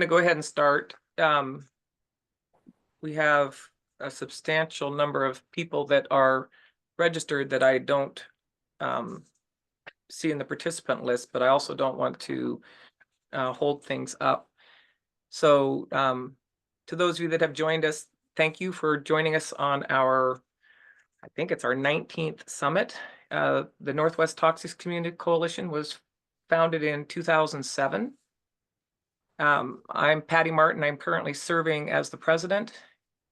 to go ahead and start. We have a substantial number of people that are registered that I don't see in the participant list, but I also don't want to hold things up. So to those of you that have joined us, thank you for joining us on our, I think it's our 19th summit. The Northwest Toxics Community Coalition was founded in 2007. I'm Patty Martin. I'm currently serving as the president,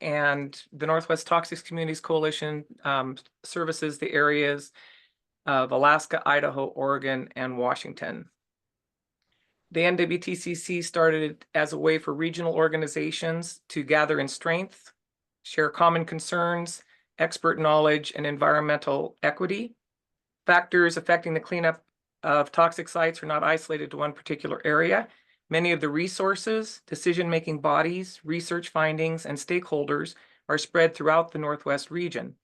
and the Northwest Toxics Communities Coalition services the areas of Alaska, Idaho, Oregon, and Washington. The NWTCC started as a way for regional organizations to gather in strength, share common concerns, expert knowledge, and environmental equity. Factors affecting the cleanup of toxic sites are not isolated to one particular area. Many of the resources, decision-making bodies, research findings, and stakeholders are spread throughout the Northwest region.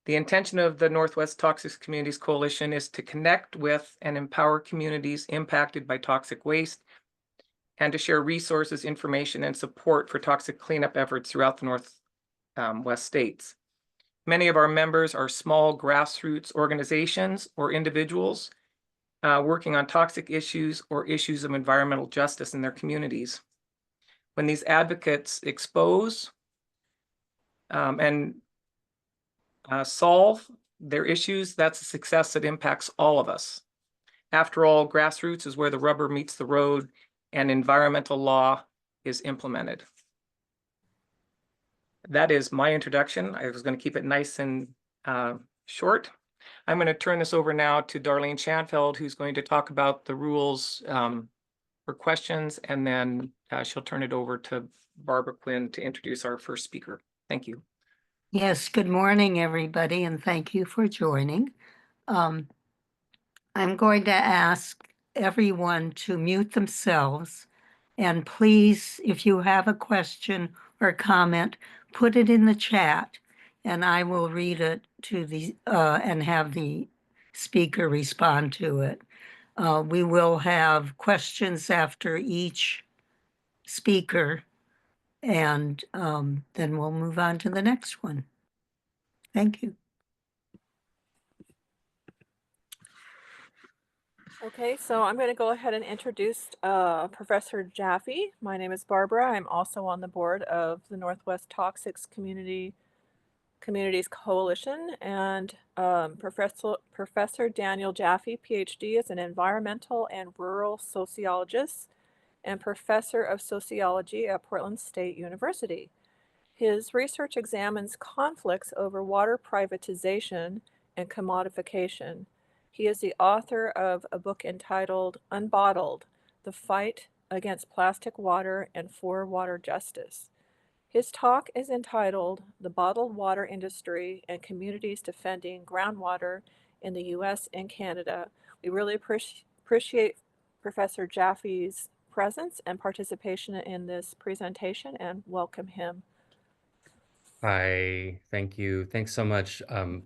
The intention of the Northwest Toxics Communities Coalition is to connect with and empower communities impacted by toxic waste and to share resources, information, and support for toxic cleanup efforts throughout the Northwest states. Many of our members are small grassroots organizations or individuals working on toxic issues or issues of environmental justice in their communities. When these advocates expose and solve their issues, that's a success that impacts all of us. After all, grassroots is where the rubber meets the road and environmental law is implemented. That is my introduction. I was going to keep it nice and short. I'm going to turn this over now to Darlene Schanfeld, who's going to talk about the rules for questions, and then she'll turn it over to Barbara Quinn to introduce our first speaker. Thank you. Yes, good morning, everybody, and thank you for joining. I'm going to ask everyone to mute themselves, and please, if you have a question or comment, put it in the chat, and I will read it to the and have the speaker respond to it. We will have questions after each speaker, and then we'll move on to the next one. Thank you. Okay, so I'm going to go ahead and introduce Professor Jaffe. My name is Barbara. I'm also on the board of the Northwest Toxics Communities Coalition, and Professor Daniel Jaffe, PhD, is an environmental and rural sociologist and professor of sociology at Portland State University. His research examines conflicts over water privatization and commodification. He is the author of a book entitled Unbottled: The Fight Against Plastic Water and for Water Justice. His talk is entitled The Bottled Water Industry and Communities Defending Groundwater in the U.S. and Canada. We really appreciate Professor Jaffe's presence and participation in this presentation, and welcome him. Hi, thank you. Thanks so much,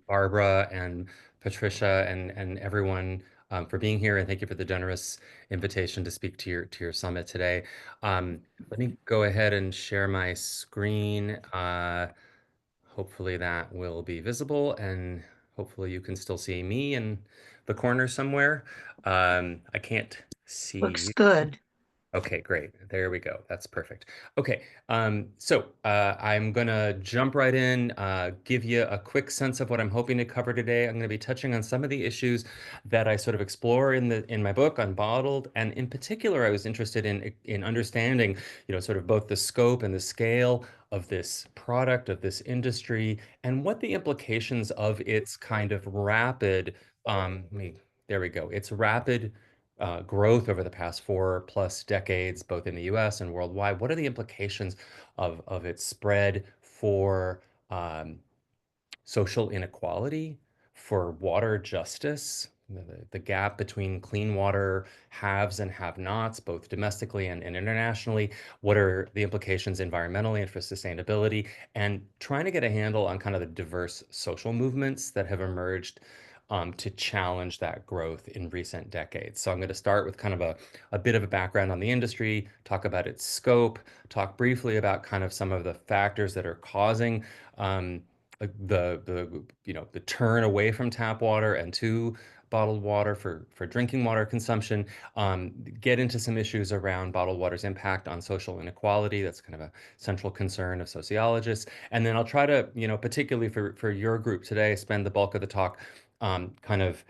Barbara and Patricia and everyone for being here, and thank you for the generous invitation to speak to your summit today. Let me go ahead and share my screen. Hopefully that will be visible, and hopefully you can still see me in the corner somewhere. I can't see. Looks good. Okay, great. There we go. That's perfect. Okay, so I'm gonna jump right in, give you a quick sense of what I'm hoping to cover today. I'm gonna be touching on some of the issues that I sort of explore in my book, Unbottled, and in particular, I was interested in understanding, sort of both the scope and the scale of this product, of this industry, and what the implications of its kind of rapid, there we go, its rapid growth over the past 4+ decades, both in the US and worldwide. What are the implications of its spread for social inequality, for water justice, the gap between clean water haves and have-nots, both domestically and internationally? What are the implications environmentally and for sustainability? And trying to get a handle on kind of the diverse social movements that have emerged to challenge that growth in recent decades. So I'm going to start with kind of a bit of a background on the industry, talk about its scope, talk briefly about kind of some of the factors that are causing the turn away from tap water and to bottled water for drinking water consumption, get into some issues around bottled water's impact on social inequality. That's kind of a central concern of sociologists. And then I'll try to, particularly for your group today, spend the bulk of the talk kind of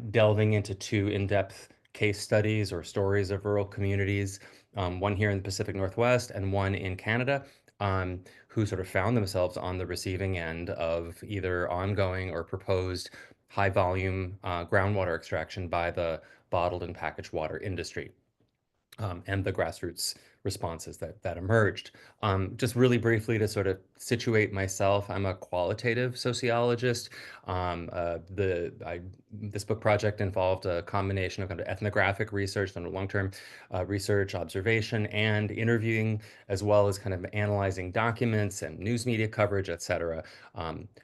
delving into two in-depth case studies or stories of rural communities, one here in the Pacific Northwest and one in Canada, who sort of found themselves on the receiving end of either ongoing or proposed high volume groundwater extraction by the bottled and packaged water industry. And the grassroots responses that emerged. Just really briefly to sort of situate myself, I'm a qualitative sociologist. This book project involved a combination of kind of ethnographic research, and long-term research, observation, and interviewing, as well as kind of analyzing documents and news media coverage, et cetera,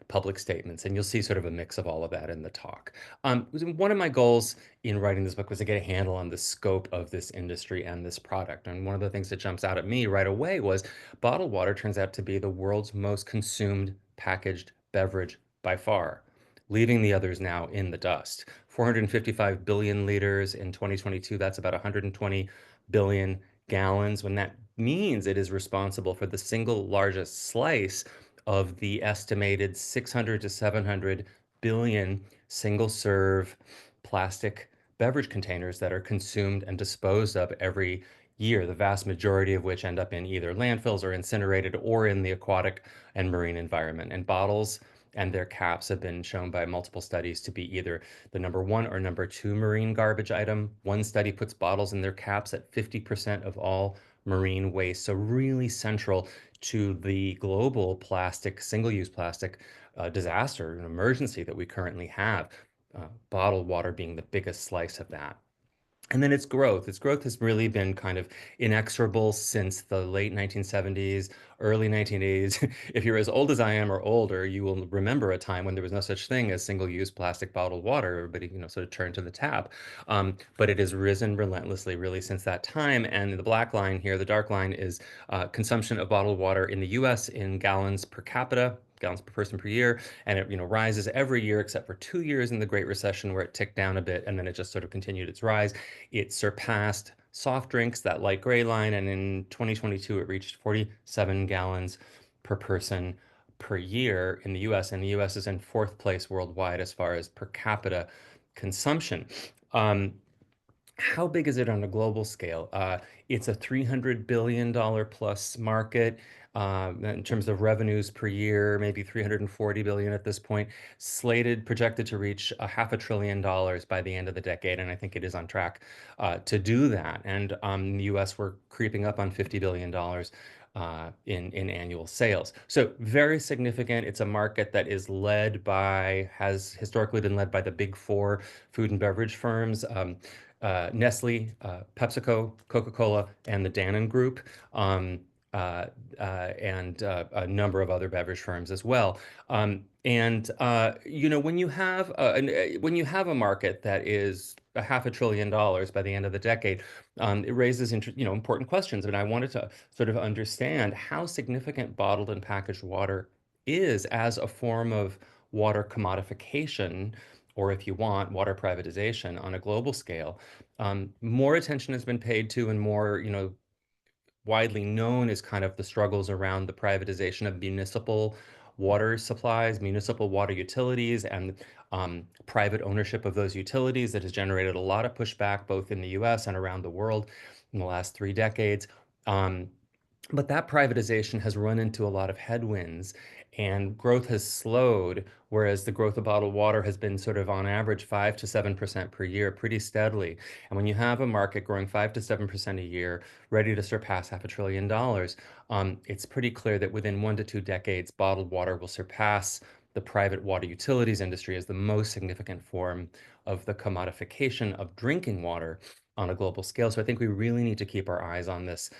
public statements. And you'll see sort of a mix of all of that in the talk. One of my goals in writing this book was to get a handle on the scope of this industry and this product. And one of the things that jumps out at me right away was bottled water turns out to be the world's most consumed packaged beverage by far, leaving the others now in the dust. 455 billion liters in 2022, that's about 120 billion gallons, when that means it is responsible for the single largest slice of the estimated 600 to 700 billion single-serve plastic beverage containers that are consumed and disposed of every year, the vast majority of which end up in either landfills or incinerated or in the aquatic and marine environment. And bottles and their caps have been shown by multiple studies to be either the #1 or #2 marine garbage item. One study puts bottles and their caps at 50% of all marine waste. So really central to the global plastic, single-use plastic disaster and emergency that we currently have. Bottled water being the biggest slice of that. And then its growth. Its growth has really been kind of inexorable since the late 1970s, early 1980s. If you're as old as I am or older, you will remember a time when there was no such thing as single-use plastic bottled water. Everybody, sort of turned to the tap. But it has risen relentlessly, really, since that time. And the black line here, the dark line, is consumption of bottled water in the U.S. in gallons per capita, gallons per person per year, and it rises every year except for 2 years in the Great Recession where it ticked down a bit, and then it just sort of continued its rise. It surpassed soft drinks, that light gray line, and in 2022 it reached 47 gallons per person per year in the US, and the US is in 4th place worldwide as far as per capita consumption. How big is it on a global scale? It's a $300 billion plus market in terms of revenues per year, maybe 340 billion at this point, projected to reach $500 billion by the end of the decade. And I think it is on track to do that. And in the US, we're creeping up on $50 billion in annual sales. So very significant. It's a market that has historically been led by the big four food and beverage firms. Nestle, PepsiCo, Coca-Cola, and the Dannon Group, and a number of other beverage firms as well. When you have a market that is $500 billion by the end of the decade, it raises important questions. And I wanted to sort of understand how significant bottled and packaged water is as a form of water commodification, or if you want, water privatization on a global scale. More attention has been paid to, and more, widely known as kind of the struggles around the privatization of municipal water supplies, municipal water utilities, and private ownership of those utilities that has generated a lot of pushback both in the US and around the world in the last 3 decades. But that privatization has run into a lot of headwinds, and growth has slowed, whereas the growth of bottled water has been sort of on average 5 to 7% per year, pretty steadily. And when you have a market growing 5 to 7% a year, ready to surpass $500 billion, it's pretty clear that within 1 to 2 decades, bottled water will surpass the private water utilities industry as the most significant form of the commodification of drinking water on a global scale. So I think we really need to keep our eyes on this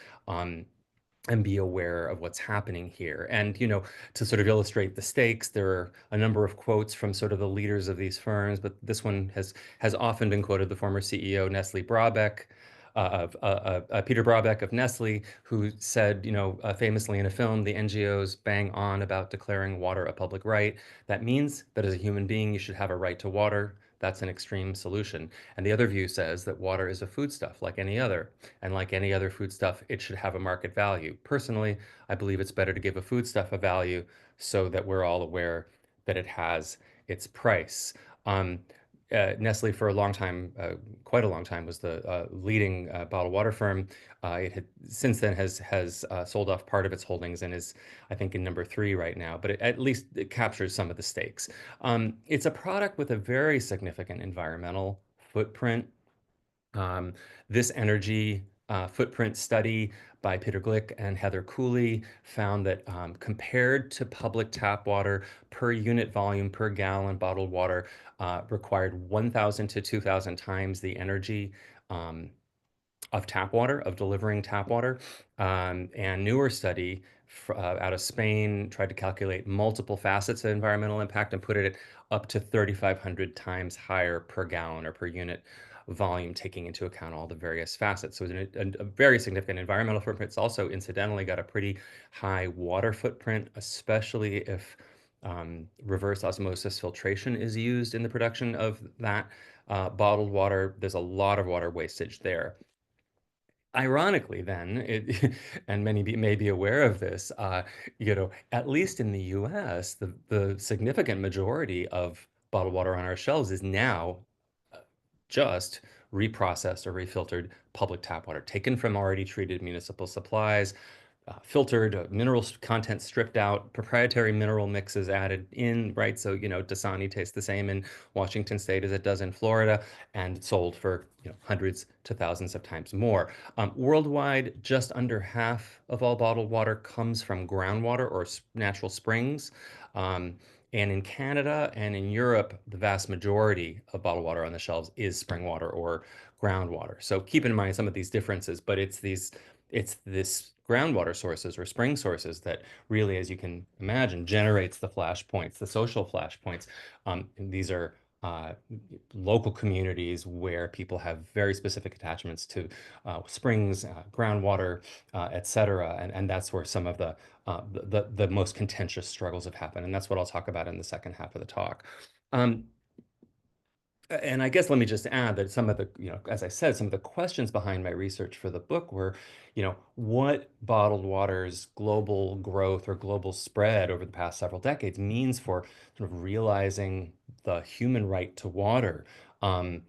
and be aware of what's happening here. And, to sort of illustrate the stakes, there are a number of quotes from sort of the leaders of these firms, but this one has often been quoted, the former CEO, Nestle Brabeck, Peter Brabeck of Nestle, who said, famously in a film, the NGOs bang on about declaring water a public right. That means that as a human being, you should have a right to water. That's an extreme solution. And the other view says that water is a foodstuff like any other. And like any other foodstuff, it should have a market value. Personally, I believe it's better to give a foodstuff a value so that we're all aware that it has its price. Nestle, for a long time, quite a long time, was the leading bottled water firm. It had since then has sold off part of its holdings and is, I think, in number 3 right now. But at least it captures some of the stakes. It's a product with a very significant environmental footprint. Um, this energy footprint study by Peter Glick and Heather Cooley found that compared to public tap water, per unit volume per gallon, bottled water required 1,000 to 2,000 times the energy um, of tap water, of delivering tap water. And newer study out of Spain tried to calculate multiple facets of environmental impact and put it up to 3,500 times higher per gallon or per unit volume, taking into account all the various facets. So it's a very significant environmental footprint. It's also incidentally got a pretty high water footprint, especially if reverse osmosis filtration is used in the production of that bottled water. There's a lot of water wastage there. Ironically, then, and many may be aware of this, at least in the US, the significant majority of bottled water on our shelves is now just reprocessed or refiltered public tap water, taken from already treated municipal supplies, filtered, mineral content stripped out, proprietary mineral mixes added in, right? So, Dasani tastes the same in Washington State as it does in Florida, and sold for hundreds to thousands of times more. Worldwide, just under half of all bottled water comes from groundwater or natural springs. And in Canada and in Europe, the vast majority of bottled water on the shelves is spring water or groundwater. So keep in mind some of these differences, but it's this groundwater sources or spring sources that really, as you can imagine, generates the flashpoints, the social flashpoints. These are local communities where people have very specific attachments to springs, groundwater, et cetera. And that's where some of the most contentious struggles have happened. And that's what I'll talk about in the second half of the talk. And I guess let me just add that some of the, as I said, some of the questions behind my research for the book were, what bottled water's global growth or global spread over the past several decades means for sort of realizing the human right to water, um,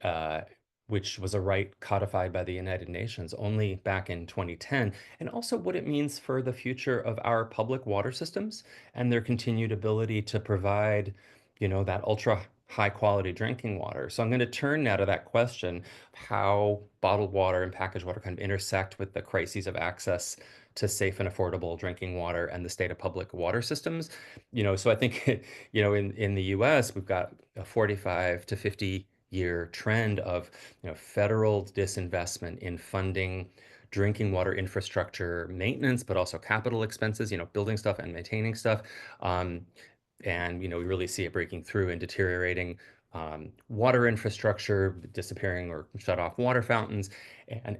uh, which was a right codified by the United Nations only back in 2010, and also what it means for the future of our public water systems and their continued ability to provide that ultra high quality drinking water. So I'm going to turn now to that question, how bottled water and packaged water kind of intersect with the crises of access to safe and affordable drinking water and the state of public water systems. So I think, in the US, we've got a 45 to 50-year trend of, federal disinvestment in funding drinking water infrastructure maintenance, but also capital expenses, building stuff and maintaining stuff. And we really see it breaking through and deteriorating water infrastructure, disappearing or shut off water fountains,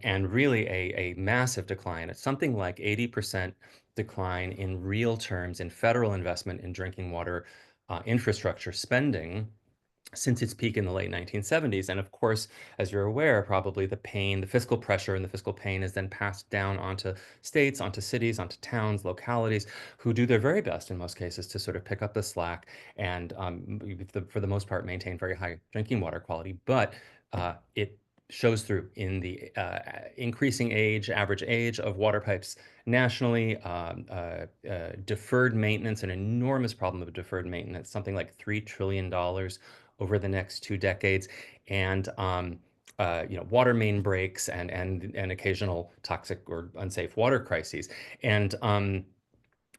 and really a massive decline. It's something like 80% decline in real terms in federal investment in drinking water infrastructure spending since its peak in the late 1970s. And of course, as you're aware, probably the fiscal pressure and the fiscal pain is then passed down onto states, onto cities, onto towns, localities, who do their very best in most cases to sort of pick up the slack and, for the most part, maintain very high drinking water quality. But it shows through in the increasing average age of water pipes nationally, deferred maintenance, an enormous problem of deferred maintenance, something like $3 trillion over the next 2 decades, and water main breaks and occasional toxic or unsafe water crises. And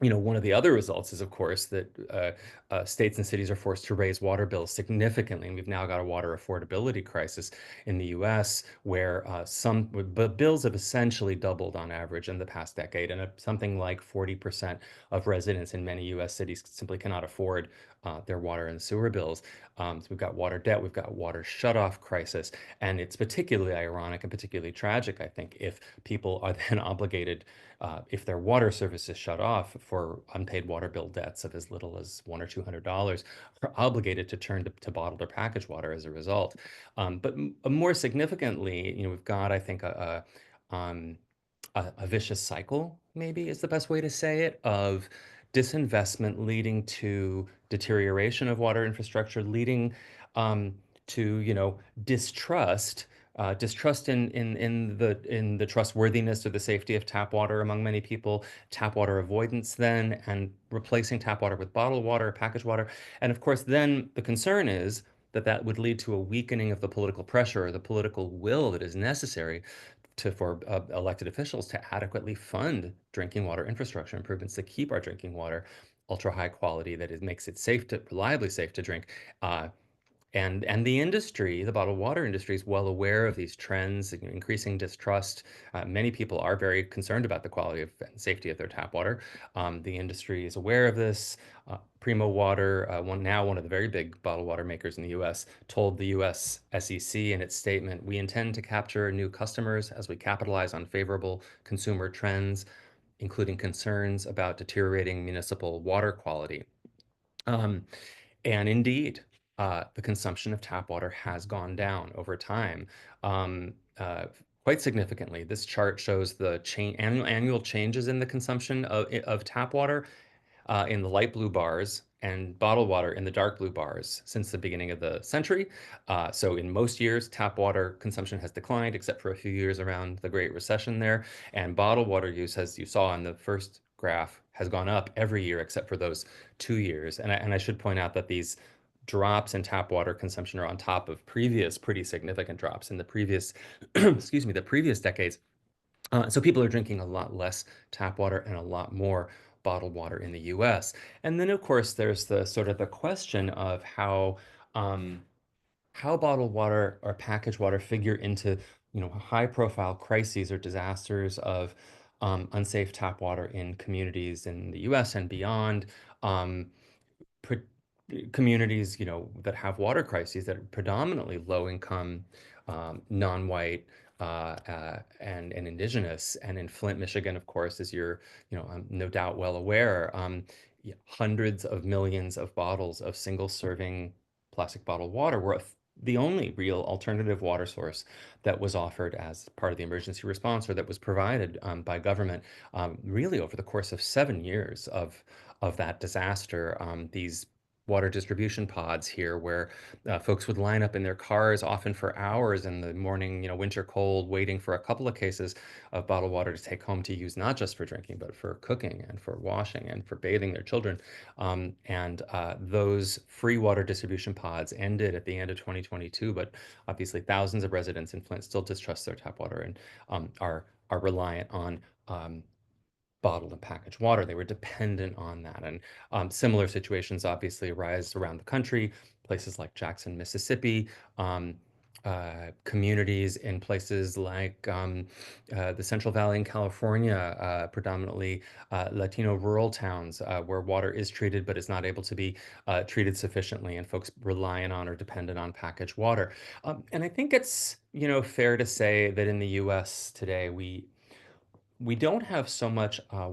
one of the other results is, of course, that states and cities are forced to raise water bills significantly. And we've now got a water affordability crisis in the US where bills have essentially doubled on average in the past decade. And something like 40% of residents in many US cities simply cannot afford their water and sewer bills. So we've got water debt, we've got water shutoff crisis. And it's particularly ironic and particularly tragic, I think, if people are then obligated if their water service is shut off for unpaid water bill debts of as little as $100 or $200, are obligated to turn to bottled or packaged water as a result. But more significantly, we've got, I think, a vicious cycle, maybe is the best way to say it, of disinvestment leading to deterioration of water infrastructure, leading to, distrust. Distrust in the trustworthiness or the safety of tap water among many people, tap water avoidance then, and replacing tap water with bottled water, packaged water. And of course, then the concern is that that would lead to a weakening of the political pressure or the political will that is necessary for elected officials to adequately fund drinking water infrastructure improvements to keep our drinking water ultra high quality, that it makes it reliably safe to drink. And the industry, the bottled water industry, is well aware of these trends, increasing distrust. Many people are very concerned about the quality and safety of their tap water. The industry is aware of this. Primo Water, one of the very big bottled water makers in the U.S., told the U.S. SEC in its statement, "We intend to capture new customers as we capitalize on favorable consumer trends, including concerns about deteriorating municipal water quality." Um, and indeed, the consumption of tap water has gone down over time, um, uh, quite significantly. This chart shows the annual changes in the consumption of tap water in the light blue bars and bottled water in the dark blue bars since the beginning of the century. So in most years, tap water consumption has declined, except for a few years around the Great Recession there. And bottled water use, as you saw in the first graph, has gone up every year except for those 2 years. And I should point out that these drops in tap water consumption are on top of previous pretty significant drops in the previous, excuse me, the previous decades. So people are drinking a lot less tap water and a lot more bottled water in the US. And then, of course, there's the sort of the question of how bottled water or packaged water figure into, high profile crises or disasters of unsafe tap water in communities in the US and beyond. Um, pre- Communities, that have water crises that are predominantly low income, non-white, and indigenous. And in Flint, Michigan, of course, as you're, no doubt well aware, hundreds of millions of bottles of single serving plastic bottled water were the only real alternative water source that was offered as part of the emergency response or that was provided by government really over the course of 7 years of that disaster. These water distribution pods here where folks would line up in their cars often for hours in the morning, winter cold, waiting for a couple of cases of bottled water to take home to use, not just for drinking, but for cooking and for washing and for bathing their children. And those free water distribution pods ended at the end of 2022, but obviously thousands of residents in Flint still distrust their tap water and are reliant on bottled and packaged water. They were dependent on that. And similar situations obviously arise around the country, places like Jackson, Mississippi, communities in places like the Central Valley in California, predominantly Latino rural towns where water is treated but is not able to be treated sufficiently, and folks relying on or dependent on packaged water. And I think it's, fair to say that in the US today, we don't have so much a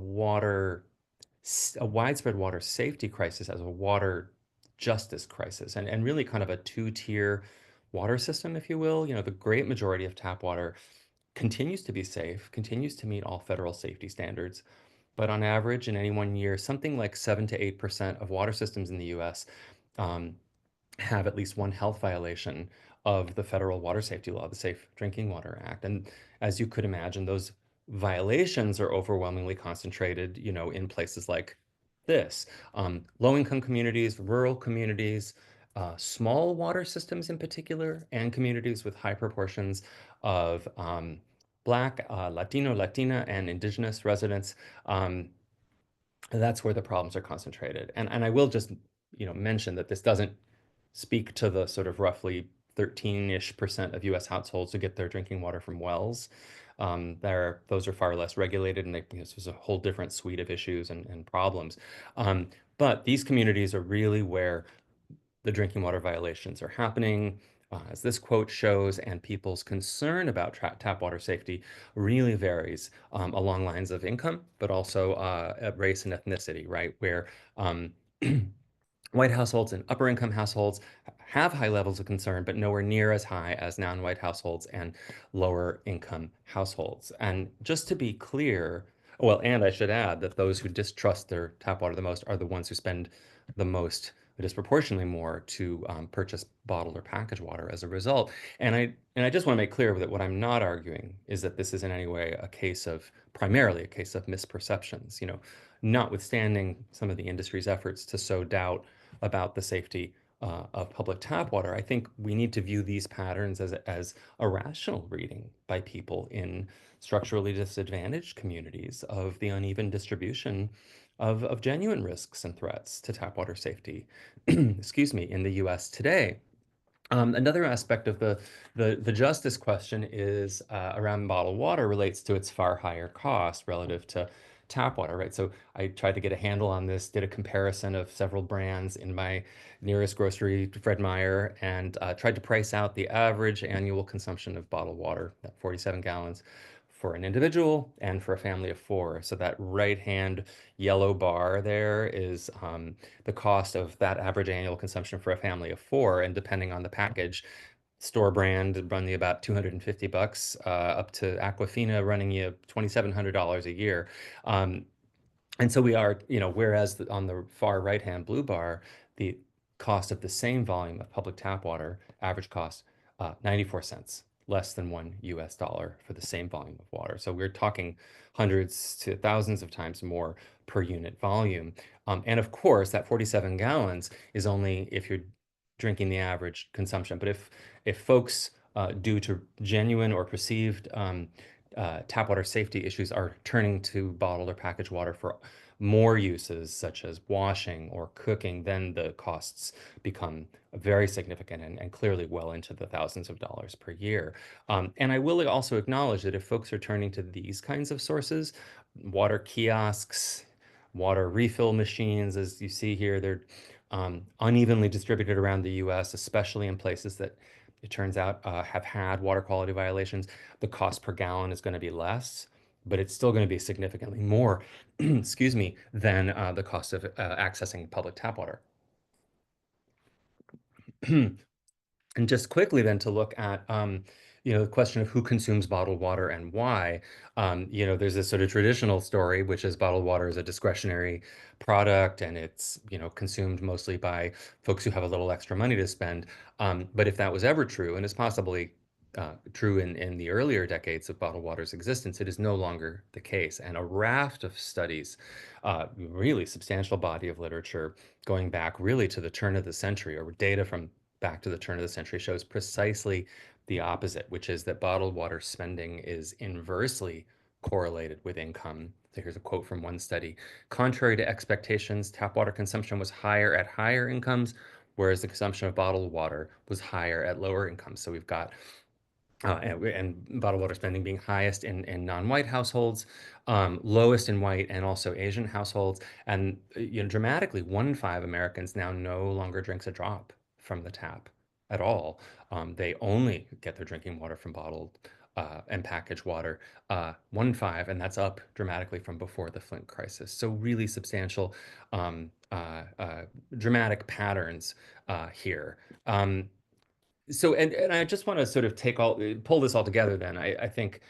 widespread water safety crisis as a water justice crisis, and really kind of a two-tier water system, if you will. The great majority of tap water continues to be safe, continues to meet all federal safety standards. But on average, in any one year, something like 7 to 8% of water systems in the US um, have at least one health violation of the federal water safety law, the Safe Drinking Water Act. And as you could imagine, those violations are overwhelmingly concentrated, in places like this. Low-income communities, rural communities, small water systems in particular, and communities with high proportions of Black, Latino, Latina, and Indigenous residents. that's where the problems are concentrated. And I will just, mention that this doesn't speak to the sort of roughly 13-ish% of US households who get their drinking water from wells. Those are far less regulated, and this is a whole different suite of issues and problems. But these communities are really where the drinking water violations are happening, as this quote shows, and people's concern about tap water safety really varies along lines of income, but also race and ethnicity, right? Where white households and upper income households have high levels of concern, but nowhere near as high as non-white households and lower income households. And just to be clear, well, and I should add that those who distrust their tap water the most are the ones who spend the most, disproportionately more, to purchase bottled or packaged water as a result. And I just want to make clear that what I'm not arguing is that this is in any way primarily a case of misperceptions. Notwithstanding some of the industry's efforts to sow doubt about the safety of public tap water, I think we need to view these patterns as a rational reading by people in structurally disadvantaged communities of the uneven distribution of genuine risks and threats to tap water safety, excuse me, in the US today. Another aspect of the justice question is around bottled water relates to its far higher cost relative to tap water, right? So I tried to get a handle on this, did a comparison of several brands in my nearest grocery, Fred Meyer, and tried to price out the average annual consumption of bottled water, that 47 gallons, for an individual and for a family of four. So that right-hand yellow bar there is the cost of that average annual consumption for a family of four, and depending on the package, store brand run you about $250, up to Aquafina running you $2,700 a year. And so we are, whereas on the far right-hand blue bar, the cost of the same volume of public tap water, average cost, 94 cents, less than $1 for the same volume of water. So we're talking hundreds to thousands of times more per unit volume. And of course, that 47 gallons is only if you're drinking the average consumption. But if folks, due to genuine or perceived tap water safety issues, are turning to bottled or packaged water for more uses, such as washing or cooking, then the costs become very significant and clearly well into the thousands of dollars per year. And I will also acknowledge that if folks are turning to these kinds of sources, water kiosks, water refill machines, as you see here, they're unevenly distributed around the US, especially in places that it turns out have had water quality violations. The cost per gallon is going to be less, but it's still going to be significantly more, excuse me, than the cost of accessing public tap water. And just quickly then to look at, the question of who consumes bottled water and why. There's this sort of traditional story, which is bottled water is a discretionary product and it's, consumed mostly by folks who have a little extra money to spend. But if that was ever true, and it's possibly true in the earlier decades of bottled water's existence, it is no longer the case. And a raft of studies, really substantial body of literature going back really to the turn of the century, or data from back to the turn of the century, shows precisely the opposite, which is that bottled water spending is inversely correlated with income. So here's a quote from one study. Contrary to expectations, tap water consumption was higher at higher incomes, whereas the consumption of bottled water was higher at lower incomes. So we've got and bottled water spending being highest in non-white households, lowest in white and also Asian households, and dramatically, 1 in 5 Americans now no longer drinks a drop from the tap at all. They only get their drinking water from bottled and packaged water, 1 in 5, and that's up dramatically from before the Flint crisis. So really substantial, dramatic patterns here. So, and I just want to sort of pull this all together then. I think,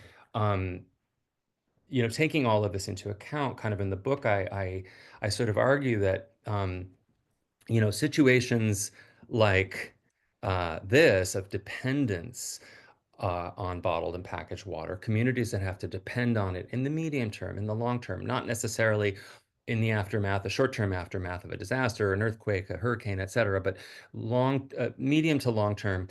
taking all of this into account, kind of in the book, I sort of argue that, situations like this of dependence on bottled and packaged water, communities that have to depend on it in the medium term, in the long term, not necessarily in the aftermath, the short-term aftermath of a disaster, an earthquake, a hurricane, et cetera, but medium to long-term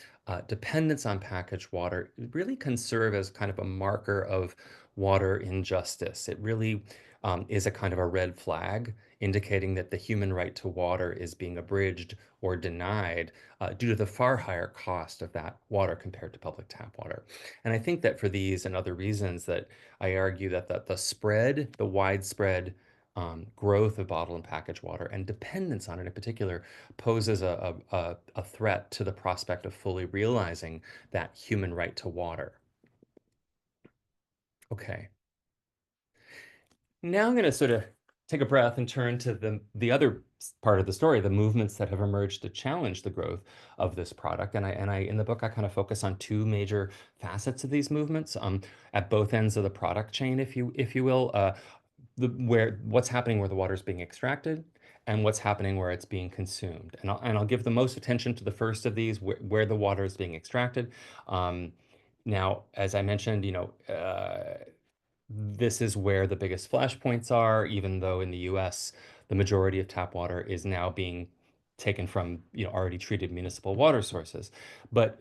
dependence on packaged water really can serve as kind of a marker of water injustice. It really is a kind of a red flag indicating that the human right to water is being abridged or denied due to the far higher cost of that water compared to public tap water. And I think that for these and other reasons that I argue that the widespread growth of bottled and packaged water and dependence on it in particular poses a threat to the prospect of fully realizing that human right to water. Okay. Now I'm going to sort of take a breath and turn to the other part of the story, the movements that have emerged to challenge the growth of this product. And I in the book I kind of focus on two major facets of these movements at both ends of the product chain, if you will, where what's happening where the water is being extracted and what's happening where it's being consumed. And I'll give the most attention to the first of these, where the water is being extracted. Now, as I mentioned, this is where the biggest flashpoints are, even though in the US, the majority of tap water is now being taken from, already treated municipal water sources. But,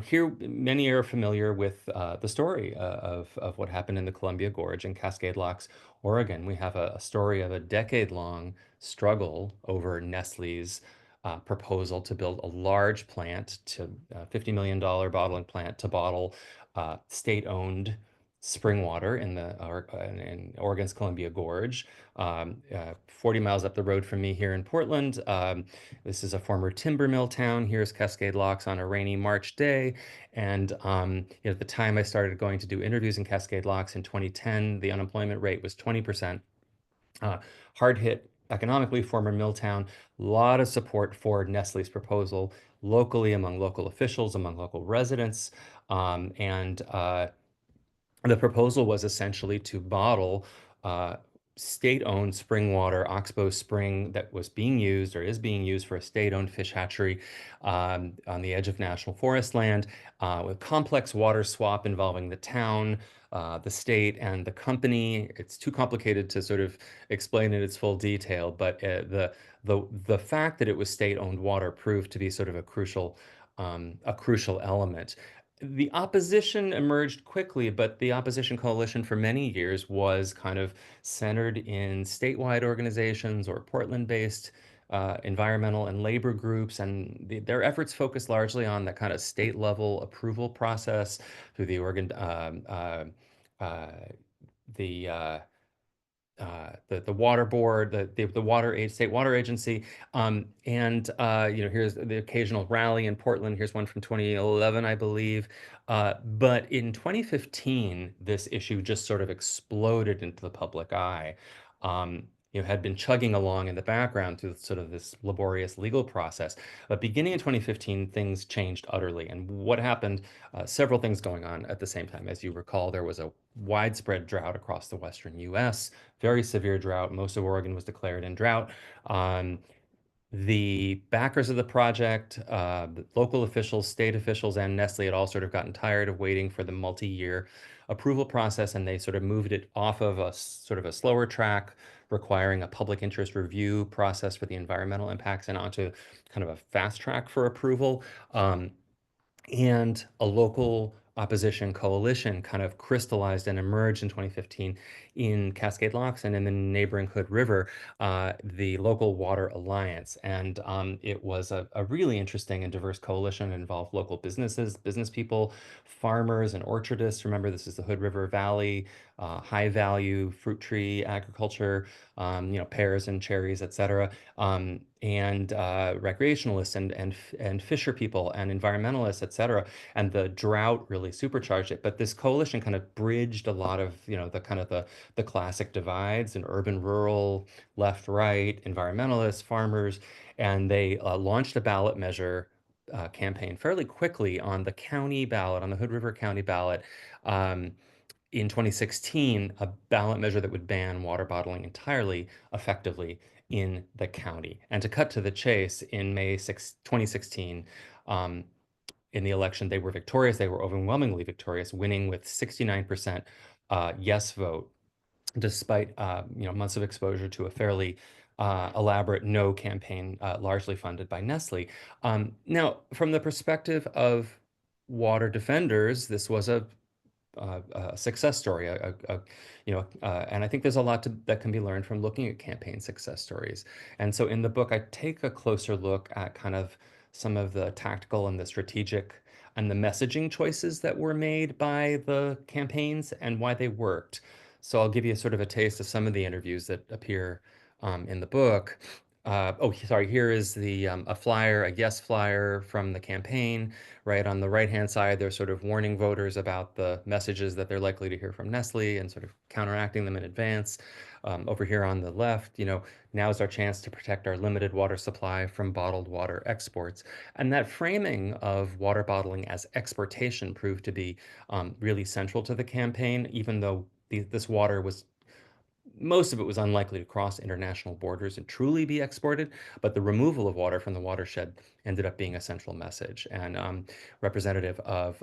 here many are familiar with the story of what happened in the Columbia Gorge in Cascade Locks, Oregon. We have a story of a decade-long struggle over Nestle's proposal to build a large plant, to $50 million bottling plant to bottle state-owned spring water in Oregon's Columbia Gorge, 40 miles up the road from me here in Portland. This is a former timber mill town. Here's Cascade Locks on a rainy March day. And at the time I started going to do interviews in Cascade Locks in 2010, the unemployment rate was 20%. Hard hit economically, former mill town. A lot of support for Nestle's proposal locally, among local officials, among local residents. And the proposal was essentially to bottle state-owned spring water, Oxbow Spring, that was being used or is being used for a state-owned fish hatchery on the edge of national forest land, with complex water swap involving the town, the state, and the company. It's too complicated to sort of explain in its full detail, but the fact that it was state-owned water proved to be sort of a crucial element. The opposition emerged quickly, but the opposition coalition for many years was kind of centered in statewide organizations or Portland-based environmental and labor groups, and their efforts focused largely on the kind of state-level approval process through the Oregon, the the water board, the state water agency, and here's the occasional rally in Portland. Here's one from 2011, I believe. But in 2015, this issue just sort of exploded into the public eye. Had been chugging along in the background through sort of this laborious legal process. But beginning in 2015, things changed utterly. And what happened? Several things going on at the same time. As you recall, there was a widespread drought across the western U.S., very severe drought. Most of Oregon was declared in drought. The backers of the project, the local officials, state officials, and Nestle had all sort of gotten tired of waiting for the multi-year approval process, and they sort of moved it off of a sort of a slower track, requiring a public interest review process for the environmental impacts, and onto kind of a fast track for approval. And a local opposition coalition kind of crystallized and emerged in 2015 in Cascade Locks and in the neighboring Hood River, the Local Water Alliance. And it was a really interesting and diverse coalition. It involved local businesses, business people, farmers, and orchardists. Remember, this is the Hood River Valley, high value fruit tree agriculture, pears and cherries, etc. And recreationalists and fisher people and environmentalists, etc. And the drought really supercharged it. But this coalition kind of bridged a lot of, the classic divides in urban, rural, left, right, environmentalists, farmers, and they launched a ballot measure campaign fairly quickly on the county ballot, on the Hood River County ballot. In 2016, a ballot measure that would ban water bottling entirely, effectively, in the county. And to cut to the chase, in May 6, 2016, in the election, they were victorious. They were overwhelmingly victorious, winning with 69% yes vote, despite months of exposure to a fairly elaborate no campaign, largely funded by Nestle. Now, from the perspective of water defenders, this was a a success story, and I think there's a lot that can be learned from looking at campaign success stories. And so in the book, I take a closer look at kind of some of the tactical and the strategic and the messaging choices that were made by the campaigns and why they worked. So I'll give you sort of a taste of some of the interviews that appear in the book. Oh, sorry, here is a flyer, a yes flyer from the campaign. Right on the right-hand side, they're sort of warning voters about the messages that they're likely to hear from Nestle and sort of counteracting them in advance. Over here on the left, now is our chance to protect our limited water supply from bottled water exports. And that framing of water bottling as exportation proved to be really central to the campaign, even though this water was most of it was unlikely to cross international borders and truly be exported, but the removal of water from the watershed ended up being a central message. And representative of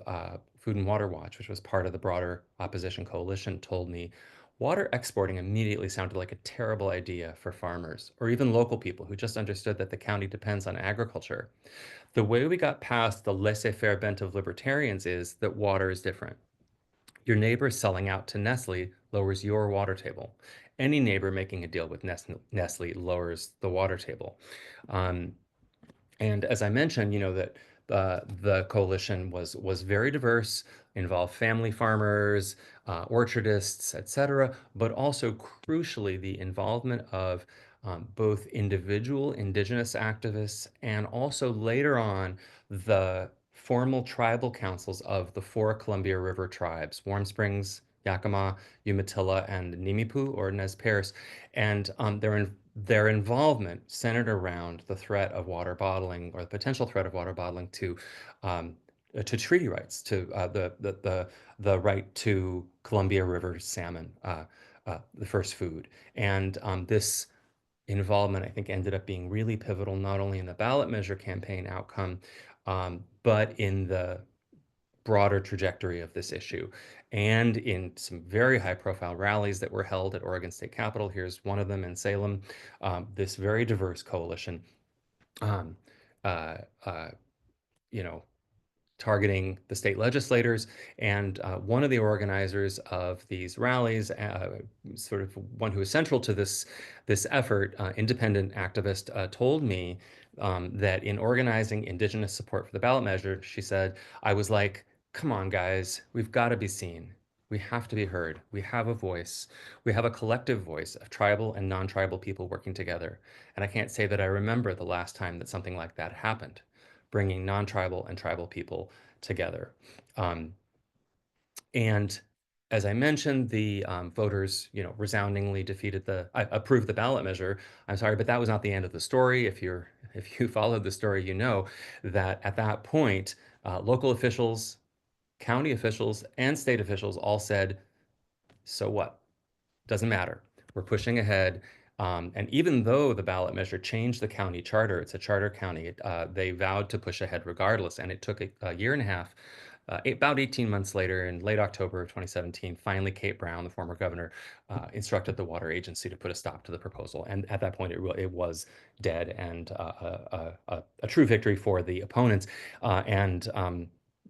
Food and Water Watch, which was part of the broader opposition coalition, told me water exporting immediately sounded like a terrible idea for farmers or even local people who just understood that the county depends on agriculture. The way we got past the laissez-faire bent of libertarians is that water is different. Your neighbor selling out to Nestle lowers your water table. Any neighbor making a deal with Nestle lowers the water table. Um, and as I mentioned, that the coalition was very diverse, involved family farmers, orchardists, etc., but also crucially the involvement of both individual indigenous activists and also later on the formal tribal councils of the four Columbia River tribes: Warm Springs, Yakima, Umatilla, and Nimipu or Nez Perce, and their involvement centered around the threat of water bottling or the potential threat of water bottling to treaty rights, to the right to Columbia River salmon, the first food. And this involvement, I think, ended up being really pivotal, not only in the ballot measure campaign outcome, but in the broader trajectory of this issue and in some very high profile rallies that were held at Oregon State Capitol. Here's one of them in Salem. This very diverse coalition, um, uh, uh, you know, targeting the state legislators. And one of the organizers of these rallies, sort of one who is central to this effort, independent activist, told me that in organizing Indigenous support for the ballot measure, she said, I was like, come on, guys, we've got to be seen. We have to be heard. We have a voice. We have a collective voice of tribal and non-tribal people working together. And I can't say that I remember the last time that something like that happened, bringing non-tribal and tribal people together. And as I mentioned, the voters, resoundingly approved the ballot measure. I'm sorry, but that was not the end of the story. If you followed the story, you know that at that point, local officials, county officials, and state officials all said, "So what? Doesn't matter. We're pushing ahead." And even though the ballot measure changed the county charter, it's a charter county, they vowed to push ahead regardless. And it took a year and a half, about 18 months later, in late October of 2017, finally Kate Brown, the former governor, instructed the water agency to put a stop to the proposal. And at that point, it was dead and a true victory for the opponents. And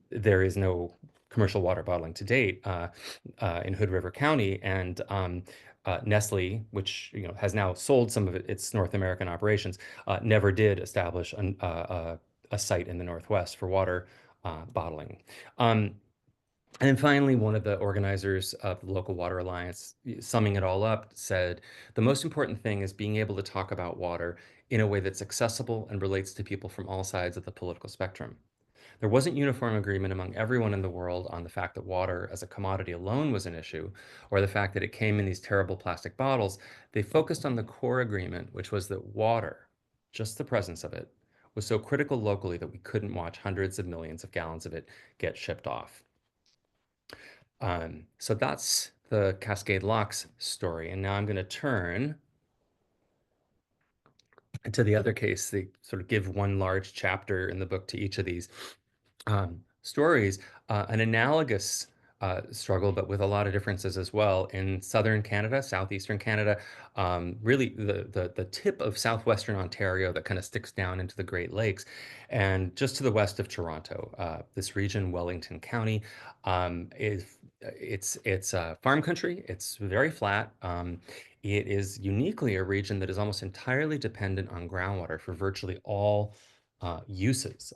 there is no commercial water bottling to date in Hood River County. And Nestle, which has now sold some of its North American operations, never did establish a site in the Northwest for water bottling. And then finally, one of the organizers of the Local Water Alliance, summing it all up, said, the most important thing is being able to talk about water in a way that's accessible and relates to people from all sides of the political spectrum. There wasn't uniform agreement among everyone in the world on the fact that water as a commodity alone was an issue, or the fact that it came in these terrible plastic bottles. They focused on the core agreement, which was that water, just the presence of it, was so critical locally that we couldn't watch hundreds of millions of gallons of it get shipped off. So that's the Cascade Locks story. And now I'm going to turn to the other case. They sort of give one large chapter in the book to each of these stories, an analogous struggle, but with a lot of differences as well. In southern Canada, southeastern Canada, really the tip of southwestern Ontario that kind of sticks down into the Great Lakes, and just to the west of Toronto, this region, Wellington County, is it's farm country. It's very flat. It is uniquely a region that is almost entirely dependent on groundwater for virtually all uses.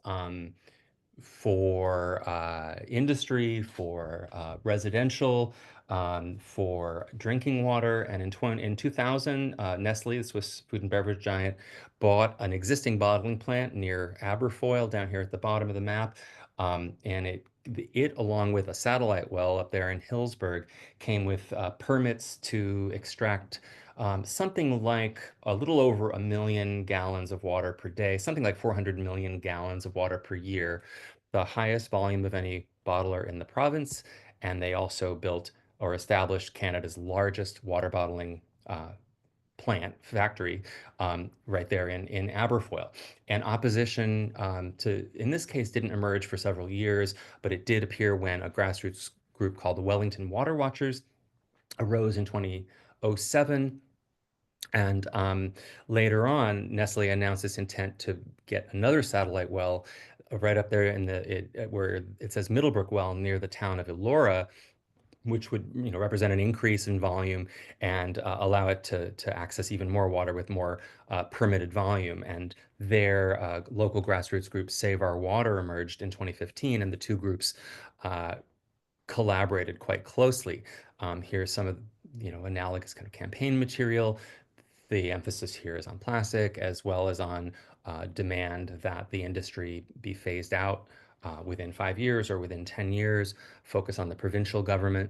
For industry, for residential, for drinking water. And in 2000, Nestle, the Swiss food and beverage giant, bought an existing bottling plant near Aberfoyle down here at the bottom of the map. And it, along with a satellite well up there in Hillsburg, came with permits to extract something like a little over 1 million gallons of water per day, something like 400 million gallons of water per year, the highest volume of any bottler in the province. And they also built or established Canada's largest water bottling plant factory right there in Aberfoyle. And opposition in this case, didn't emerge for several years, but it did appear when a grassroots group called the Wellington Water Watchers arose in 2007. And later on, Nestle announced its intent to get another satellite well right up there where it says Middlebrook Well near the town of Elora, which would represent an increase in volume and allow it to access even more water with more permitted volume. And their local grassroots group Save Our Water emerged in 2015, and the two groups collaborated quite closely. Here's some of analogous kind of campaign material. The emphasis here is on plastic, as well as on demand that the industry be phased out within 5 years or within 10 years, focus on the provincial government.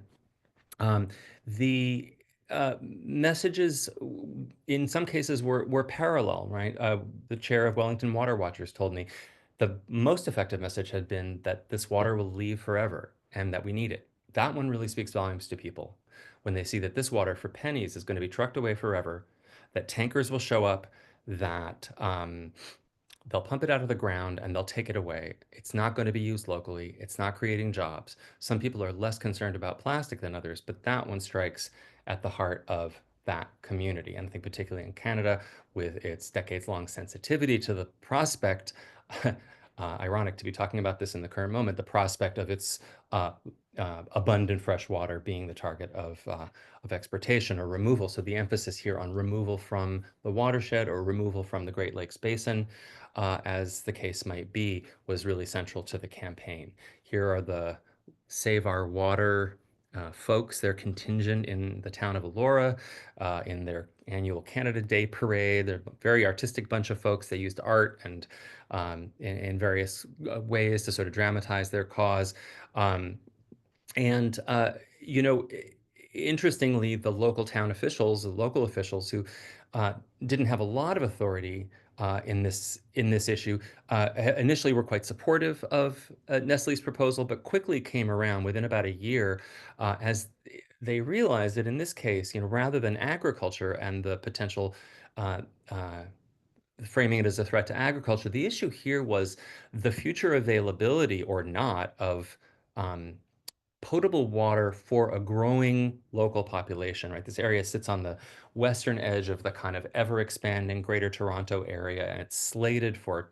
The messages in some cases were parallel, right? The chair of Wellington Water Watchers told me the most effective message had been that this water will leave forever and that we need it. That one really speaks volumes to people when they see that this water for pennies is going to be trucked away forever, that tankers will show up, that they'll pump it out of the ground and they'll take it away. It's not going to be used locally. It's not creating jobs. Some people are less concerned about plastic than others, but that one strikes at the heart of that community. And I think particularly in Canada, with its decades-long sensitivity to the prospect, ironic to be talking about this in the current moment, the prospect of its abundant fresh water being the target of exportation or removal. So the emphasis here on removal from the watershed or removal from the Great Lakes Basin, as the case might be, was really central to the campaign. Here are the Save Our Water folks, their contingent in the town of Elora, in their annual Canada Day parade. They're a very artistic bunch of folks. They used art and in various ways to sort of dramatize their cause. And interestingly, the local officials who didn't have a lot of authority in this issue, initially were quite supportive of Nestle's proposal, but quickly came around within about a year as they realized that in this case, rather than agriculture and the potential framing it as a threat to agriculture, the issue here was the future availability or not of potable water for a growing local population, right? This area sits on the western edge of the kind of ever-expanding Greater Toronto area, and it's slated for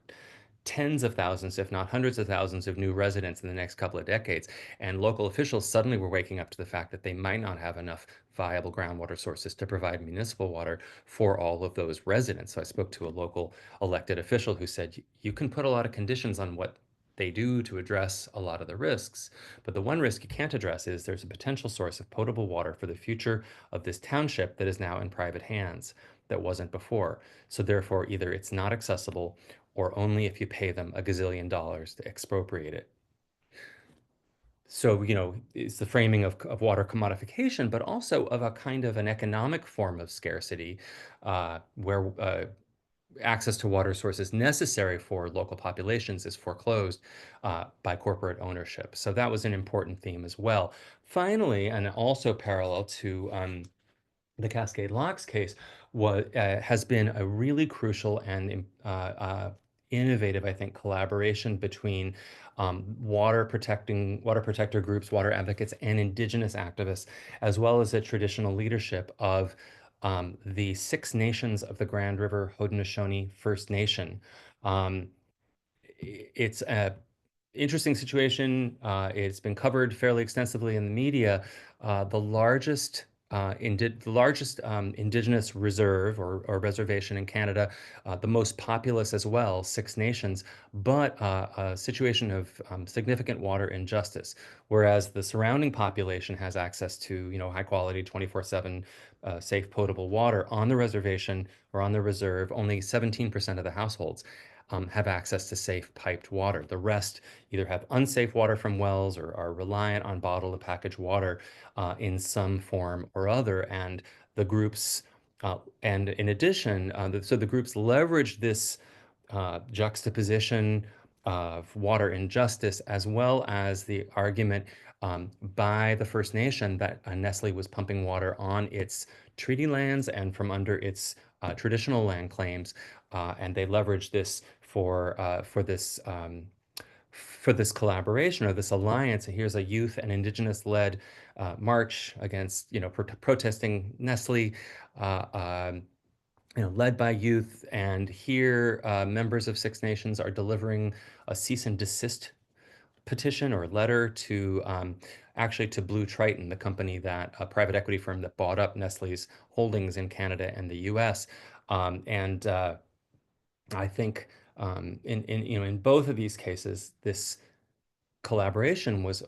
tens of thousands, if not hundreds of thousands of new residents in the next couple of decades. And local officials suddenly were waking up to the fact that they might not have enough viable groundwater sources to provide municipal water for all of those residents. So I spoke to a local elected official who said, you can put a lot of conditions on what they do to address a lot of the risks. But the one risk you can't address is there's a potential source of potable water for the future of this township that is now in private hands that wasn't before. So therefore, either it's not accessible or only if you pay them a gazillion dollars to expropriate it. So, it's the framing of water commodification, but also of a kind of an economic form of scarcity where access to water sources necessary for local populations is foreclosed by corporate ownership. So that was an important theme as well. Finally, and also parallel to the Cascade Locks case, has been a really crucial and innovative, I think, collaboration between water protector groups, water advocates, and Indigenous activists, as well as the traditional leadership of the Six Nations of the Grand River Haudenosaunee First Nation. It's interesting situation. It's been covered fairly extensively in the media. The largest indigenous reserve or reservation in Canada, the most populous as well, Six Nations, but a situation of significant water injustice, whereas the surrounding population has access to, high quality 24/7 safe potable water on the reservation or on the reserve. Only 17% of the households have access to safe piped water. The rest either have unsafe water from wells or are reliant on bottled and packaged water in some form or other. And the groups, and in addition, so the groups leverage this juxtaposition of water injustice, as well as the argument by the First Nation that Nestle was pumping water on its treaty lands and from under its traditional land claims, and they leverage this for this collaboration or this alliance. And here's a youth and indigenous-led march against, protesting Nestle, uh, um, led by youth. And here, members of Six Nations are delivering a cease and desist petition or letter to actually to Blue Triton, the company that a private equity firm that bought up Nestle's holdings in Canada and the U.S. And I think in both of these cases, this collaboration was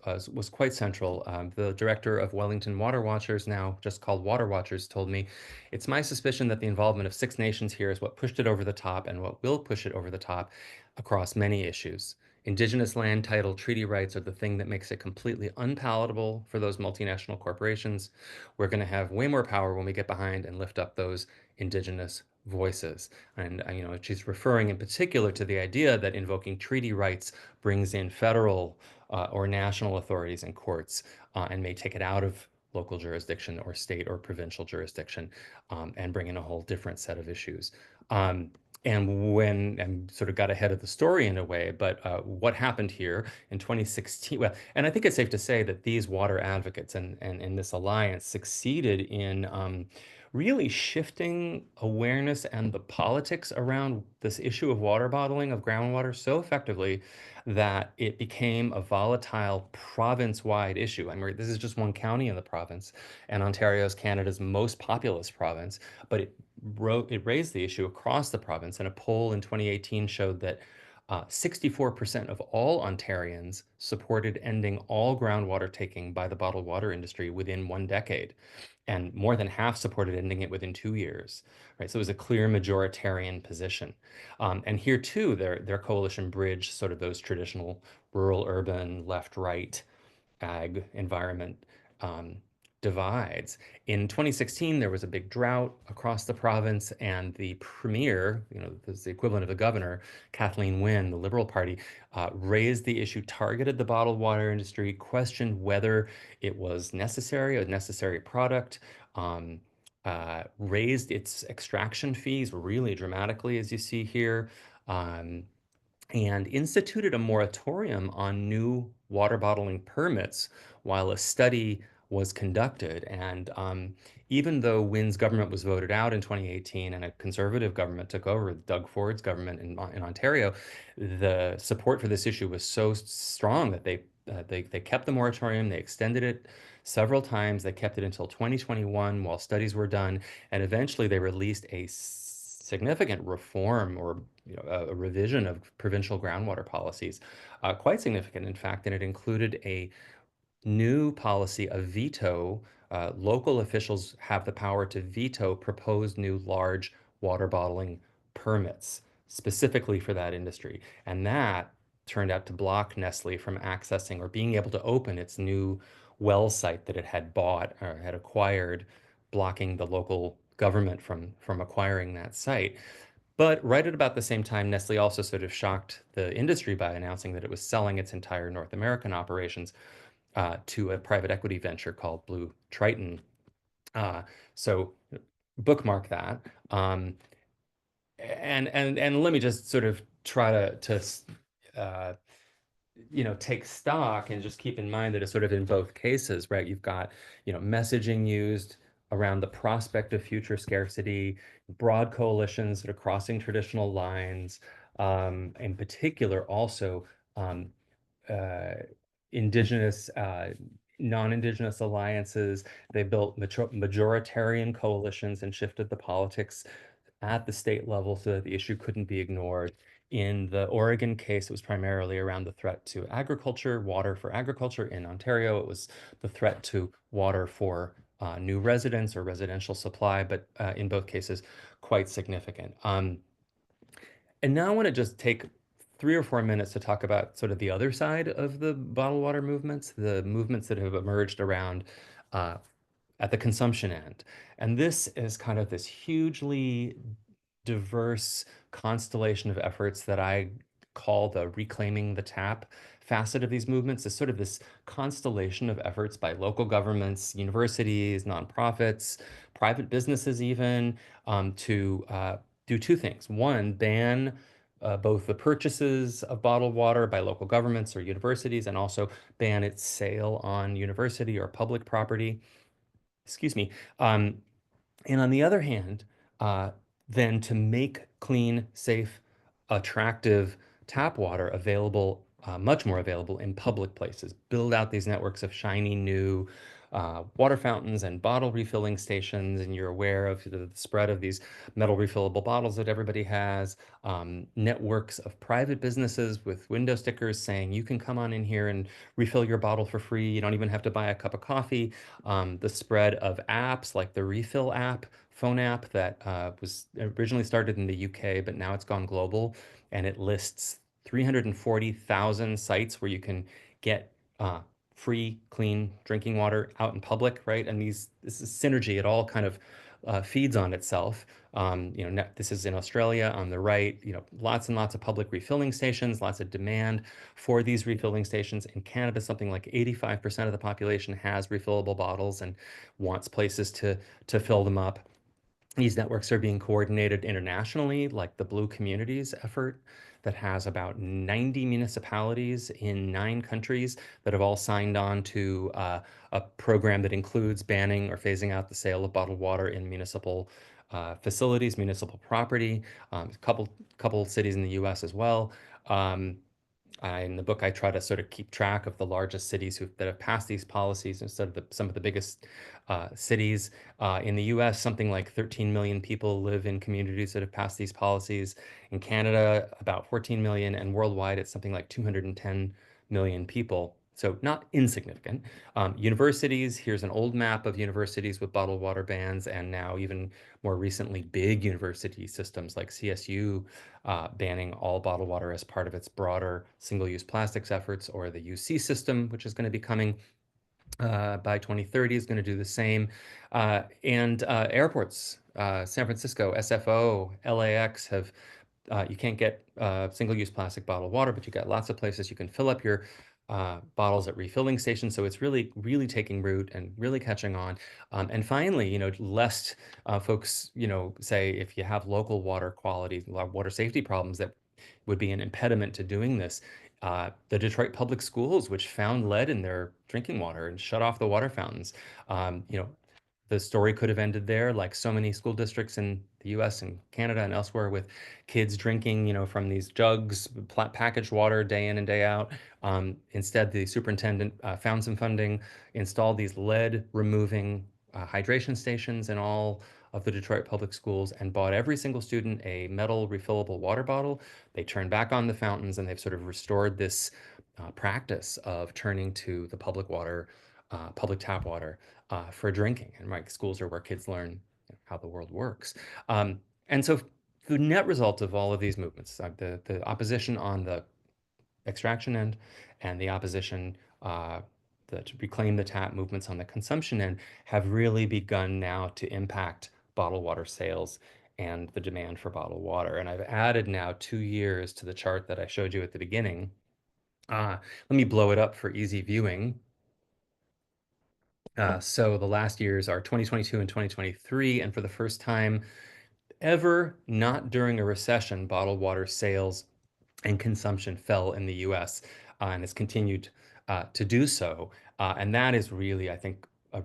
quite central. The director of Wellington Water Watchers, now just called Water Watchers, told me, "It's my suspicion that the involvement of Six Nations here is what pushed it over the top and what will push it over the top across many issues. Indigenous land title treaty rights are the thing that makes it completely unpalatable for those multinational corporations. We're going to have way more power when we get behind and lift up those Indigenous voices." And she's referring in particular to the idea that invoking treaty rights brings in federal or national authorities and courts, and may take it out of local jurisdiction or state or provincial jurisdiction, and bring in a whole different set of issues. And when I'm sort of got ahead of the story in a way, but what happened here in 2016? Well, and I think it's safe to say that these water advocates and this alliance succeeded in really shifting awareness and the politics around this issue of water bottling of groundwater so effectively that it became a volatile province-wide issue. I mean, this is just one county in the province, and Ontario is Canada's most populous province, but it raised the issue across the province. And a poll in 2018 showed that 64% of all Ontarians supported ending all groundwater taking by the bottled water industry within 1 decade, and more than half supported ending it within 2 years, right? So it was a clear majoritarian position. And here too, their coalition bridged sort of those traditional rural-urban, left-right ag environment um, divides. In 2016, there was a big drought across the province, and the premier, the equivalent of the governor, Kathleen Wynne, the Liberal Party, raised the issue, targeted the bottled water industry, questioned whether it was necessary, a necessary product, raised its extraction fees really dramatically, as you see here. And instituted a moratorium on new water bottling permits while a study was conducted. And even though Wynn's government was voted out in 2018 and a conservative government took over, Doug Ford's government in Ontario, the support for this issue was so strong that they kept the moratorium. They extended it several times. They kept it until 2021 while studies were done, and eventually they released a significant reform or a revision of provincial groundwater policies, quite significant, in fact, and it included a new policy of veto. Local officials have the power to veto proposed new large water bottling permits specifically for that industry. And that turned out to block Nestle from accessing or being able to open its new well site that it had bought or had acquired, blocking the local government from acquiring that site. But right at about the same time, Nestle also sort of shocked the industry by announcing that it was selling its entire North American operations to a private equity venture called Blue Triton. So bookmark that. And let me just sort of try to uh, take stock and just keep in mind that it's sort of in both cases, right? You've got, messaging used around the prospect of future scarcity, broad coalitions that are crossing traditional lines, in particular also indigenous, non-indigenous alliances. They built majoritarian coalitions and shifted the politics at the state level so that the issue couldn't be ignored. In the Oregon case, it was primarily around the threat to agriculture, water for agriculture. In Ontario, it was the threat to water for new residents or residential supply, but in both cases, quite significant. And now I want to just take 3 or 4 minutes to talk about sort of the other side of the bottled water movements, the movements that have emerged around uh, at the consumption end. And this is kind of this hugely diverse constellation of efforts that I call the reclaiming the tap facet of these movements. Is sort of this constellation of efforts by local governments, universities, nonprofits, private businesses even, to do two things. One, ban both the purchases of bottled water by local governments or universities, and also ban its sale on university or public property. Excuse me. And on the other hand, uh, then to make clean, safe, attractive tap water available, much more available in public places, build out these networks of shiny new water fountains and bottle refilling stations. And you're aware of the spread of these metal refillable bottles that everybody has, networks of private businesses with window stickers saying you can come on in here and refill your bottle for free. You don't even have to buy a cup of coffee. The spread of apps like the Refill app, phone app that was originally started in the UK, but now it's gone global, and it lists 340,000 sites where you can get free, clean drinking water out in public, right? And this is synergy. It all kind of feeds on itself. This is in Australia on the right, lots and lots of public refilling stations, lots of demand for these refilling stations. In Canada, something like 85% of the population has refillable bottles and wants places to fill them up. These networks are being coordinated internationally, like the Blue Communities effort that has about 90 municipalities in 9 countries that have all signed on to a program that includes banning or phasing out the sale of bottled water in municipal facilities, municipal property. A couple cities in the U.S. as well. In the book, I try to sort of keep track of the largest cities that have passed these policies instead of some of the biggest cities. In the US, something like 13 million people live in communities that have passed these policies. In Canada, about 14 million, and worldwide, it's something like 210 million people. So not insignificant. Universities, here's an old map of universities with bottled water bans, and now even more recently, big university systems like CSU banning all bottled water as part of its broader single-use plastics efforts, or the UC system, which is going to be coming by 2030, is going to do the same. And airports, San Francisco, SFO, LAX have you can't get single-use plastic bottled water, but you got lots of places you can fill up your bottles at refilling stations. So it's really, really taking root and really catching on. And finally, lest folks, say if you have local water quality, water safety problems that would be an impediment to doing this. The Detroit Public Schools, which found lead in their drinking water and shut off the water fountains, the story could have ended there, like so many school districts in the US and Canada and elsewhere, with kids drinking, from these jugs, packaged water day in and day out. Instead, the superintendent found some funding, installed these lead removing hydration stations in all of the Detroit public schools, and bought every single student a metal refillable water bottle. They turned back on the fountains, and they've sort of restored this practice of turning to the public water, public tap water for drinking. And right, schools are where kids learn how the world works. And so the net result of all of these movements, the opposition on the extraction end and the opposition to reclaim the tap movements on the consumption end, have really begun now to impact bottled water sales and the demand for bottled water. And I've added now 2 years to the chart that I showed you at the beginning. Let me blow it up for easy viewing. So the last years are 2022 and 2023, and for the first time ever, not during a recession, bottled water sales and consumption fell in the US, and has continued to do so. And that is really, I think, a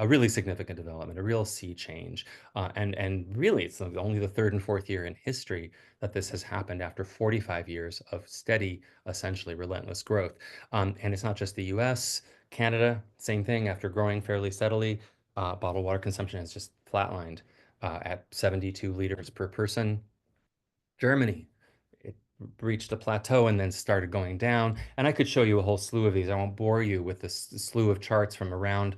really significant development, a real sea change. And really, it's only the third and fourth year in history that this has happened after 45 years of steady, essentially relentless growth. And it's not just the US, Canada, same thing. After growing fairly steadily, bottled water consumption has just flatlined at 72 liters per person. Germany, it reached a plateau and then started going down. And I could show you a whole slew of these. I won't bore you with this slew of charts from around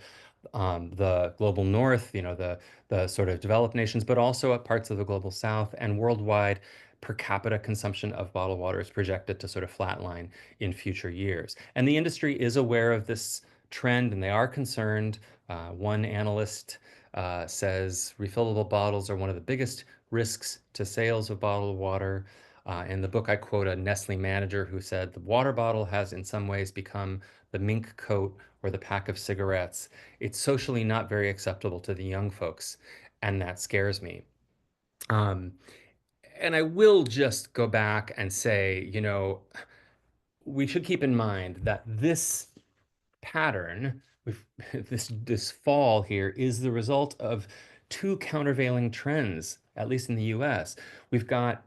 the global north, the sort of developed nations, but also at parts of the global south and worldwide. Per capita consumption of bottled water is projected to sort of flatline in future years. And the industry is aware of this trend and they are concerned. One analyst says refillable bottles are one of the biggest risks to sales of bottled water. In the book, I quote a Nestle manager who said, the water bottle has in some ways become the mink coat or the pack of cigarettes. It's socially not very acceptable to the young folks, and that scares me. And I will just go back and say, we should keep in mind that this pattern, this fall here, is the result of two countervailing trends, at least in the US. We've got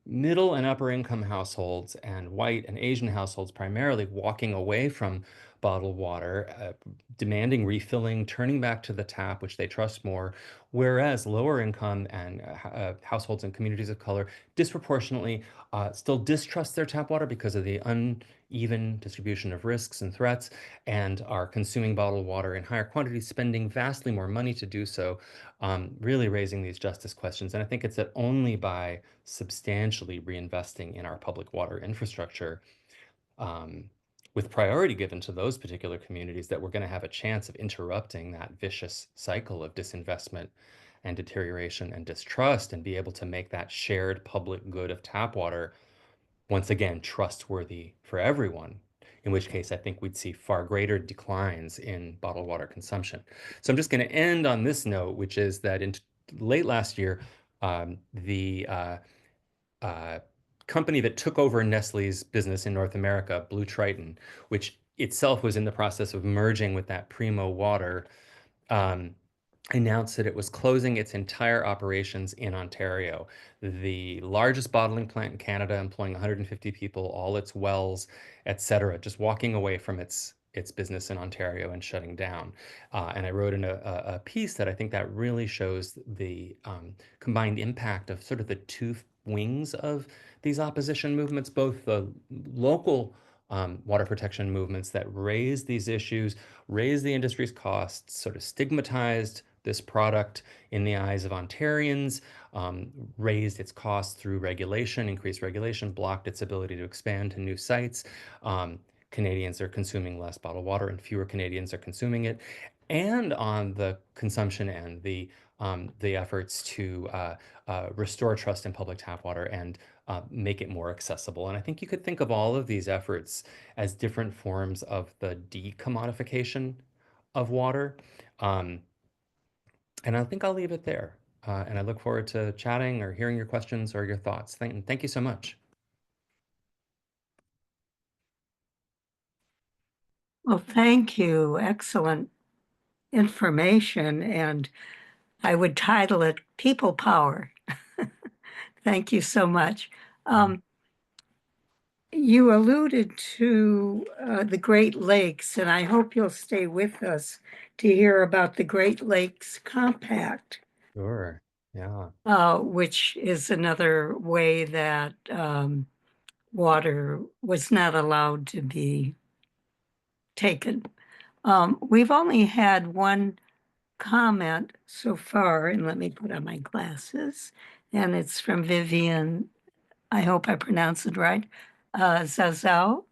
middle and upper income households and white and Asian households primarily walking away from bottled water, demanding refilling, turning back to the tap, which they trust more, whereas lower income and households and communities of color disproportionately still distrust their tap water because of the uneven distribution of risks and threats and are consuming bottled water in higher quantities, spending vastly more money to do so, really raising these justice questions. And I think it's that only by substantially reinvesting in our public water infrastructure, with priority given to those particular communities, that we're going to have a chance of interrupting that vicious cycle of disinvestment and deterioration and distrust and be able to make that shared public good of tap water once again trustworthy for everyone, in which case I think we'd see far greater declines in bottled water consumption. So I'm just going to end on this note, which is that in late last year, the company that took over Nestle's business in North America, Blue Triton, which itself was in the process of merging with that Primo Water, announced that it was closing its entire operations in Ontario, the largest bottling plant in Canada, employing 150 people, all its wells, etc., just walking away from its business in Ontario and shutting down. And I wrote in a piece that I think that really shows the combined impact of sort of the two wings of these opposition movements, both the local water protection movements that raised these issues, raised the industry's costs, sort of stigmatized this product in the eyes of Ontarians, raised its costs through regulation, increased regulation, blocked its ability to expand to new sites. Canadians are consuming less bottled water and fewer Canadians are consuming it. And on the consumption and the efforts to restore trust in public tap water and make it more accessible. And I think you could think of all of these efforts as different forms of the decommodification of water. And I think I'll leave it there. And I look forward to chatting or hearing your questions or your thoughts. Thank you so much. Well, thank you. Excellent information. And I would title it People Power. Thank you so much. You alluded to the Great Lakes, and I hope you'll stay with us to hear about the Great Lakes Compact. Sure. Yeah. Which is another way that water was not allowed to be taken. We've only had one comment so far, and let me put on my glasses, and it's from Vivian, I hope I pronounced it right, Zazao,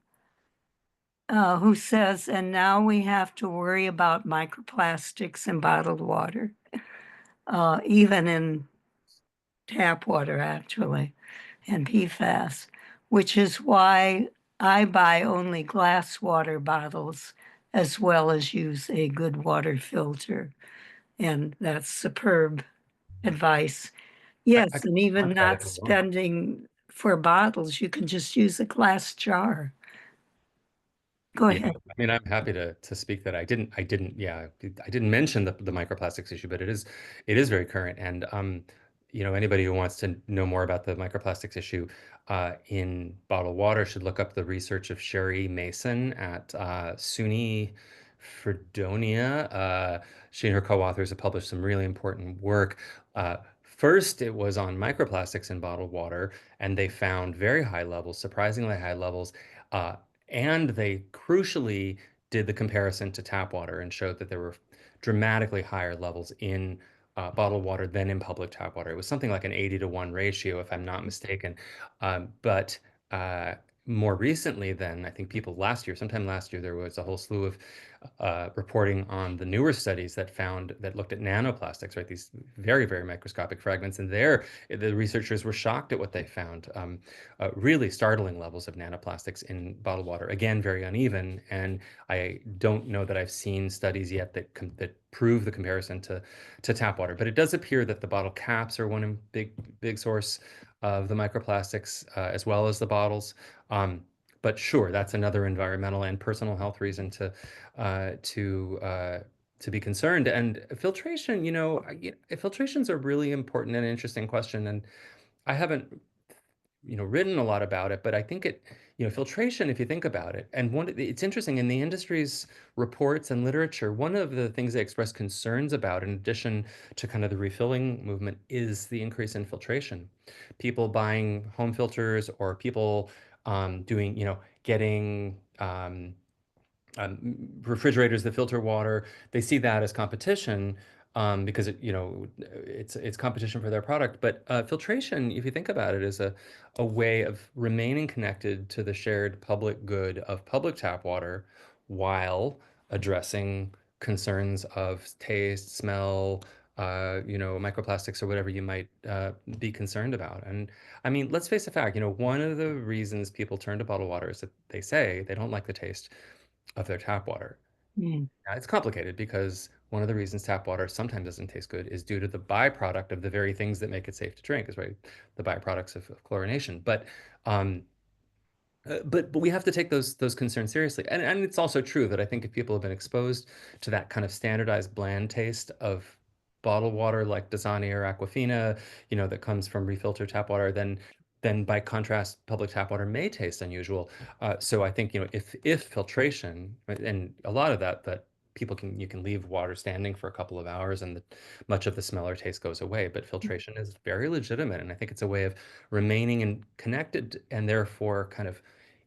who says, and now we have to worry about microplastics in bottled water, even in tap water, actually, and PFAS, which is why I buy only glass water bottles as well as use a good water filter. And that's superb advice. Yes, and even Like that not if you want. spending for bottles, you can just use a glass jar. Go Yeah, ahead. I mean, I'm happy to speak that yeah, I didn't mention the microplastics issue, but it is very current. And anybody who wants to know more about the microplastics issue in bottled water should look up the research of Sherry Mason at SUNY Fredonia. She and her co-authors have published some really important work. First, it was on microplastics in bottled water, and they found very high levels, surprisingly high levels. Uh, and they crucially did the comparison to tap water and showed that there were dramatically higher levels in bottled water than in public tap water. It was something like an 80-to-1 ratio, if I'm not mistaken. But more recently, then I think sometime last year, there was a whole slew of reporting on the newer studies that looked at nanoplastics, right? These very, very microscopic fragments. And there, the researchers were shocked at what they found. Really startling levels of nanoplastics in bottled water. Again, very uneven. And I don't know that I've seen studies yet that prove the comparison to tap water. But it does appear that the bottle caps are one big source of the microplastics, as well as the bottles. But sure, that's another environmental and personal health reason to be concerned. And filtration, filtration's a really important and interesting question. And I haven't written a lot about it, but I think filtration, if you think about it, and it's interesting in the industry's reports and literature, one of the things they express concerns about, in addition to kind of the refilling movement, is the increase in filtration. People buying home filters, or people getting refrigerators that filter water, they see that as competition, because it's competition for their product. But filtration, if you think about it, is a way of remaining connected to the shared public good of public tap water while addressing concerns of taste, smell, microplastics, or whatever you might be concerned about. And I mean, let's face the fact, one of the reasons people turn to bottled water is that they say they don't like the taste of their tap water. Mm, Now, it's complicated because one of the reasons tap water sometimes doesn't taste good is due to the byproduct of the very things that make it safe to drink, is right, the byproducts of chlorination. Um, but we have to take those concerns seriously. And it's also true that I think if people have been exposed to that kind of standardized bland taste of bottled water like Dasani or Aquafina, that comes from refiltered tap water, then by contrast, public tap water may taste unusual. So I think, if filtration, right, and a lot of that you can leave water standing for a couple of hours and much of the smell or taste goes away, but filtration is very legitimate. And I think it's a way of remaining connected, and therefore kind of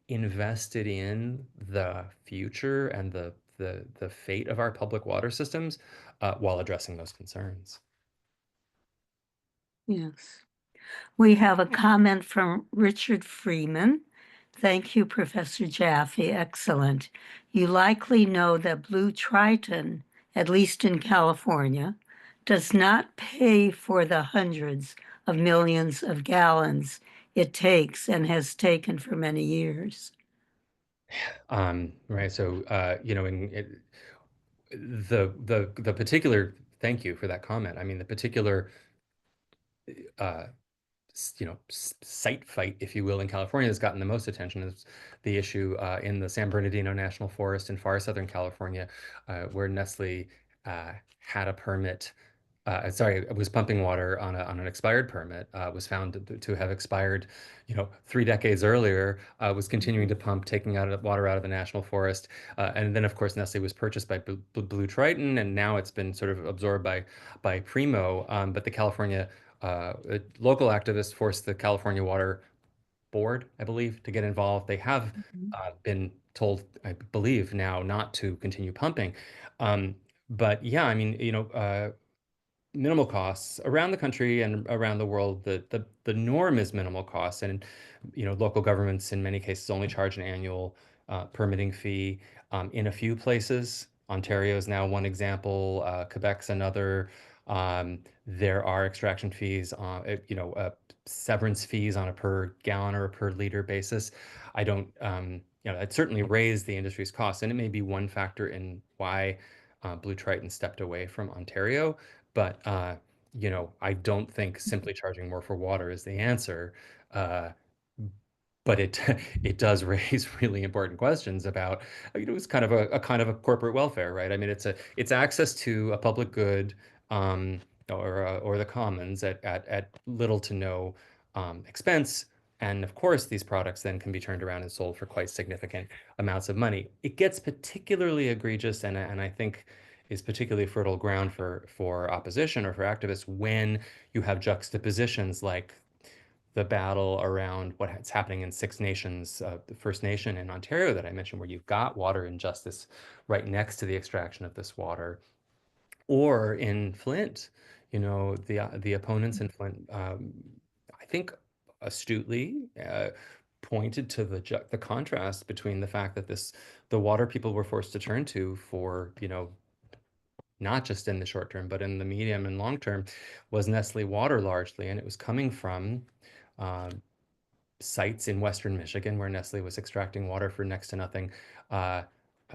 invested in the future and the fate of our public water systems, while addressing those concerns. yes. We have a comment from Richard Freeman. Thank you, Professor Jaffe. Excellent. You likely know that Blue Triton, at least in California, does not pay for the hundreds of millions of gallons it takes and has taken for many years. Right. So, the particular, thank you for that comment. I mean, the particular, uh, site fight, if you will, in California has gotten the most attention is the issue in the San Bernardino National Forest in far southern California, where Nestle had a permit. Sorry, it was pumping water on an expired permit. Was found to have expired, 3 decades earlier. Was continuing to pump, taking water out of the national forest, and then of course Nestle was purchased by Blue Triton, and now it's been sort of absorbed by Primo. But the California local activists forced the California Water Board, I believe, to get involved. They have been told, I believe, now not to continue pumping. But yeah, I mean, minimal costs around the country and around the world. The norm is minimal costs, and local governments in many cases only charge an annual permitting fee. In a few places, Ontario is now one example. Quebec's another. There are extraction fees, severance fees on a per gallon or a per liter basis. I don't, it certainly raised the industry's costs, and it may be one factor in why Blue Triton stepped away from Ontario. But I don't think simply charging more for water is the answer. Uh, but it it does raise really important questions about, it's kind of a kind of a corporate welfare, right? I mean, it's access to a public good, um, or the commons at little to no expense. And of course, these products then can be turned around and sold for quite significant amounts of money. It gets particularly egregious, and I think is particularly fertile ground for opposition or for activists when you have juxtapositions like the battle around what's happening in Six Nations, the First Nation in Ontario that I mentioned, where you've got water injustice right next to the extraction of this water, or in Flint, the opponents in Flint, I think astutely pointed to the contrast between the fact that the water people were forced to turn to for, not just in the short term, but in the medium and long term, was Nestle water largely, and it was coming from uh, sites in Western Michigan where Nestle was extracting water for next to nothing,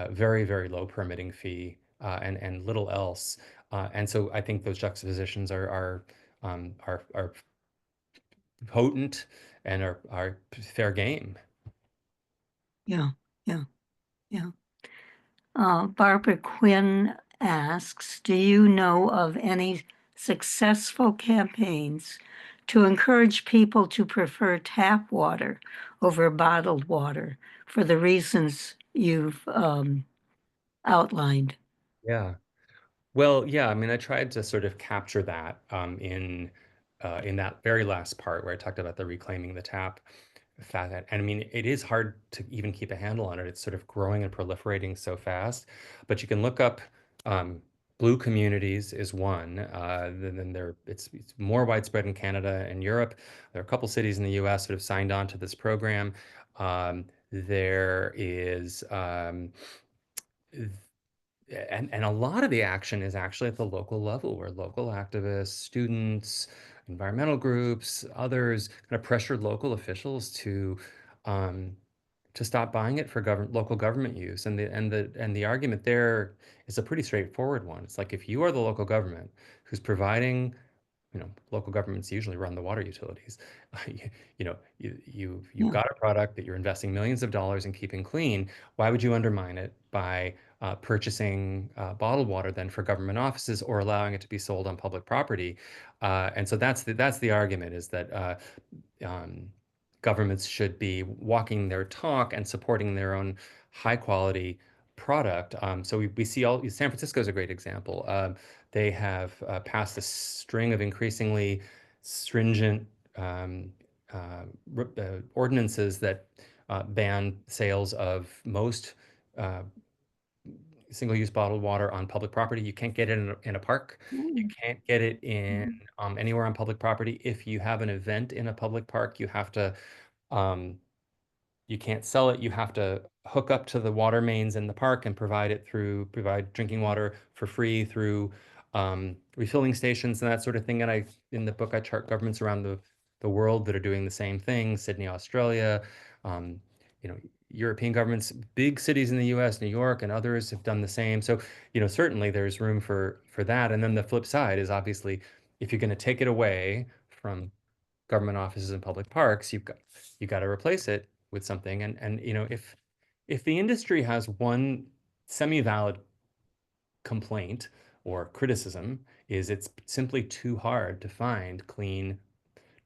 very, very low permitting fee, and little else. And so I think those juxtapositions are potent and are fair game. Yeah, yeah, yeah. Barbara Quinn asks, do you know of any successful campaigns to encourage people to prefer tap water over bottled water for the reasons you've outlined? Yeah. Well, yeah, I mean, I tried to sort of capture that in that very last part where I talked about the reclaiming the tap fat. And I mean, it is hard to even keep a handle on it. It's sort of growing and proliferating so fast. But you can look up blue communities is one. Then it's more widespread in Canada and Europe. There are a couple cities in the U.S. that have signed on to this program. There is and a lot of the action is actually at the local level where local activists, students, environmental groups, others kind of pressured local officials um, to stop buying it for local government use. And the argument there is a pretty straightforward one. It's like if you are the local government who's providing, local governments usually run the water utilities. You've Yeah, got a product that you're investing millions of dollars in keeping clean. Why would you undermine it by purchasing bottled water then for government offices or allowing it to be sold on public property? And so that's the argument, is that um, governments should be walking their talk and supporting their own high quality product. So we see San Francisco is a great example. They have passed a string of increasingly stringent um, ordinances that ban sales of most uh, single-use bottled water on public property. You can't get it in a park. You mm, can't get it in mm, anywhere on public property. If you have an event in a public park, um, you can't sell it. You have to hook up to the water mains in the park and provide drinking water for free through refilling stations and that sort of thing. And in the book, I chart governments around the world that are doing the same thing. Sydney, Australia, um, you know, European governments, big cities in the US, New York, and others have done the same. So, certainly there's room for that. And then the flip side is obviously if you're going to take it away from government offices and public parks, you got to replace it with something. And if the industry has one semi-valid complaint or criticism, is it's simply too hard to find clean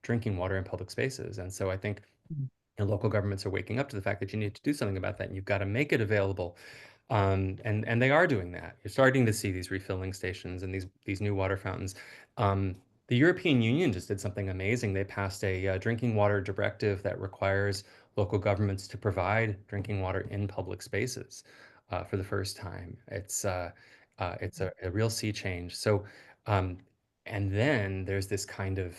drinking water in public spaces. And so I think mm. local governments are waking up to the fact that you need to do something about that, and you've got to make it available. And they are doing that. You're starting to see these refilling stations and these new water fountains. The European Union just did something amazing. They passed a drinking water directive that requires local governments to provide drinking water in public spaces for the first time. It's a real sea change. So, um, and then there's this kind of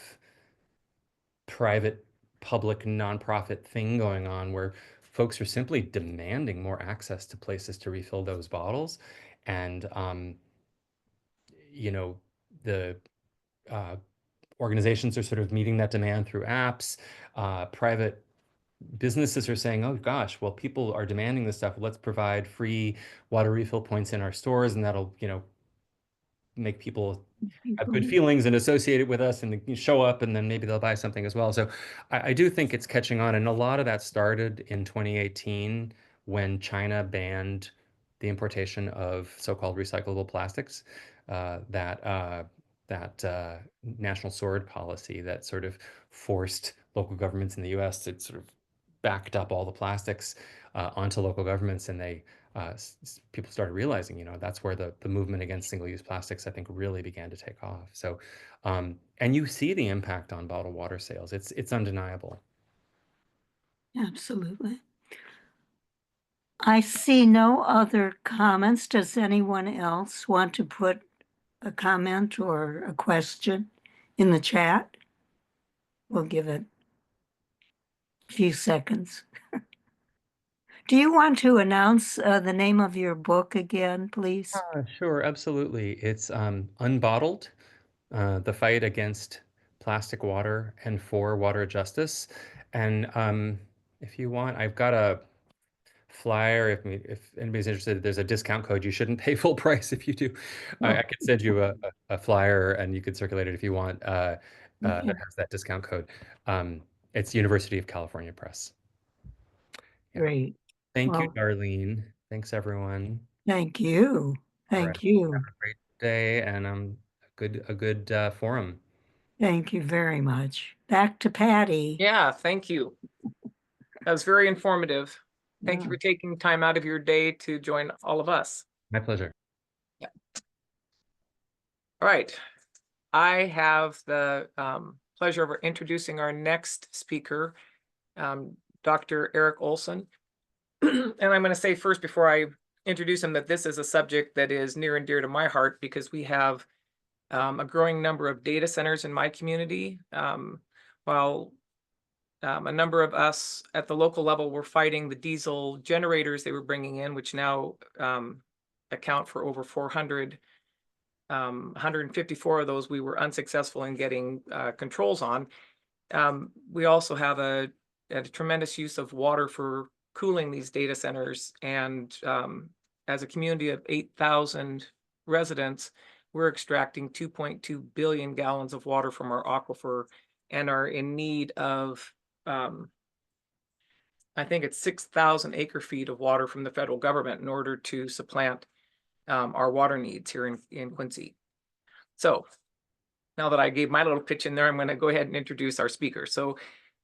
private, public, nonprofit thing going on where folks are simply demanding more access to places to refill those bottles. And, you know, the uh, organizations are sort of meeting that demand through apps. Private businesses are saying, oh gosh, well, people are demanding this stuff. Let's provide free water refill points in our stores, and that'll, make people have good People- feelings and associate it with us and show up, and then maybe they'll buy something as well. So I do think it's catching on. And a lot of that started in 2018 when China banned the importation of so-called recyclable plastics. That national sword policy that sort of forced local governments in the US to sort of backed up all the plastics onto local governments, and people started realizing, that's where the movement against single-use plastics, I think, really began to take off. So, and you see the impact on bottled water sales. It's undeniable. Absolutely. I see no other comments. Does anyone else want to put a comment or a question in the chat? We'll give it a few seconds. Do you want to announce the name of your book again, please? Sure, absolutely. It's Unbottled, the fight against plastic water and for water justice. And if you want, I've got a flyer. If anybody's interested, there's a discount code. You shouldn't pay full price if you do. I could send you a flyer and you could circulate it if you want. Okay. That has that discount code. It's University of California Press. Yeah. Great. Thank you, Well, Darlene. Thanks, everyone. thank you. All right. Thank you. Have a great day and a good forum. Thank you very much. Back to Patty. Yeah, thank you. That was very informative. Thank you Yeah. for taking time out of your day to join all of us. My pleasure. All right. I have the pleasure of introducing our next speaker, Dr. Eric Olson. And I'm going to say first, before I introduce him, that this is a subject that is near and dear to my heart because we have a growing number of data centers in my community. While a number of us at the local level were fighting the diesel generators they were bringing in, which now account for over 400. 154 of those we were unsuccessful in getting controls on. We also have a tremendous use of water for cooling these data centers. And as a community of 8,000 residents, we're extracting 2.2 billion gallons of water from our aquifer and are in need of, I think it's 6,000 acre feet of water from the federal government in order to supplant our water needs here in Quincy. So now that I gave my little pitch in there, I'm going to go ahead and introduce our speaker. So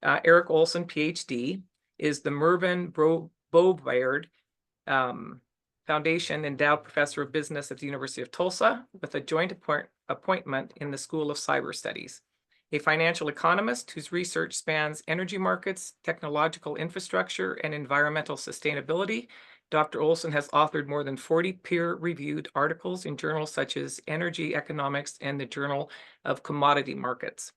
Eric Olson, PhD, is the Mervyn Bovaird Foundation Endowed Professor of Business at the University of Tulsa with a joint appointment in the School of Cyber Studies. A financial economist whose research spans energy markets, technological infrastructure, and environmental sustainability, Dr. Olson has authored more than 40 peer-reviewed articles in journals such as Energy Economics and the Journal of Commodity Markets.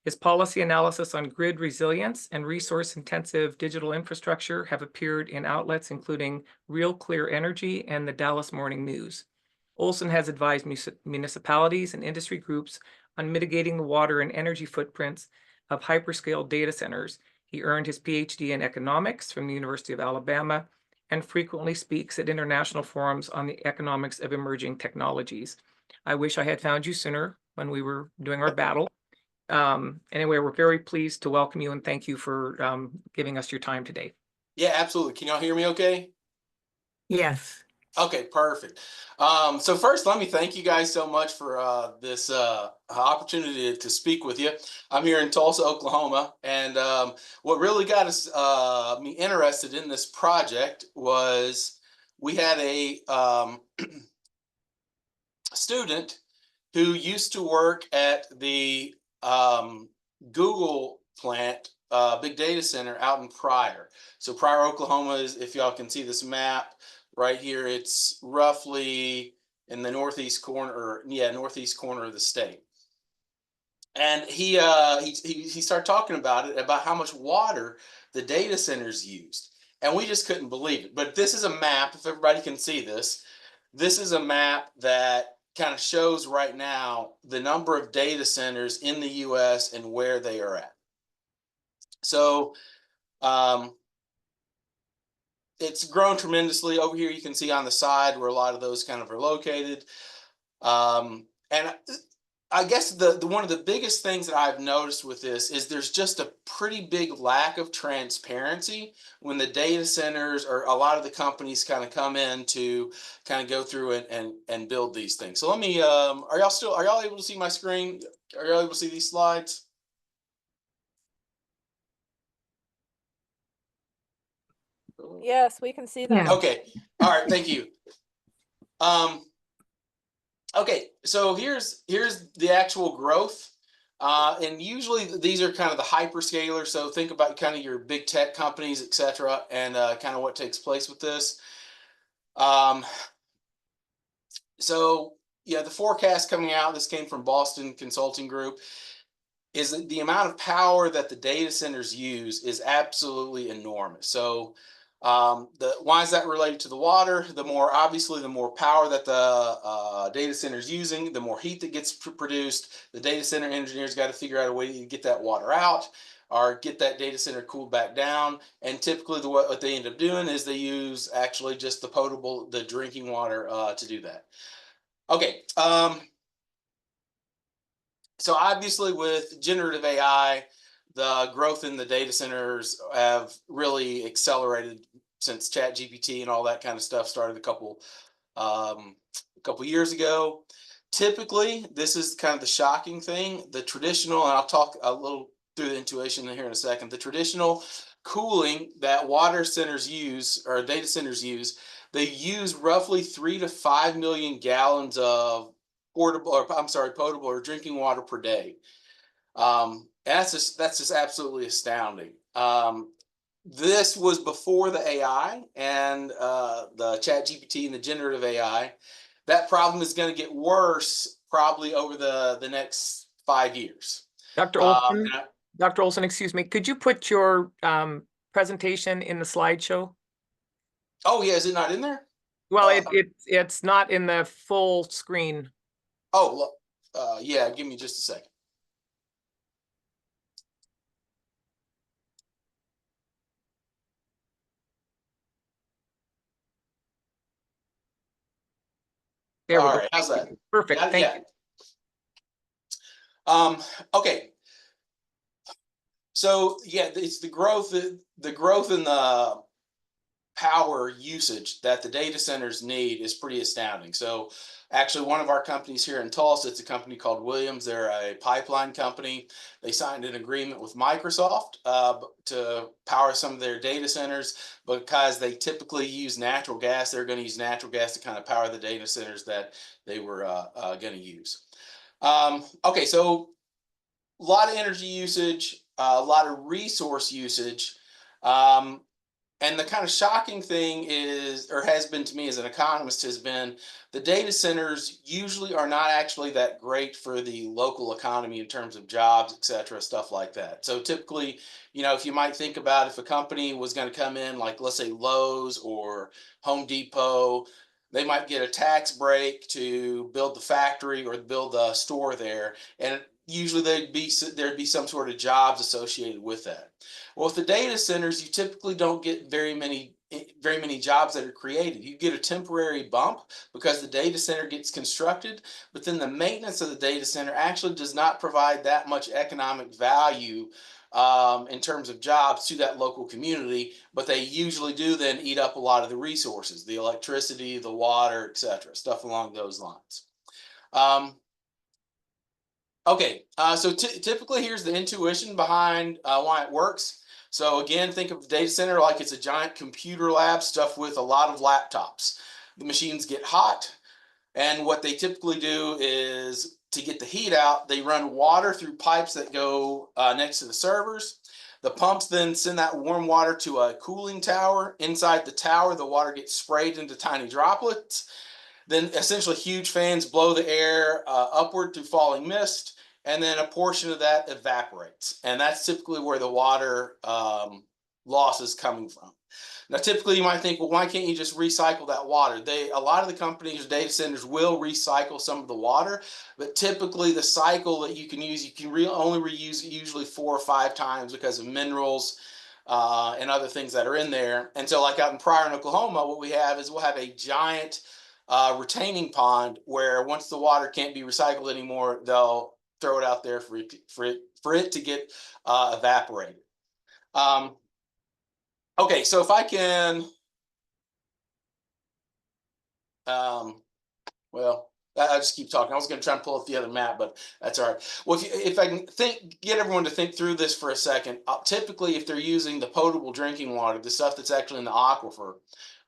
His policy analysis on grid resilience and resource-intensive digital infrastructure have appeared in outlets including Real Clear Energy and the Dallas Morning News. Olson has advised municipalities and industry groups on mitigating the water and energy footprints of hyperscale data centers. He earned his PhD in economics from the University of Alabama and frequently speaks at international forums on the economics of emerging technologies. I wish I had found you sooner when we were doing our battle. Anyway, we're very pleased to welcome you and thank you for giving us your time today. Yeah, absolutely. Can y'all hear me okay? Yes. Okay, perfect. So first, let me thank you guys so much for this opportunity to speak with you. I'm here in Tulsa, Oklahoma, and what really got us me interested in this project was we had a student who used to work at the Google plant, big data center out in Pryor. So Pryor, Oklahoma is, if y'all can see this map right here, it's roughly in the northeast corner, or northeast corner of the state. And he started talking about it, about how much water the data centers used, and we just couldn't believe it. But this is a map. If everybody can see this, this is a map that kind of shows right now the number of data centers in the U.S. and where they are at. So it's grown tremendously. Over here you can see on the side where a lot of those kind of are located. And I guess the one of the biggest things that I've noticed with this is there's just a pretty big lack of transparency when the data centers or a lot of the companies kind of come in to kind of go through and build these things. So let me are y'all able to see my screen? Are y'all able to see these slides? Yes, we can see them. Yeah. Okay. All right, thank you. Okay, so here's the actual growth. And usually these are kind of the hyperscalers. So think about kind of your big tech companies, et cetera, and kind of what takes place with this. So yeah, the forecast coming out, this came from Boston Consulting Group, is that the amount of power that the data centers use is absolutely enormous. So why is that related to the water? The more, obviously, the more power that the data center is using, the more heat that gets produced. The data center engineers got to figure out a way to get that water out or get that data center cooled back down. And typically what they end up doing is they use actually just the drinking water to do that. Okay. So obviously with generative AI, the growth in the data centers have really accelerated since ChatGPT and all that kind of stuff started a couple years ago. Typically, this is kind of the shocking thing. The traditional, and I'll talk a little through the intuition here in a second, the traditional cooling that water centers use or data centers use, they use roughly 3 to 5 million gallons of potable or drinking water per day. That's just absolutely astounding. This was before the AI and the ChatGPT and the generative AI. That problem is going to get worse probably over the next 5 years. Dr. Olson, Dr. Olson, excuse me, could you put your presentation in the slideshow? Oh yeah, is it not in there? Well, it's not in the full screen. Oh, look, yeah, give me just a second. There we All go. right, how's that? Perfect. Thank you. Okay. So yeah, it's the growth in the power usage that the data centers need is pretty astounding. So actually one of our companies here in Tulsa, it's a company called Williams. They're a pipeline company. They signed an agreement with Microsoft to power some of their data centers because they typically use natural gas. They're going to use natural gas to kind of power the data centers that they were going to use. Okay, so a lot of energy usage, a lot of resource usage. And the kind of shocking thing is, or has been to me as an economist, has been the data centers usually are not actually that great for the local economy in terms of jobs, et cetera, stuff like that. So typically, if you might think about if a company was going to come in, like let's say Lowe's or Home Depot, they might get a tax break to build the factory or build the store there. And usually there'd be some sort of jobs associated with that. Well, with the data centers, you typically don't get very many jobs that are created. You get a temporary bump because the data center gets constructed, but then the maintenance of the data center actually does not provide that much economic value in terms of jobs to that local community, but they usually do then eat up a lot of the resources, the electricity, the water, et cetera, stuff along those lines. Okay, so typically here's the intuition behind why it works. So again, think of the data center like it's a giant computer lab stuffed with a lot of laptops. The machines get hot, and what they typically do is to get the heat out, they run water through pipes that go next to the servers. The pumps then send that warm water to a cooling tower. Inside the tower, the water gets sprayed into tiny droplets. Then essentially huge fans blow the air upward through falling mist, and then a portion of that evaporates. And that's typically where the water loss is coming from. Now, typically you might think, well, why can't you just recycle that water? A lot of the companies or data centers will recycle some of the water, but typically the cycle that you can use, you can only reuse it usually 4 or 5 times because of minerals and other things that are in there. And so like out in Pryor, Oklahoma, what we have is we'll have a giant retaining pond where once the water can't be recycled anymore, they'll throw it out there for it to get evaporated. Okay, so if I can, well, I just keep talking. I was going to try and pull up the other map, but that's all right. Well, if I can get everyone to think through this for a second, typically if they're using the potable drinking water, the stuff that's actually in the aquifer,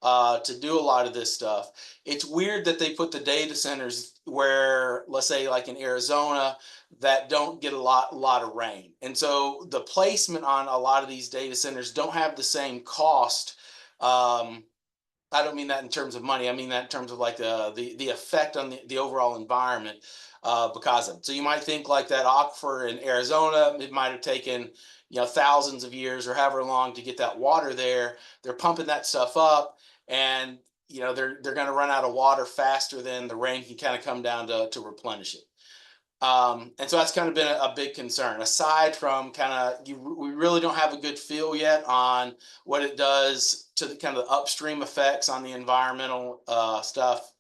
to do a lot of this stuff, it's weird that they put the data centers where, let's say like in Arizona, that don't get a lot of rain. And so the placement on a lot of these data centers don't have the same cost. I don't mean that in terms of money. I mean that in terms of like the effect on the overall environment because of it. So you might think like that aquifer in Arizona, it might have taken, you know, thousands of years or however long to get that water there. They're pumping that stuff up, and you know they're going to run out of water faster than the rain can kind of come down to replenish it. And so that's kind of been a big concern. Aside from kind of, we really don't have a good feel yet on what it does to the kind of the upstream effects on the environmental stuff.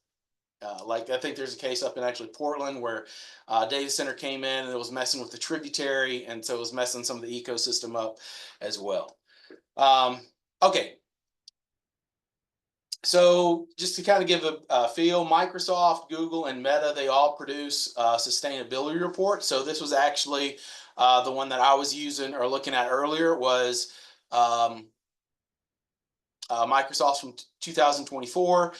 Like I think there's a case up in actually Portland where a data center came in and it was messing with the tributary, and so it was messing some of the ecosystem up as well. Okay. So just to kind of give a feel, Microsoft, Google, and Meta, they all produce sustainability reports. So this was actually the one that I was using or looking at earlier was Microsoft's from 2024.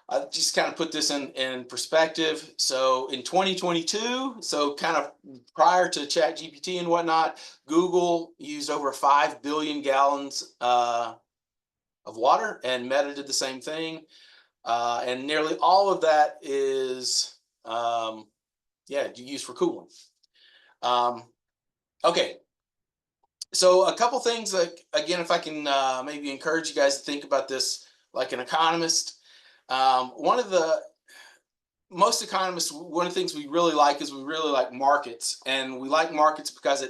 I just kind of put this in perspective. So in 2022, so kind of prior to ChatGPT and whatnot, Google used over 5 billion gallons of water, and Meta did the same thing. And nearly all of that is, used for cooling. Okay. So a couple things, like, again, if I can maybe encourage you guys to think about this like an economist. Most economists, one of the things we really like is we really like markets, and we like markets because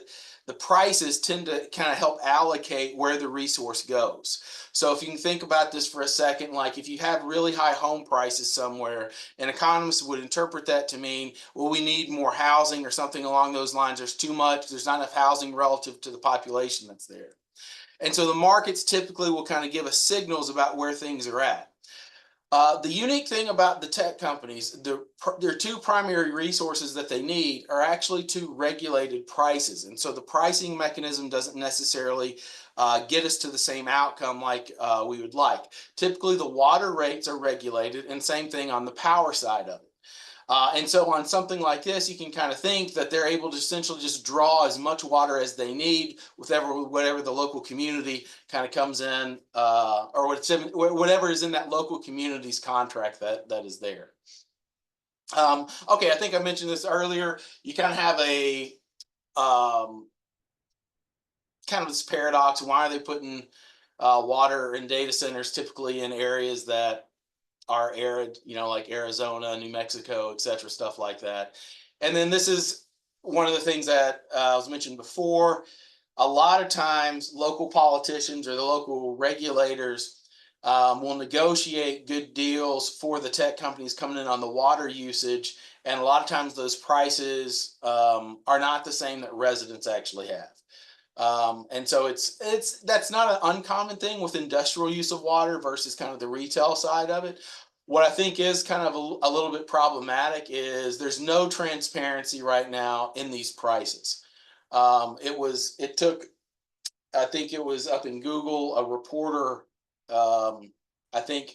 the prices tend to kind of help allocate where the resource goes. So if you can think about this for a second, like if you have really high home prices somewhere, an economist would interpret that to mean, well, we need more housing or something along those lines. There's too much, there's not enough housing relative to the population that's there. And so the markets typically will kind of give us signals about where things are at. The unique thing about the tech companies, their two primary resources that they need are actually two regulated prices. And so the pricing mechanism doesn't necessarily get us to the same outcome like we would like. Typically, the water rates are regulated, and same thing on the power side of it. And so on something like this, you can kind of think that they're able to essentially just draw as much water as they need with whatever the local community kind of comes in, or whatever is in that local community's contract that is there. Okay, I think I mentioned this earlier. You kind of have a kind of this paradox. Why are they putting water in data centers typically in areas that are arid, you know, like Arizona, New Mexico, et cetera, stuff like that. And then this is one of the things that was mentioned before. A lot of times local politicians or the local regulators will negotiate good deals for the tech companies coming in on the water usage. And a lot of times those prices are not the same that residents actually have. And so that's not an uncommon thing with industrial use of water versus kind of the retail side of it. What I think is kind of a little bit problematic is there's no transparency right now in these prices. It took, I think it was up in Google, a reporter, I think,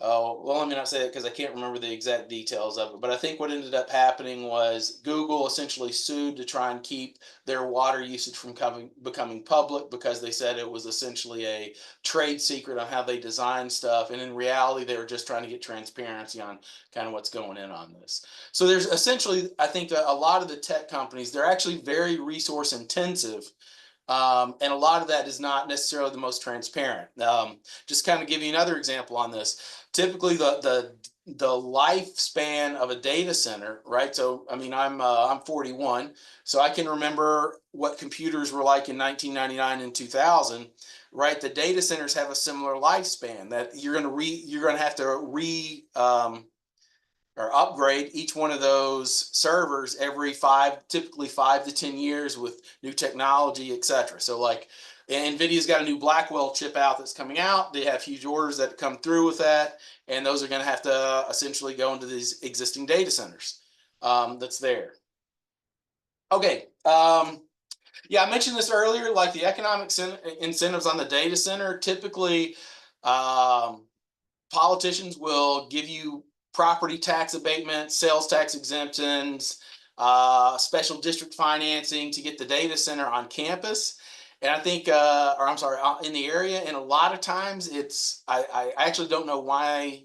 oh, well, let me not say that because I can't remember the exact details of it. But I think what ended up happening was Google essentially sued to try and keep their water usage from becoming public because they said it was essentially a trade secret on how they design stuff. And in reality, they were just trying to get transparency on kind of what's going on this. So there's essentially, I think a lot of the tech companies, they're actually very resource intensive. And a lot of that is not necessarily the most transparent. Just kind of give you another example on this. Typically, the the lifespan of a data center, right? So, I mean, I'm 41, so I can remember what computers were like in 1999 and 2000, right? The data centers have a similar lifespan that you're going to have to or upgrade each one of those servers every typically 5 to 10 years with new technology, et cetera. So like NVIDIA's got a new Blackwell chip out that's coming out. They have huge orders that come through with that. And those are going to have to essentially go into these existing data centers that's there. Okay. Yeah, I mentioned this earlier, like the economic incentives on the data center, typically politicians will give you property tax abatement, sales tax exemptions, special district financing to get the data center on campus. And I think, or I'm sorry, in the area. And a lot of times I actually don't know why.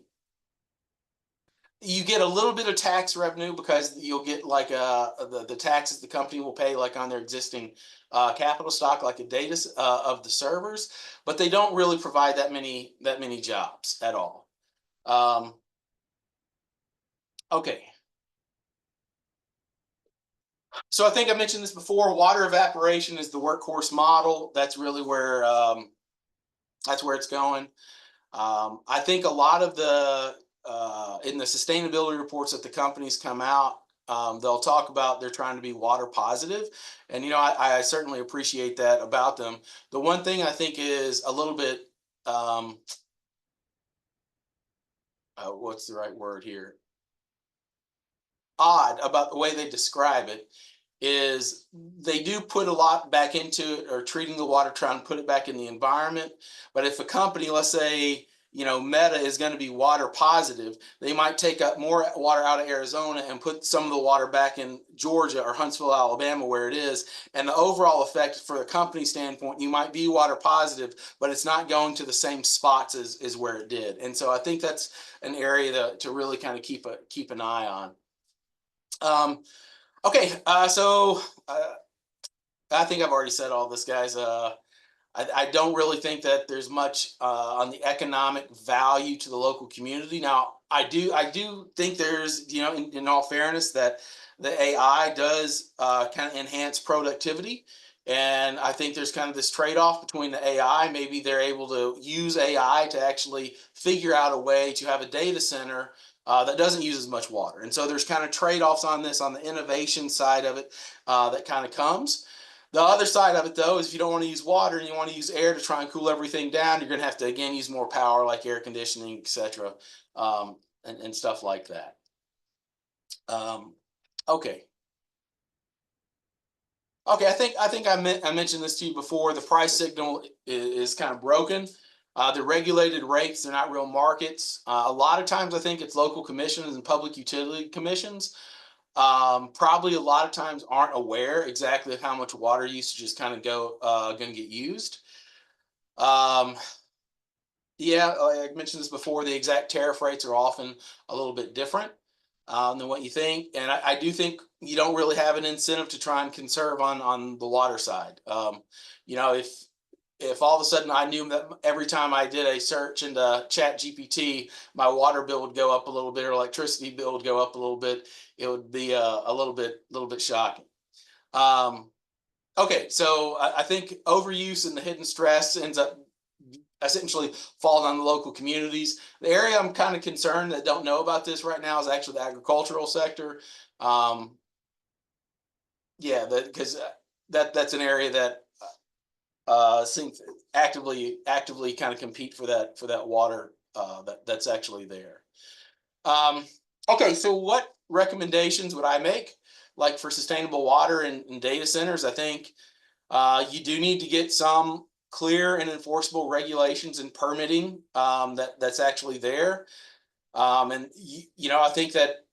You get a little bit of tax revenue because you'll get like the taxes the company will pay like on their existing capital stock, like a data of the servers, but they don't really provide that many jobs at all. Okay. So I think I mentioned this before. Water evaporation is the workhorse model. That's really where it's going. I think a lot of the in the sustainability reports that the companies come out, they'll talk about they're trying to be water positive, and you know I certainly appreciate that about them. The one thing I think is a little bit what's the right word here? Odd about the way they describe it is they do put a lot back into it, or treating the water, trying to put it back in the environment. But if a company, let's say, you know, Meta is going to be water positive, they might take up more water out of Arizona and put some of the water back in Georgia or Huntsville, Alabama, where it is. And the overall effect for the company standpoint, you might be water positive, but it's not going to the same spots as where it did. And so I think that's an area to really kind of keep an eye on. Okay, so I think I've already said all this, guys. I don't really think that there's much on the economic value to the local community. Now, I do think there's, you know, in all fairness, that the AI does kind of enhance productivity. And I think there's kind of this trade-off between the AI. Maybe they're able to use AI to actually figure out a way to have a data center that doesn't use as much water. And so there's kind of trade-offs on this, on the innovation side of it that kind of comes. The other side of it, though, is if you don't want to use water and you want to use air to try and cool everything down, you're going to have to, again, use more power like air conditioning, etc., and stuff like that. Okay. Okay, I think I mentioned this to you before. The price signal is kind of broken. The regulated rates, they're not real markets. A lot of times I think it's local commissions and public utility commissions. Probably a lot of times aren't aware exactly of how much water usage is kind of going to get used. Yeah, I mentioned this before, the exact tariff rates are often a little bit different than what you think. And I do think you don't really have an incentive to try and conserve on the water side. You know, if all of a sudden I knew that every time I did a search into Chat GPT, my water bill would go up a little bit, or electricity bill would go up a little bit, it would be a little bit shocking. Okay, so I think overuse and the hidden stress ends up essentially falling on the local communities. The area I'm kind of concerned that don't know about this right now is actually the agricultural sector. Yeah, because that's an area that seems actively kind of compete for that water that's actually there. Okay, so what recommendations would I make, like for sustainable water in data centers? I think you do need to get some clear and enforceable regulations and permitting that's actually there. And you know, I think that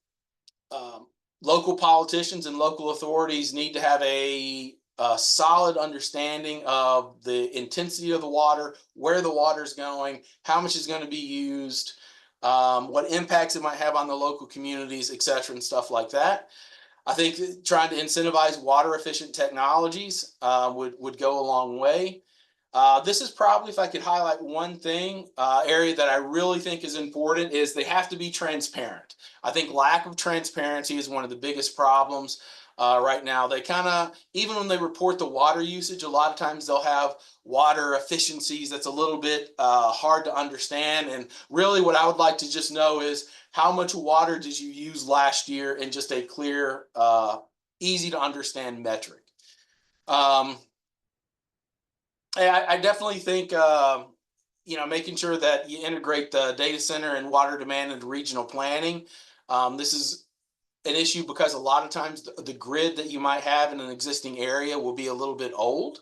local politicians and local authorities need to have a solid understanding of the intensity of the water, where the water is going, how much is going to be used, what impacts it might have on the local communities, et cetera, and stuff like that. I think trying to incentivize water efficient technologies would go a long way. This is probably, if I could highlight one thing, area that I really think is important is they have to be transparent. I think lack of transparency is one of the biggest problems right now. They kind of, even when they report the water usage, a lot of times they'll have water efficiencies that's a little bit hard to understand. And really what I would like to just know is how much water did you use last year in just a clear, easy to understand metric. I definitely think, making sure that you integrate the data center and water demand into regional planning. This is an issue because a lot of times the grid that you might have in an existing area will be a little bit old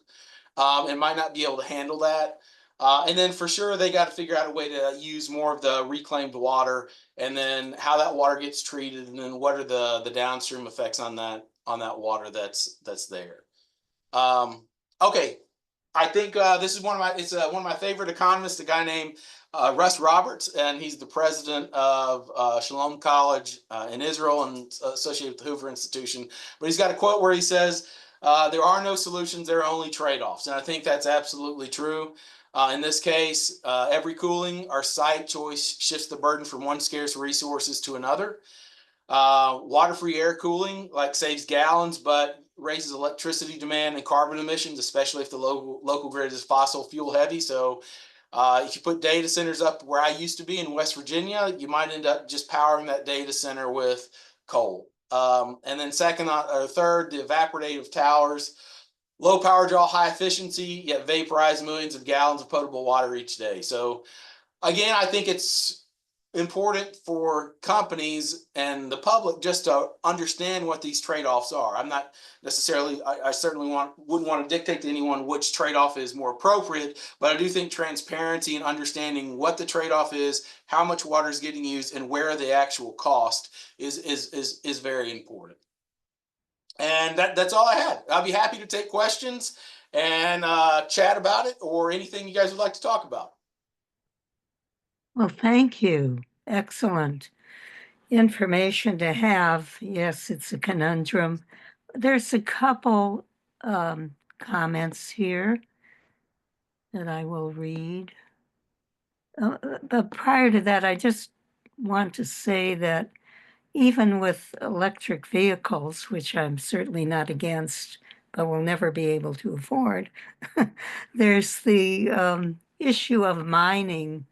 and might not be able to handle that. And then for sure, they got to figure out a way to use more of the reclaimed water, and then how that water gets treated, and then what are the downstream effects on that water that's there. Okay. I think this is one of my favorite economists, a guy named Russ Roberts, and he's the president of Shalom College in Israel and associated with the Hoover Institution. But he's got a quote where he says, there are no solutions, there are only trade-offs. And I think that's absolutely true. In this case, every cooling or site choice shifts the burden from one scarce resources to another. Water-free air cooling saves gallons, but raises electricity demand and carbon emissions, especially if the local grid is fossil fuel heavy. So if you put data centers up where I used to be in West Virginia, you might end up just powering that data center with coal. And then second or third, the evaporative towers, low power draw, high efficiency, yet vaporize millions of gallons of potable water each day. So again, I think it's important for companies and the public just to understand what these trade-offs are. I'm not necessarily, I certainly wouldn't want to dictate to anyone which trade-off is more appropriate, but I do think transparency and understanding what the trade-off is, how much water is getting used, and where the actual cost is very important. And that's all I had. I'll be happy to take questions and chat about it, or anything you guys would like to talk about. Well, thank you. Excellent information to have. Yes, it's a conundrum. There's a couple comments here that I will read. But prior to that, I just want to say that even with electric vehicles, which I'm certainly not against, but will never be able to afford, there's the issue of mining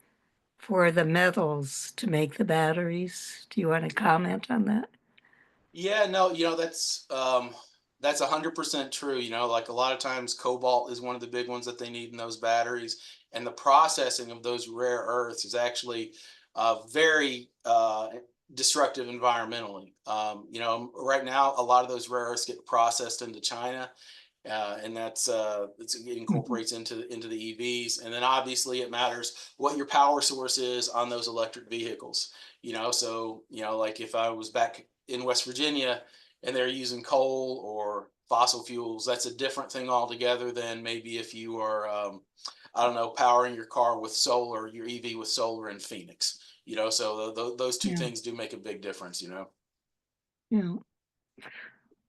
for the metals to make the batteries. Do you want to comment on that? Yeah, no, that's 100% true. Like a lot of times cobalt is one of the big ones that they need in those batteries. And the processing of those rare earths is actually very destructive environmentally. Right now, a lot of those rare earths get processed into China. And it incorporates into the EVs. And then obviously it matters what your power source is on those electric vehicles. So like if I was back in West Virginia and they're using coal or fossil fuels, that's a different thing altogether than maybe if you are I don't know, powering your car with solar, your EV with solar in Phoenix. So those two things do make a big difference. Yeah.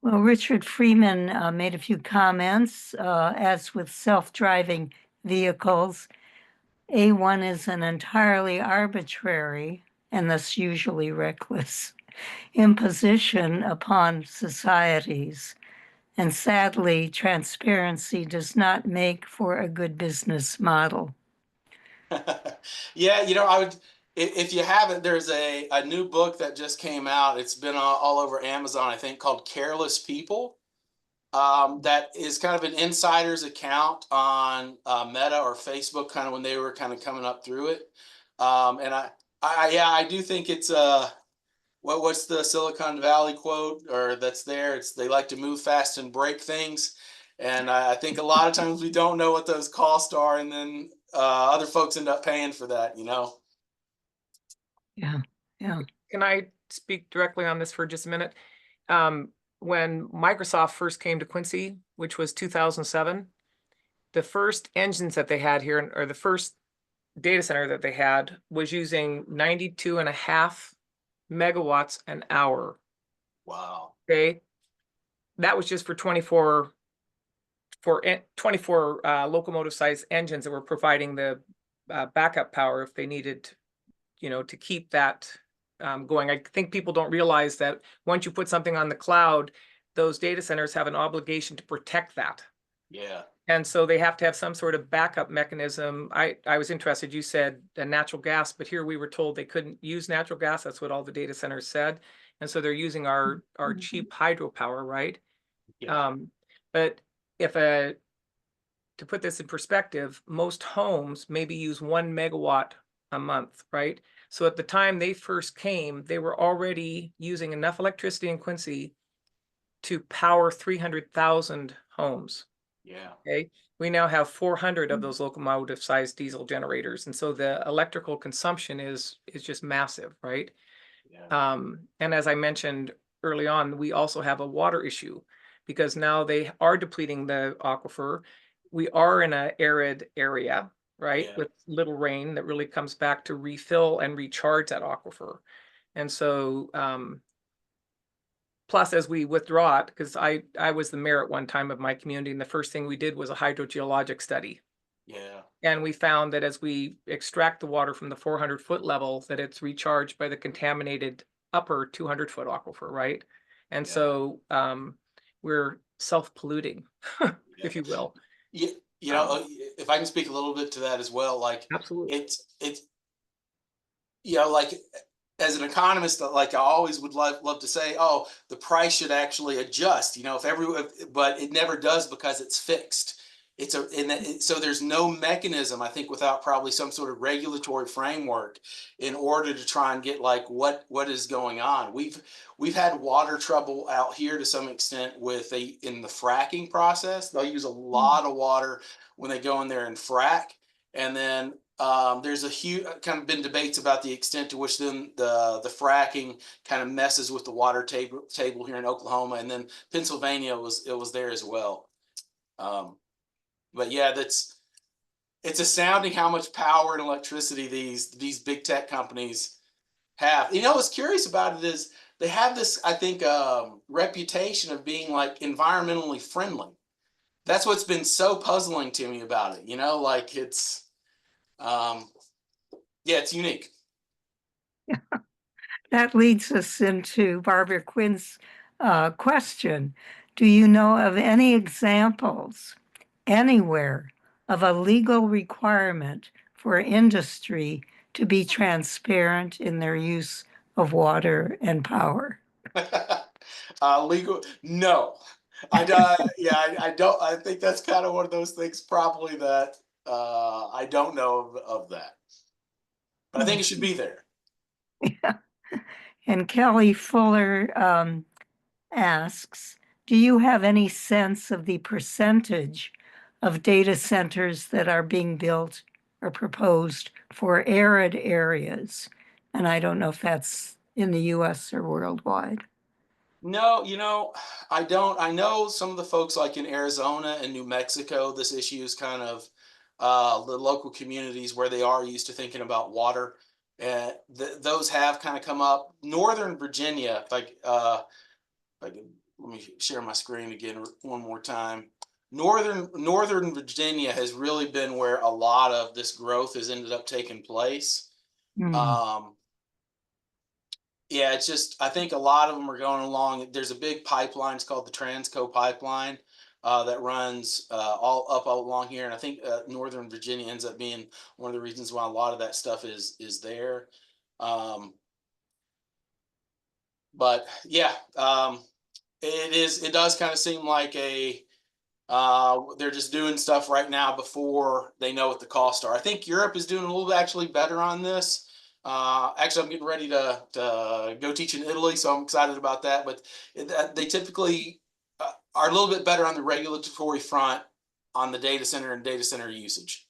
Well, Richard Freeman made a few comments. As with self-driving vehicles, A1 is an entirely arbitrary and thus usually reckless imposition upon societies. And sadly, transparency does not make for a good business model. Yeah, I would, if you haven't, there's a new book that just came out. It's been all over Amazon, I think, called Careless People. That is kind of an insider's account on Meta or Facebook, kind of when they were kind of coming up through it. And I do think it's what's the Silicon Valley quote or that's there? It's they like to move fast and break things. And I think a lot of times we don't know what those costs are, and then other folks end up paying for that. Yeah, yeah. Can I speak directly on this for just a minute? When Microsoft first came to Quincy, which was 2007, the first engines that they had here, or the first data center that they had, was using 92.5 megawatts an hour. Wow. Okay. That was just for 24 for 24 locomotive size engines that were providing the backup power if they needed, to keep that going. I think people don't realize that once you put something on the cloud, those data centers have an obligation to protect that. Yeah. And so they have to have some sort of backup mechanism. I was interested, you said natural gas, but here we were told they couldn't use natural gas. That's what all the data centers said. And so they're using our cheap hydropower, right? Yeah. But to put this in perspective, most homes maybe use 1 megawatt a month, right? So at the time they first came, they were already using enough electricity in Quincy to power 300,000 homes. Yeah. Okay, we now have 400 of those locomotive sized diesel generators. And so the electrical consumption is just massive, right? Yeah. And as I mentioned early on, we also have a water issue because now they are depleting the aquifer. We are in an arid area, right? Yeah. With little rain that really comes back to refill and recharge that aquifer. And so, plus as we withdraw it, because I was the mayor at one time of my community, and the first thing we did was a hydrogeologic study. Yeah. And we found that as we extract the water from the 400-foot level, that it's recharged by the contaminated upper 200-foot aquifer, right? And Yeah. so we're self-polluting, if you will. Yeah. If I can speak a little bit to that as well, like Absolutely. it's like as an economist, like I always would love to say, oh, the price should actually adjust, but it never does because it's fixed. So there's no mechanism, I think, without probably some sort of regulatory framework in order to try and get like what is going on. We've had water trouble out here to some extent in the fracking process. They'll use a lot of water when they go in there and frack, and then there's a huge kind of been debates about the extent to which then the fracking kind of messes with the water table here in Oklahoma, and then Pennsylvania was there as well. But yeah, it's astounding how much power and electricity these big tech companies have. What's curious about it is they have this, I think, reputation of being like environmentally friendly. That's what's been so puzzling to me about it. Like it's it's unique. That leads us into Barbara Quinn's question. Do you know of any examples anywhere of a legal requirement for industry to be transparent in their use of water and power? Legal? No. I don't. I think that's kind of one of those things probably that I don't know of that, but I think it should be there. Yeah. And Kelly Fuller asks, do you have any sense of the percentage of data centers that are being built or proposed for arid areas? And I don't know if that's in the US or worldwide. No, I don't. I know some of the folks like in Arizona and New Mexico, this issue is kind of the local communities where they are used to thinking about water. And those have kind of come up. Northern Virginia, let me share my screen again one more time. Northern Virginia has really been where a lot of this growth has ended up taking place. Yeah, it's just, I think a lot of them are going along. There's a big pipeline, it's called the Transco pipeline, that runs all along here. And I think Northern Virginia ends up being one of the reasons why a lot of that stuff is there. But yeah, it does kind of seem like they're just doing stuff right now before they know what the costs are. I think Europe is doing a little bit actually better on this. Actually, I'm getting ready to go teach in Italy, so I'm excited about that. But they typically are a little bit better on the regulatory front on the data center and data center usage.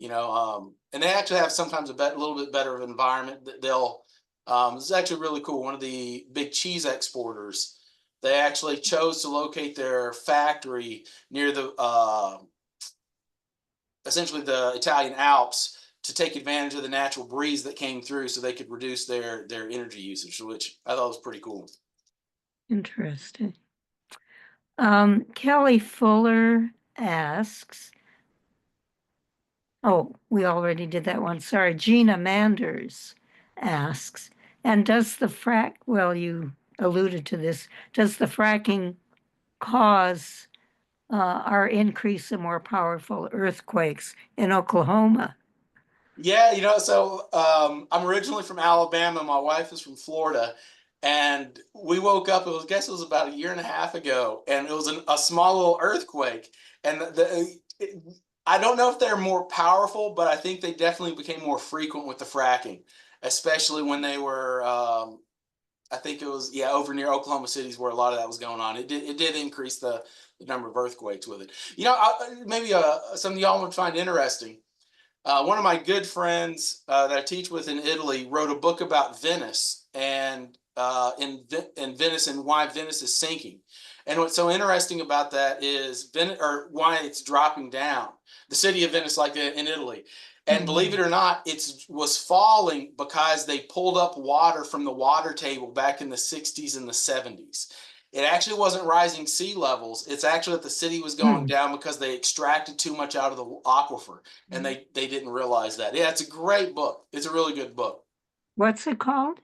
And they actually have sometimes a little bit better of environment. It's actually really cool. One of the big cheese exporters, they actually chose to locate their factory near essentially the Italian Alps to take advantage of the natural breeze that came through so they could reduce their energy usage, which I thought was pretty cool. Interesting. Kelly Fuller asks, oh, we already did that one. Sorry. Gina Manders asks, and does the well, you alluded to this, does the fracking cause our increase in more powerful earthquakes in Oklahoma? Yeah, so I'm originally from Alabama. My wife is from Florida, and we woke up. I guess it was about a year and a half ago, and it was a small little earthquake. And I don't know if they're more powerful, but I think they definitely became more frequent with the fracking, especially when they were. I think it was over near Oklahoma City's where a lot of that was going on. It did increase the number of earthquakes with it. Maybe something y'all would find interesting. One of my good friends that I teach with in Italy wrote a book about Venice and in Venice and why Venice is sinking. And what's so interesting about that is or why it's dropping down. The city of Venice, like in Italy. And believe it or not, it was falling because they pulled up water from the water table back in the 60s and the 70s. It actually wasn't rising sea levels. It's actually that the city was going down because they extracted too much out of the aquifer, and they didn't realize that. Yeah, it's a great book. It's a really good book. What's it called?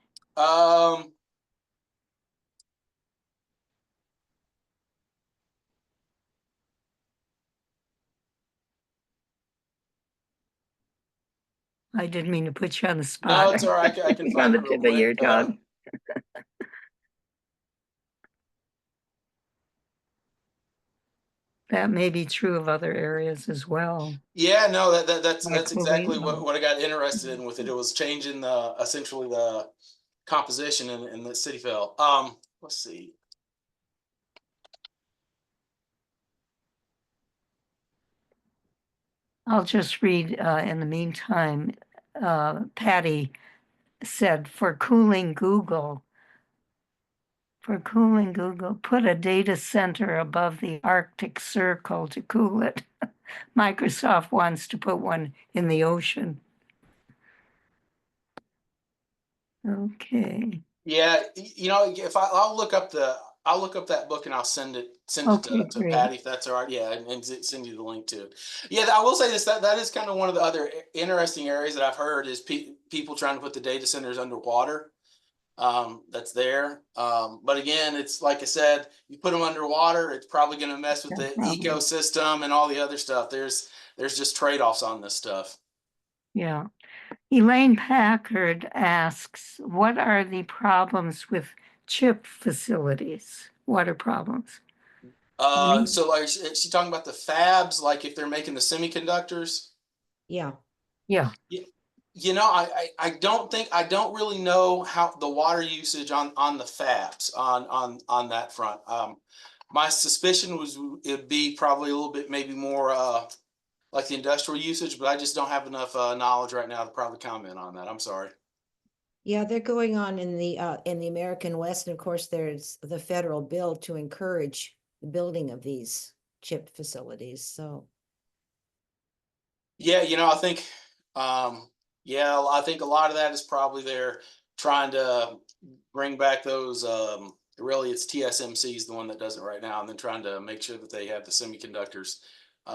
I didn't mean to put you on the spot. No, it's all right. I can find it real quick. Your tongue. That may be true of other areas as well. Yeah, no, that's exactly what I got interested in with it. It was changing essentially the composition in the city fell. Let's see. I'll just read in the meantime. Patty said, for cooling Google, put a data center above the Arctic Circle to cool it. Microsoft wants to put one in the ocean. Okay. Yeah, if I'll look up that book and I'll send it to great. Patty if that's all right. Yeah, and send you the link to it. Yeah, I will say this, that is kind of one of the other interesting areas that I've heard is people trying to put the data centers underwater. That's there. But again, it's like I said, you put them underwater, it's probably going to mess with the ecosystem and all the other stuff. There's just trade-offs on this stuff. Yeah. Elaine Packard asks, what are the problems with chip facilities? Water problems? So like, is she talking about the fabs, like if they're making the semiconductors? Yeah. Yeah. I don't really know how the water usage on the fabs on that front. My suspicion was it'd be probably a little bit maybe more like the industrial usage, but I just don't have enough knowledge right now to probably comment on that. I'm sorry. Yeah, they're going on in the American West, and of course there's the federal bill to encourage the building of these chip facilities. So yeah, I think I think a lot of that is probably they're trying to bring back those really it's TSMC is the one that does it right now, and then trying to make sure that they have the semiconductors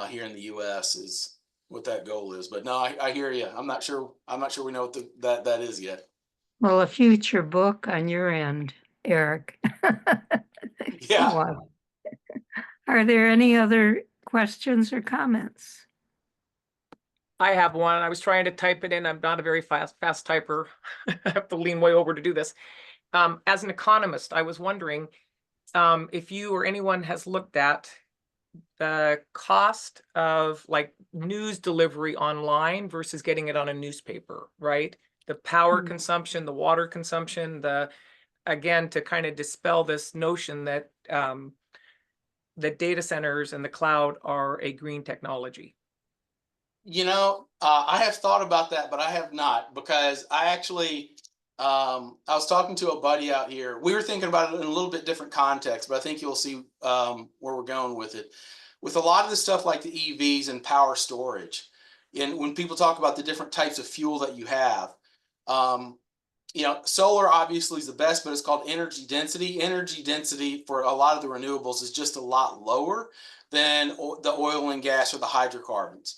here in the US is what that goal is. But no, I hear you. I'm not sure we know what that is yet. Well, a future book on your end, Eric. Yeah. Are there any other questions or comments? I have one. I was trying to type it in. I'm not a very fast typer. I have to lean way over to do this. As an economist, I was wondering if you or anyone has looked at the cost of like news delivery online versus getting it on a newspaper, right? The power consumption, the water consumption, again, to kind of dispel this notion that the data centers and the cloud are a green technology. I have thought about that, but I have not, because I actually, I was talking to a buddy out here. We were thinking about it in a little bit different context, but I think you'll see where we're going with it. With a lot of the stuff like the EVs and power storage, and when people talk about the different types of fuel that you have, you know, solar obviously is the best, but it's called energy density. Energy density for a lot of the renewables is just a lot lower than the oil and gas or the hydrocarbons.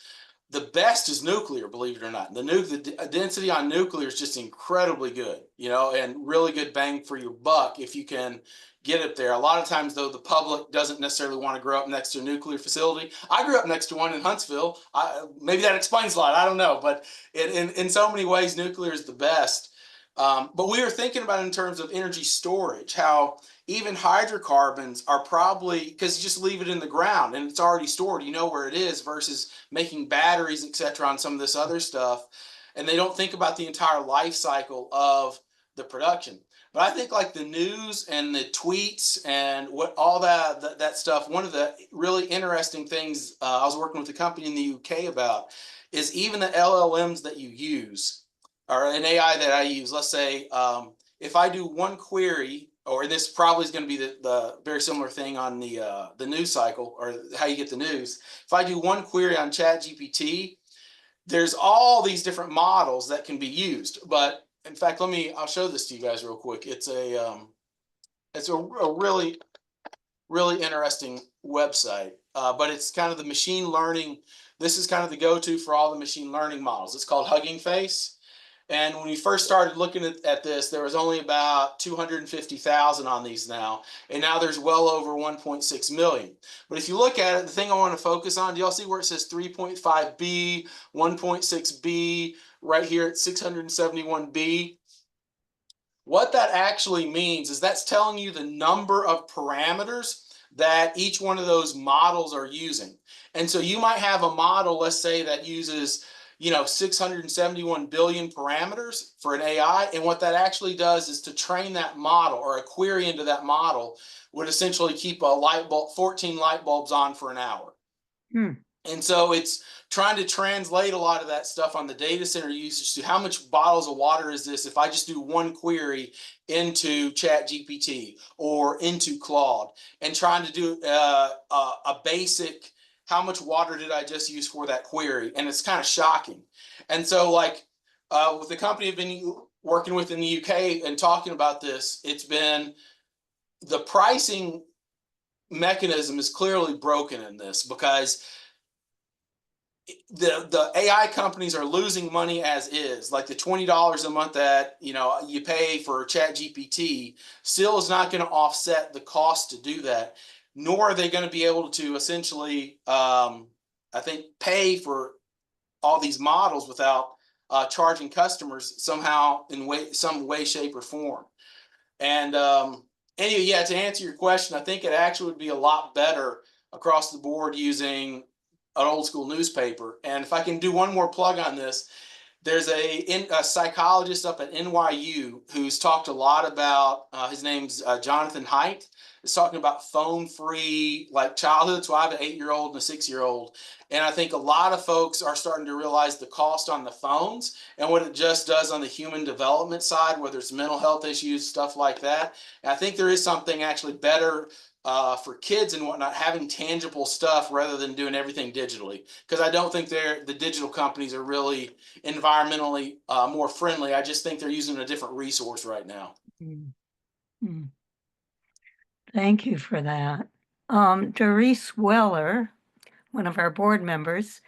The best is nuclear, believe it or not. The density on nuclear is just incredibly good, you know, and really good bang for your buck if you can get it there. A lot of times, though, the public doesn't necessarily want to grow up next to a nuclear facility. I grew up next to one in Huntsville. Maybe that explains a lot. I don't know, but in so many ways, nuclear is the best. But we were thinking about it in terms of energy storage, how even hydrocarbons are probably, because you just leave it in the ground and it's already stored, you know where it is, versus making batteries, etc., on some of this other stuff. And they don't think about the entire life cycle of the production. But I think like the news and the tweets and what all that stuff, one of the really interesting things I was working with a company in the UK about is even the LLMs that you use, or an AI that I use. Let's say if I do one query, or this probably is going to be the very similar thing on the news cycle, or how you get the news. If I do one query on ChatGPT, there's all these different models that can be used. But in fact, I'll show this to you guys real quick. It's a really, really interesting website, but it's kind of the machine learning. This is kind of the go-to for all the machine learning models. It's called Hugging Face. And when we first started looking at this, there was only about 250,000 on these now. And now there's well over 1.6 million. But if you look at it, the thing I want to focus on, do y'all see where it says 3.5B, 1.6B, right here at 671B? What that actually means is that's telling you the number of parameters that each one of those models are using. And so you might have a model, let's say, that uses 671 billion parameters for an AI. And what that actually does is to train that model, or a query into that model would essentially keep 14 light bulbs on for an hour. And so it's trying to translate a lot of that stuff on the data center usage to how much bottles of water is this if I just do one query into ChatGPT or into Claude, and trying to do a basic, how much water did I just use for that query? And it's kind of shocking. And so like with the company I've been working with in the UK and talking about this, it's been the pricing mechanism is clearly broken in this, because the AI companies are losing money as is. Like the $20 a month that you pay for ChatGPT still is not going to offset the cost to do that, nor are they going to be able to essentially, I think, pay for all these models without charging customers somehow in some way, shape, or form. And anyway, yeah, to answer your question, I think it actually would be a lot better across the board using an old school newspaper. And if I can do one more plug on this, there's a psychologist up at NYU who's talked a lot about, his name's Jonathan Haidt, is talking about phone-free like childhood. So I have an 8-year-old and a 6-year-old. And I think a lot of folks are starting to realize the cost on the phones and what it just does on the human development side, whether it's mental health issues, stuff like that. And I think there is something actually better for kids and whatnot, having tangible stuff rather than doing everything digitally. Because I don't think the digital companies are really environmentally more friendly. I just think they're using a different resource right now. Thank you for that. Doris Weller, one of our board members,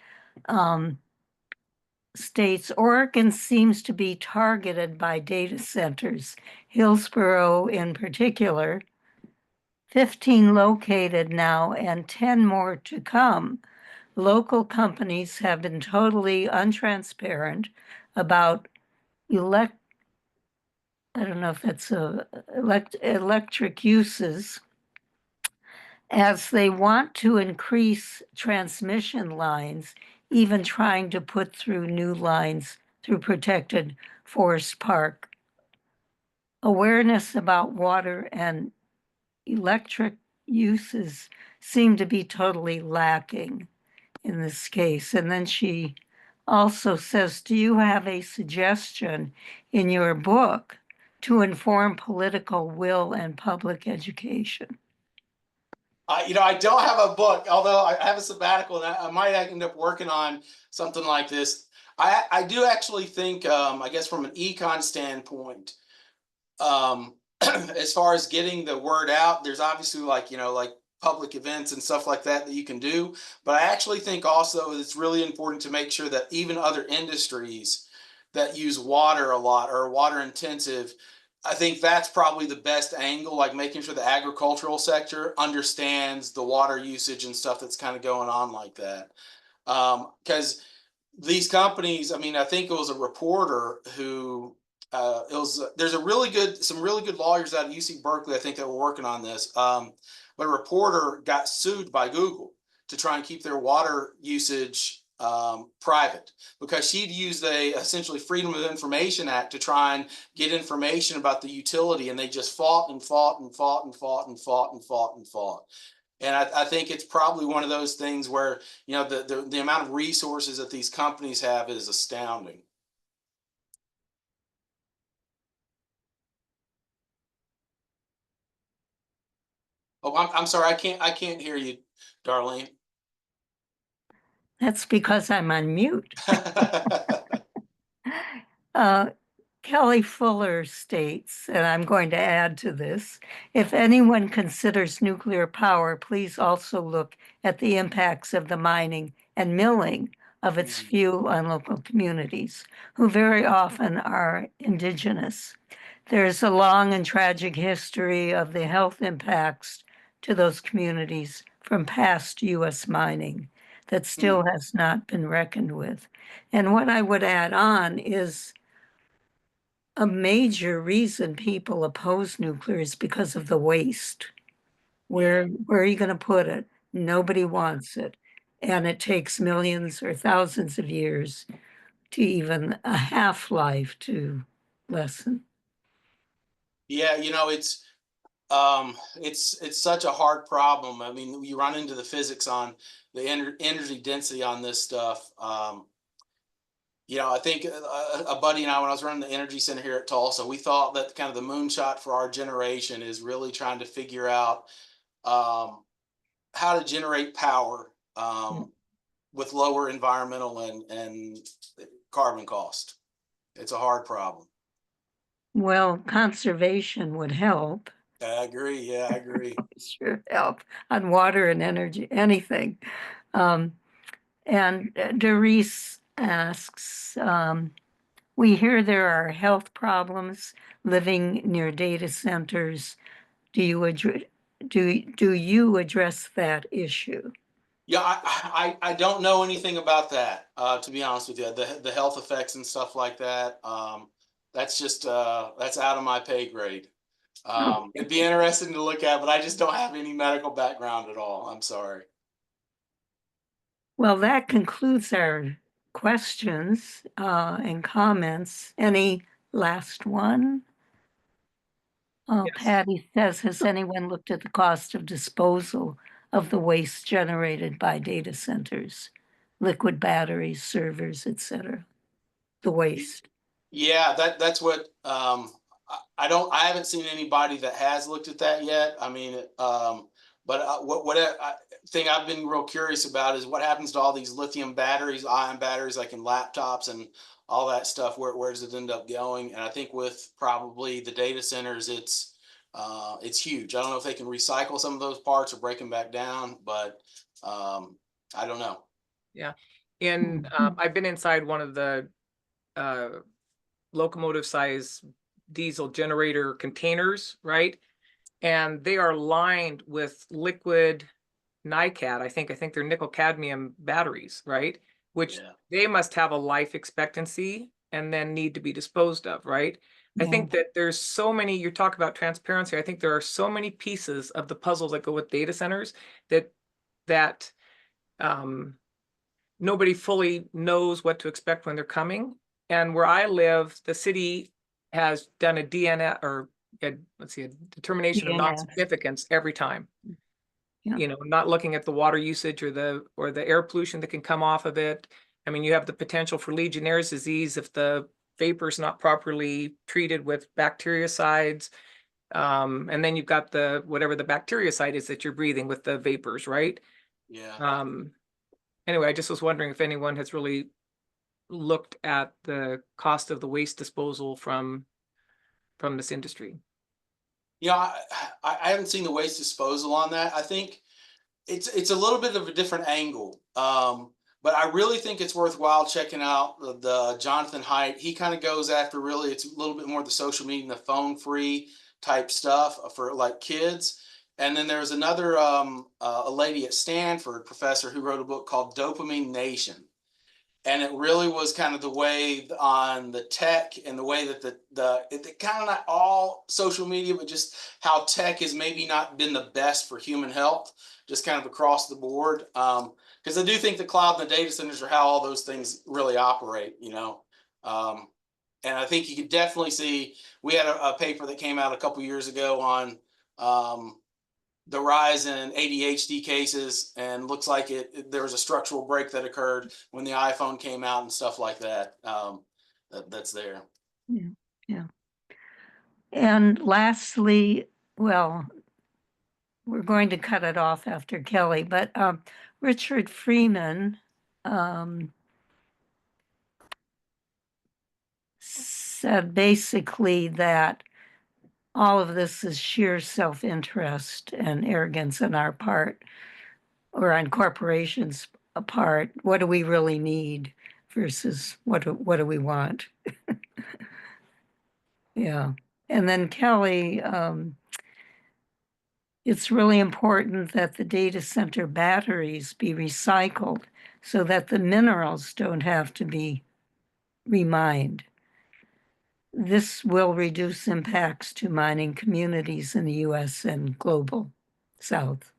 states Oregon seems to be targeted by data centers, Hillsborough in particular, 15 located now and 10 more to come. Local companies have been totally untransparent about I don't know if that's electric uses, as they want to increase transmission lines, even trying to put through new lines through protected forest park. Awareness about water and electric uses seem to be totally lacking in this case. And then she also says, do you have a suggestion in your book to inform political will and public education? I don't have a book, although I have a sabbatical, and I might end up working on something like this. I do actually think, I guess from an econ standpoint, as far as getting the word out, there's obviously like, like public events and stuff like that that you can do. But I actually think also it's really important to make sure that even other industries that use water a lot or water intensive, I think that's probably the best angle, like making sure the agricultural sector understands the water usage and stuff that's kind of going on like that. Because these companies, I mean, I think it was a reporter who there's some really good lawyers out of UC Berkeley, I think, that were working on this. But a reporter got sued by Google to try and keep their water usage private because she'd used a essentially Freedom of Information Act to try and get information about the utility, and they just fought and fought and fought and fought and fought and fought and fought. And I think it's probably one of those things where, the amount of resources that these companies have is astounding. Oh, I'm sorry, I can't hear you, Darlene. That's because I'm on mute. Uh, Kelly Fuller states, and I'm going to add to this, if anyone considers nuclear power, please also look at the impacts of the mining and milling of its fuel on local communities, who very often are indigenous. There's a long and tragic history of the health impacts to those communities from past U.S. mining that still has not been reckoned with. And what I would add on is a major reason people oppose nuclear is because of the waste. Where are you going to put it? Nobody wants it. And it takes millions or thousands of years to even a half-life to lessen. Yeah, it's such a hard problem. I mean, you run into the physics on the energy density on this stuff. I think a buddy and I, when I was running the energy center here at Tulsa, we thought that kind of the moonshot for our generation is really trying to figure out how to generate power with lower environmental and carbon cost. It's a hard problem. Well, conservation would help. I agree. Yeah, I agree. Sure help on water and energy, anything. And Doris asks, we hear there are health problems living near data centers. Do you address that issue? Yeah, I don't know anything about that, to be honest with you. The health effects and stuff like that. That's just that's out of my pay grade. It'd be interesting to look at, but I just don't have any medical background at all. I'm sorry. Well, that concludes our questions and comments. Any last one? Yes. Patty says, has anyone looked at the cost of disposal of the waste generated by data centers, liquid batteries, servers, etc.? The waste. Yeah, that's what I haven't seen anybody that has looked at that yet. I mean, but thing I've been real curious about is what happens to all these lithium batteries, ion batteries, like in laptops and all that stuff. Where does it end up going? And I think with probably the data centers, it's huge. I don't know if they can recycle some of those parts or break them back down, but I don't know. Yeah. I've been inside one of the locomotive size diesel generator containers, right? And they are lined with liquid NiCad. I think they're nickel cadmium batteries, right? Which they must have a life expectancy and then need to be disposed of, right? I think that there's so many, you talk about transparency. I think there are so many pieces of the puzzle that go with data centers that nobody fully knows what to expect when they're coming. And where I live, the city has done a DNS or a determination of non-significance every time. Yeah. Not looking at the water usage or the air pollution that can come off of it. I mean, you have the potential for Legionnaire's disease if the vapor is not properly treated with bactericides. And then you've got whatever the bactericide is that you're breathing with the vapors, right? Yeah. Anyway, I just was wondering if anyone has really looked at the cost of the waste disposal from this industry? I haven't seen the waste disposal on that. I think it's a little bit of a different angle. But I really think it's worthwhile checking out the Jonathan Haidt. He kind of goes after, really, it's a little bit more the social media and the phone free type stuff for like kids. And then there's another a lady at Stanford, professor, who wrote a book called Dopamine Nation. And it really was kind of the way on the tech and the way that it kind of not all social media, but just how tech has maybe not been the best for human health, just kind of across the board. Because I do think the cloud and the data centers are how all those things really operate, you know. And I think you could definitely see, we had a paper that came out a couple years ago on the rise in ADHD cases, and looks like there was a structural break that occurred when the iPhone came out and stuff like that. That's there. Yeah, yeah. And lastly, well, we're going to cut it off after Kelly, but Richard Freeman said basically that all of this is sheer self-interest and arrogance on our part, or on corporations' part. What do we really need versus what do we want? Yeah. And then Kelly, it's really important that the data center batteries be recycled so that the minerals don't have to be remined. This will reduce impacts to mining communities in the US and global South.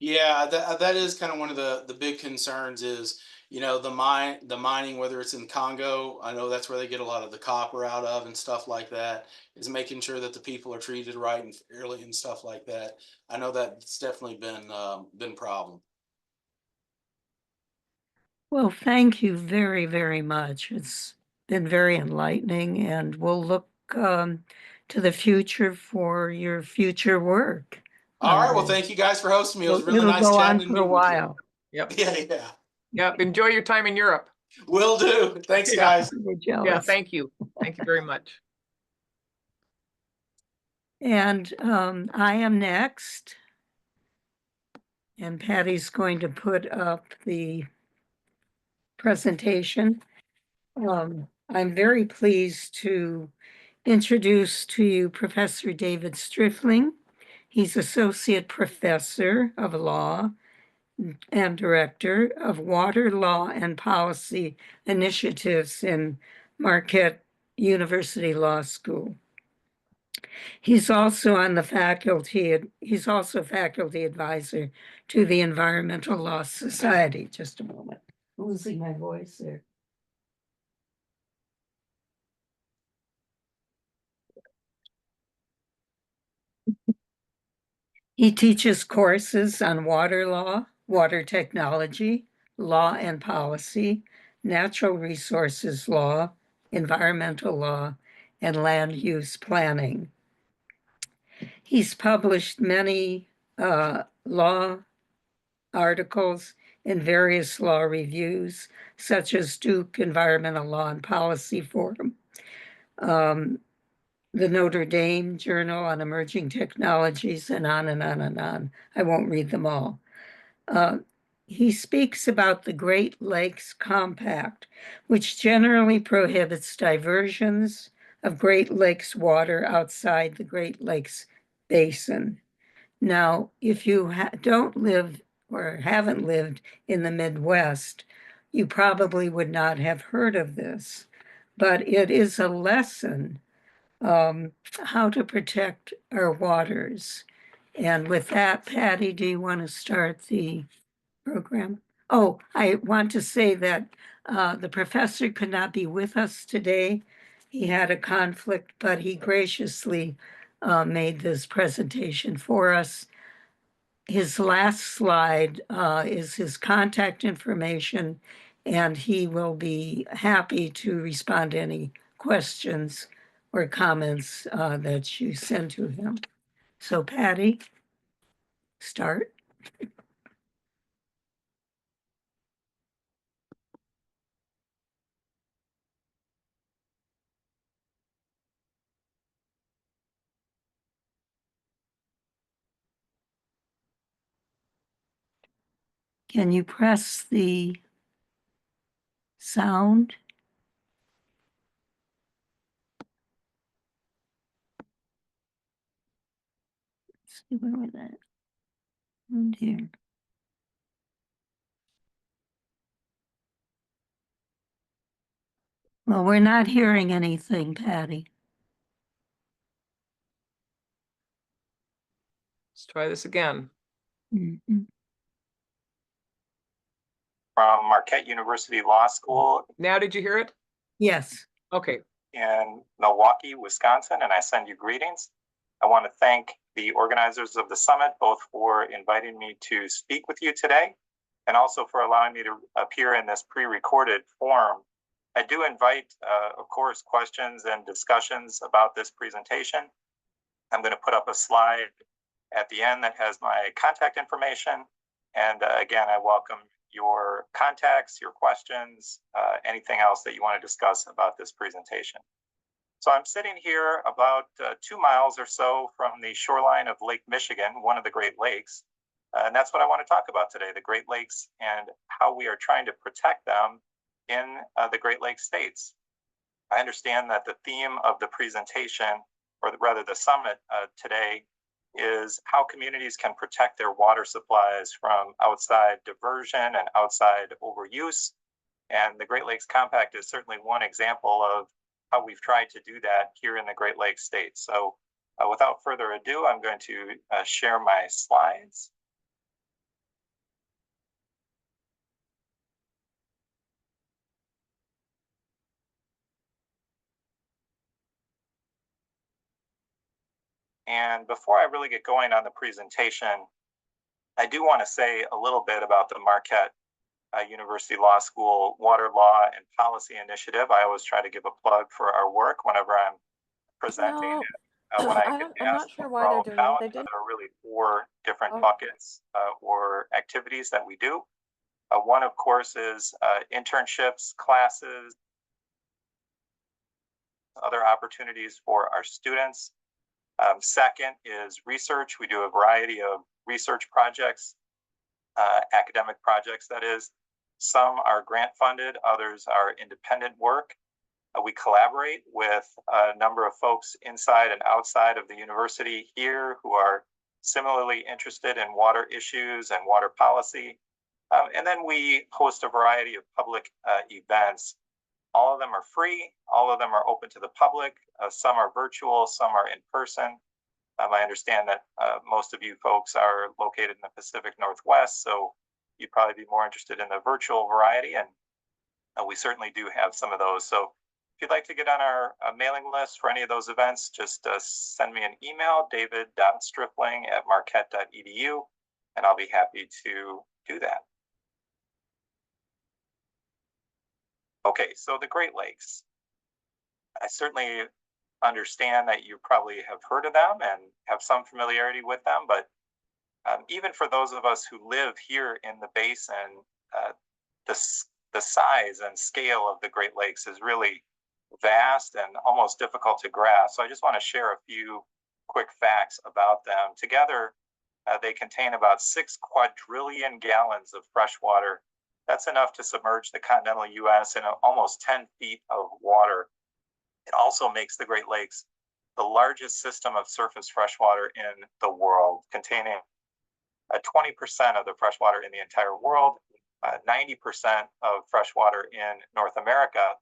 Yeah, that is kind of one of the big concerns is, you know, the mining, whether it's in Congo, I know that's where they get a lot of the copper out of and stuff like that, is making sure that the people are treated right and fairly and stuff like that. I know that's definitely been a problem. Well, thank you very, very much. It's been very enlightening, and we'll look to the future for your future work. All right, well, thank you guys for hosting me. It was really It'll nice go on chatting and for a meeting with you. while. Yep. Yeah. Yep. Enjoy your time in Europe. Will do. Thanks, Yeah. guys. We're Yeah. jealous. Thank you. Thank you very much. And I am next. And Patty's going to put up the presentation. I'm very pleased to introduce to you Professor David Striffling. He's Associate Professor of Law and Director of Water Law and Policy Initiatives in Marquette University Law School. He's also faculty advisor to the Environmental Law Society. Just a moment. I'm losing my voice there. He teaches courses on water law, water technology, law and policy, natural resources law, environmental law, and land use planning. He's published many law articles in various law reviews, such as Duke Environmental Law and Policy Forum, the Notre Dame Journal on Emerging Technologies, and on and on and on. I won't read them all. He speaks about the Great Lakes Compact, which generally prohibits diversions of Great Lakes water outside the Great Lakes Basin. Now, if you don't live or haven't lived in the Midwest, you probably would not have heard of this, but it is a lesson how to protect our waters. And with that, Patty, do you want to start the program? Oh, I want to say that the professor could not be with us today. He had a conflict, but he graciously made this presentation for us. His last slide is his contact information, and he will be happy to respond to any questions or comments that you send to him. So Patty, start. Can you press the sound? Let's see, where was that? Oh dear. Well, we're not hearing anything, Patty. Let's try this again. Mhm. From Marquette University Law School Now, did you hear it? Yes. Okay. in Milwaukee, Wisconsin, and I send you greetings. I want to thank the organizers of the summit, both for inviting me to speak with you today and also for allowing me to appear in this pre-recorded form. I do invite, of course, questions and discussions about this presentation. I'm going to put up a slide at the end that has my contact information. And again, I welcome your contacts, your questions, anything else that you want to discuss about this presentation. So I'm sitting here about 2 miles or so from the shoreline of Lake Michigan, one of the Great Lakes. And that's what I want to talk about today, the Great Lakes and how we are trying to protect them in the Great Lakes states. I understand that the theme of the presentation, or rather the summit today, is how communities can protect their water supplies from outside diversion and outside overuse. And the Great Lakes Compact is certainly one example of how we've tried to do that here in the Great Lakes states. So without further ado, I'm going to share my slides. And before I really get going on the presentation, I do want to say a little bit about the Marquette University Law School Water Law and Policy Initiative. I always try to give a plug for our work whenever I'm presenting. No, when I I'm get not asked sure to why they're roll doing out, it. They didn't. there are really 4 different Oh. buckets or activities that we do. One, of course, is internships, classes, other opportunities for our students. Second is research. We do a variety of research projects, academic projects, that is. Some are grant funded, others are independent work. We collaborate with a number of folks inside and outside of the university here who are similarly interested in water issues and water policy. And then we host a variety of public events. All of them are free. All of them are open to the public. Some are virtual, some are in person. I understand that most of you folks are located in the Pacific Northwest, so you'd probably be more interested in the virtual variety, and we certainly do have some of those. So if you'd like to get on our mailing list for any of those events, just send me an email, david.stripling@marquette.edu, and I'll be happy to do that. Okay, so the Great Lakes. I certainly understand that you probably have heard of them and have some familiarity with them, but even for those of us who live here in the basin, the size and scale of the Great Lakes is really vast and almost difficult to grasp. So I just want to share a few quick facts about them. Together, they contain about 6 quadrillion gallons of fresh water. That's enough to submerge the continental US in almost 10 feet of water. It also makes the Great Lakes the largest system of surface freshwater in the world, containing 20% of the freshwater in the entire world, 90% of freshwater in North America.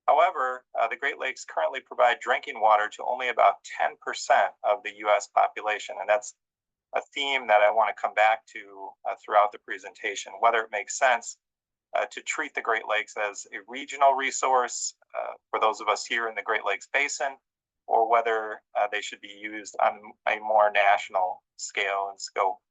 However, the Great Lakes currently provide drinking water to only about 10% of the US population. And that's a theme that I want to come back to throughout the presentation, whether it makes sense to treat the Great Lakes as a regional resource for those of us here in the Great Lakes Basin, or whether they should be used on a more national scale and scope.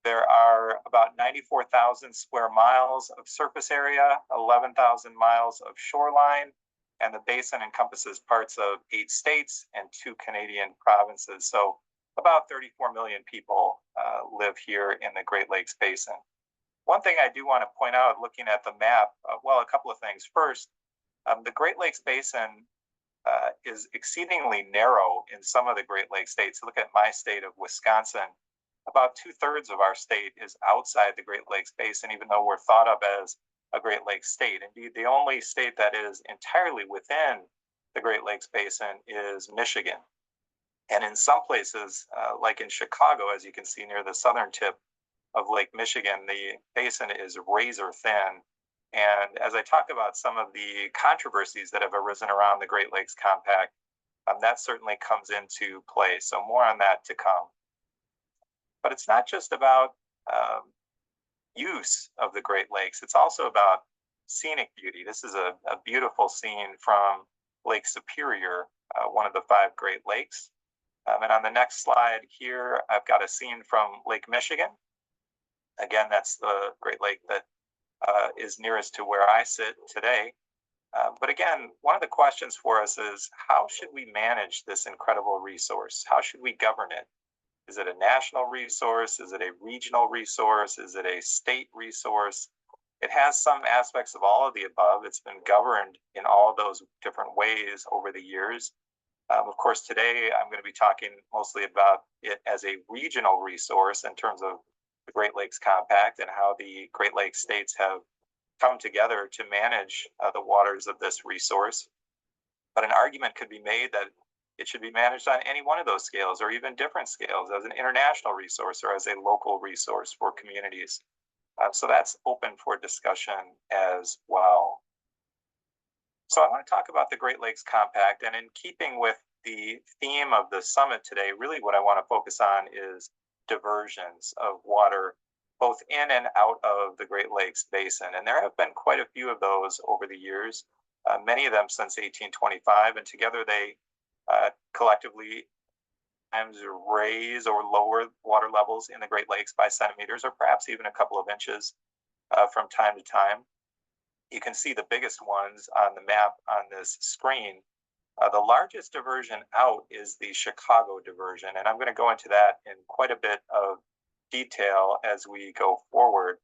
There are about 94,000 square miles of surface area, 11,000 miles of shoreline, and the basin encompasses parts of 8 states and 2 Canadian provinces. So about 34 million people live here in the Great Lakes Basin. One thing I do want to point out looking at the map, well, a couple of things. First, the Great Lakes Basin is exceedingly narrow in some of the Great Lakes states. Look at my state of Wisconsin. about 2/3 of our state is outside the Great Lakes Basin, even though we're thought of as a Great Lakes state. Indeed, the only state that is entirely within the Great Lakes Basin is Michigan. And in some places, like in Chicago, as you can see near the southern tip of Lake Michigan, the basin is razor thin. And as I talk about some of the controversies that have arisen around the Great Lakes Compact, that certainly comes into play. So more on that to come. But it's not just about use of the Great Lakes. It's also about scenic beauty. This is a beautiful scene from Lake Superior, one of the 5 Great Lakes. And on the next slide here, I've got a scene from Lake Michigan. Again, that's the Great Lake that is nearest to where I sit today. But again, one of the questions for us is, how should we manage this incredible resource? How should we govern it? Is it a national resource? Is it a regional resource? Is it a state resource? It has some aspects of all of the above. It's been governed in all of those different ways over the years. Of course, today I'm going to be talking mostly about it as a regional resource in terms of the Great Lakes Compact and how the Great Lakes states have come together to manage the waters of this resource. But an argument could be made that it should be managed on any one of those scales or even different scales as an international resource or as a local resource for communities. So that's open for discussion as well. So I want to talk about the Great Lakes Compact, and in keeping with the theme of the summit today, really what I want to focus on is diversions of water both in and out of the Great Lakes Basin. And there have been quite a few of those over the years, many of them since 1825, and together they collectively sometimes raise or lower water levels in the Great Lakes by centimeters or perhaps even a couple of inches from time to time. You can see the biggest ones on the map on this screen. The largest diversion out is the Chicago diversion, and I'm going to go into that in quite a bit of detail as we go forward.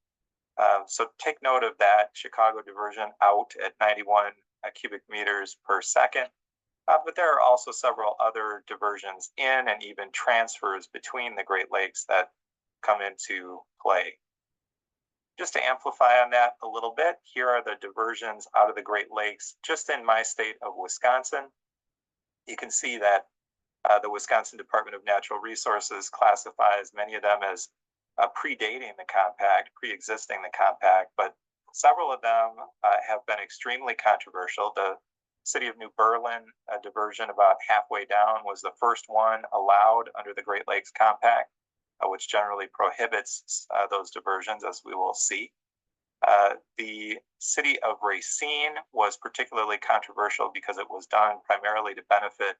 So take note of that Chicago diversion out at 91 cubic meters per second. But there are also several other diversions in and even transfers between the Great Lakes that come into play. Just to amplify on that a little bit, here are the diversions out of the Great Lakes just in my state of Wisconsin. You can see that the Wisconsin Department of Natural Resources classifies many of them as predating the compact, pre-existing the compact, but several of them have been extremely controversial. The City of New Berlin diversion about halfway down was the first one allowed under the Great Lakes Compact, which generally prohibits those diversions, as we will see. The city of Racine was particularly controversial because it was done primarily to benefit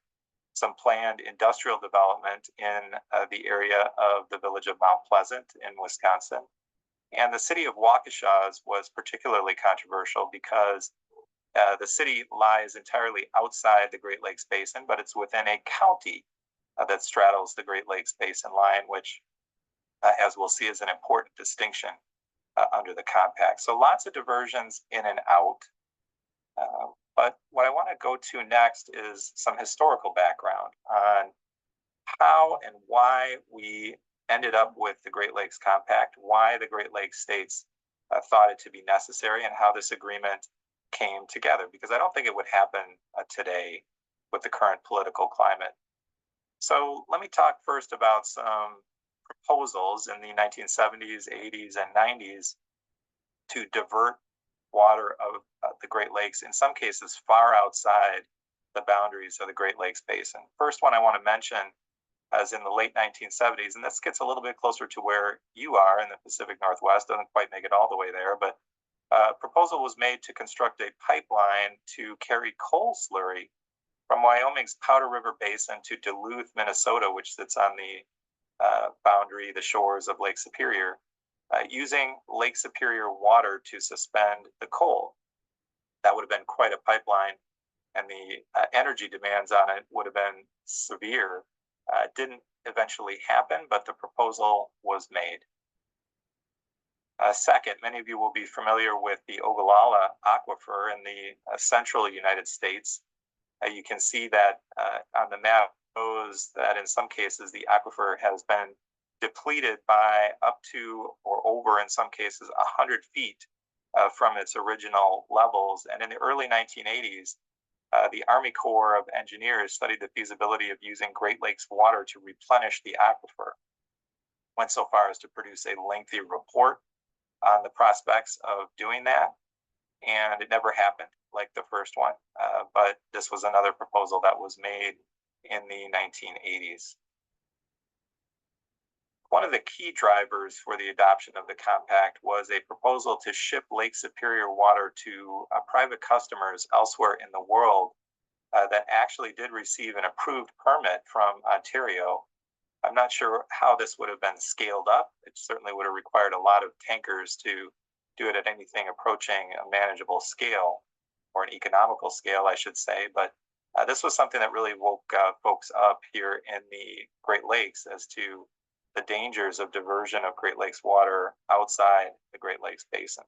some planned industrial development in the area of the village of Mount Pleasant in Wisconsin. And the city of Waukesha was particularly controversial because the city lies entirely outside the Great Lakes Basin, but it's within a county that straddles the Great Lakes Basin line, which, as we'll see, is an important distinction under the compact. So lots of diversions in and out. But what I want to go to next is some historical background on how and why we ended up with the Great Lakes Compact, why the Great Lakes states thought it to be necessary, and how this agreement came together, because I don't think it would happen today with the current political climate. So let me talk first about some proposals in the 1970s, 80s, and 90s to divert water of the Great Lakes, in some cases far outside the boundaries of the Great Lakes Basin. First one I want to mention is in the late 1970s, and this gets a little bit closer to where you are in the Pacific Northwest, doesn't quite make it all the way there, but a proposal was made to construct a pipeline to carry coal slurry from Wyoming's Powder River Basin to Duluth, Minnesota, which sits on the boundary, the shores of Lake Superior, using Lake Superior water to suspend the coal. That would have been quite a pipeline, and the energy demands on it would have been severe. Didn't eventually happen, but the proposal was made. Second, many of you will be familiar with the Ogallala Aquifer in the central United States. You can see that on the map shows that in some cases the aquifer has been depleted by up to or over, in some cases, 100 feet from its original levels. And in the early 1980s, the Army Corps of Engineers studied the feasibility of using Great Lakes water to replenish the aquifer. Went so far as to produce a lengthy report on the prospects of doing that, and it never happened like the first one. But this was another proposal that was made in the 1980s. One of the key drivers for the adoption of the compact was a proposal to ship Lake Superior water to private customers elsewhere in the world that actually did receive an approved permit from Ontario. I'm not sure how this would have been scaled up. It certainly would have required a lot of tankers to do it at anything approaching a manageable scale, or an economical scale, I should say. But this was something that really woke folks up here in the Great Lakes as to the dangers of diversion of Great Lakes water outside the Great Lakes Basin.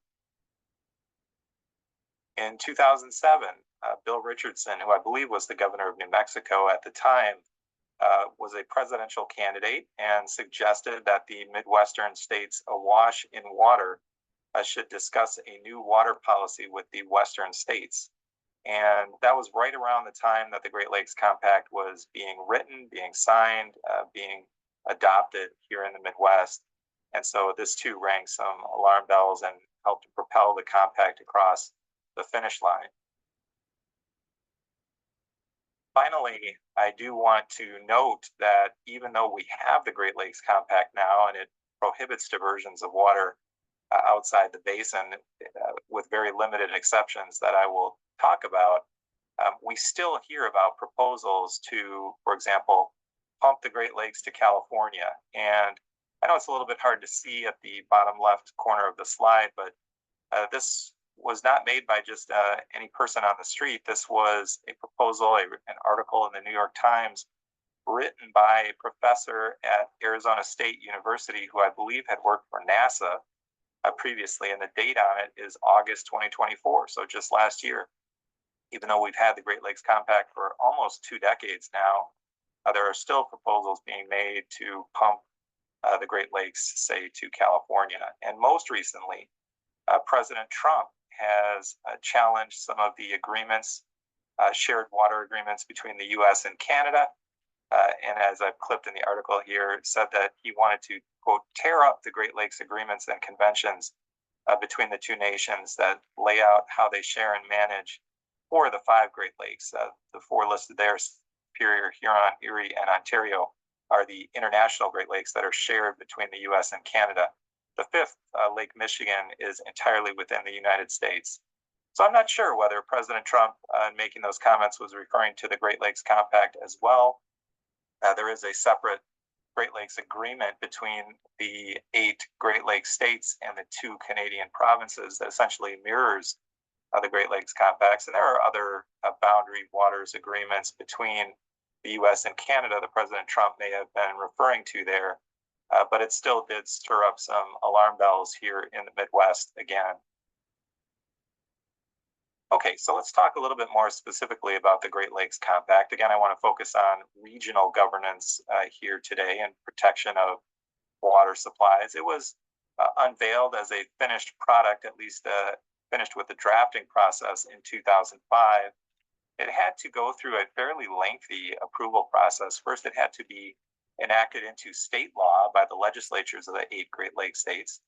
In 2007, Bill Richardson, who I believe was the governor of New Mexico at the time, was a presidential candidate and suggested that the Midwestern states awash in water should discuss a new water policy with the Western states. And that was right around the time that the Great Lakes Compact was being written, being signed, being adopted here in the Midwest. And so this too rang some alarm bells and helped to propel the compact across the finish line. Finally, I do want to note that even though we have the Great Lakes Compact now and it prohibits diversions of water outside the basin with very limited exceptions that I will talk about, we still hear about proposals to, for example, pump the Great Lakes to California. And I know it's a little bit hard to see at the bottom left corner of the slide, but this was not made by just any person on the street. This was a proposal, an article in the New York Times written by a professor at Arizona State University who I believe had worked for NASA previously, and the date on it is August 2024, so just last year. Even though we've had the Great Lakes Compact for almost 2 decades now, there are still proposals being made to pump the Great Lakes, say, to California. And most recently, President Trump has challenged some of the agreements, shared water agreements between the US and Canada. And as I've clipped in the article here, said that he wanted to, quote, tear up the Great Lakes agreements and conventions between the two nations that lay out how they share and manage 4 of the 5 Great Lakes. The 4 listed there, Superior, Huron, Erie, and Ontario, are the international Great Lakes that are shared between the US and Canada. The 5th, Lake Michigan, is entirely within the United States. So I'm not sure whether President Trump, making those comments, was referring to the Great Lakes Compact as well. There is a separate Great Lakes agreement between the 8 Great Lakes states and the 2 Canadian provinces that essentially mirrors the Great Lakes Compacts. And there are other boundary waters agreements between the US and Canada that President Trump may have been referring to there. But it still did stir up some alarm bells here in the Midwest again. Okay, so let's talk a little bit more specifically about the Great Lakes Compact. Again, I want to focus on regional governance here today and protection of water supplies. It was unveiled as a finished product, at least finished with the drafting process in 2005. It had to go through a fairly lengthy approval process. First, it had to be enacted into state law by the legislatures of the 8 Great Lakes states.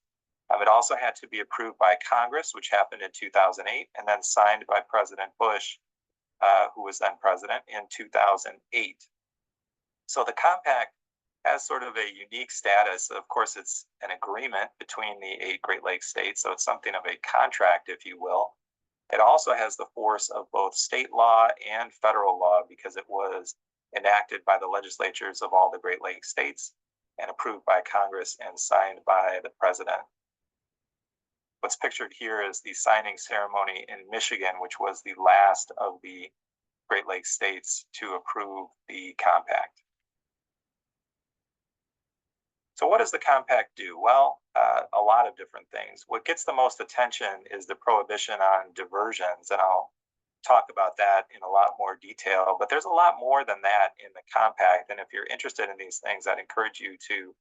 It also had to be approved by Congress, which happened in 2008, and then signed by President Bush, who was then president, in 2008. So the compact has sort of a unique status. Of course, it's an agreement between the 8 Great Lakes states, so it's something of a contract, if you will. It also has the force of both state law and federal law because it was enacted by the legislatures of all the Great Lakes states and approved by Congress and signed by the president. What's pictured here is the signing ceremony in Michigan, which was the last of the Great Lakes states to approve the compact. So what does the compact do? Well, a lot of different things. What gets the most attention is the prohibition on diversions, and I'll talk about that in a lot more detail, but there's a lot more than that in the compact. And if you're interested in these things, I'd encourage you to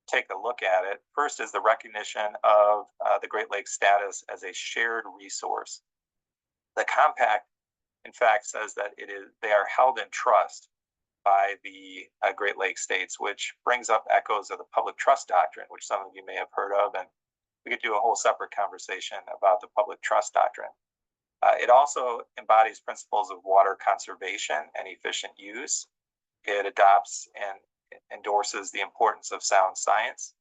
take a look at it. First is the recognition of the Great Lakes status as a shared resource. The compact, in fact, says that they are held in trust by the Great Lakes states, which brings up echoes of the public trust doctrine, which some of you may have heard of, and we could do a whole separate conversation about the public trust doctrine. It also embodies principles of water conservation and efficient use. It adopts and endorses the importance of sound science.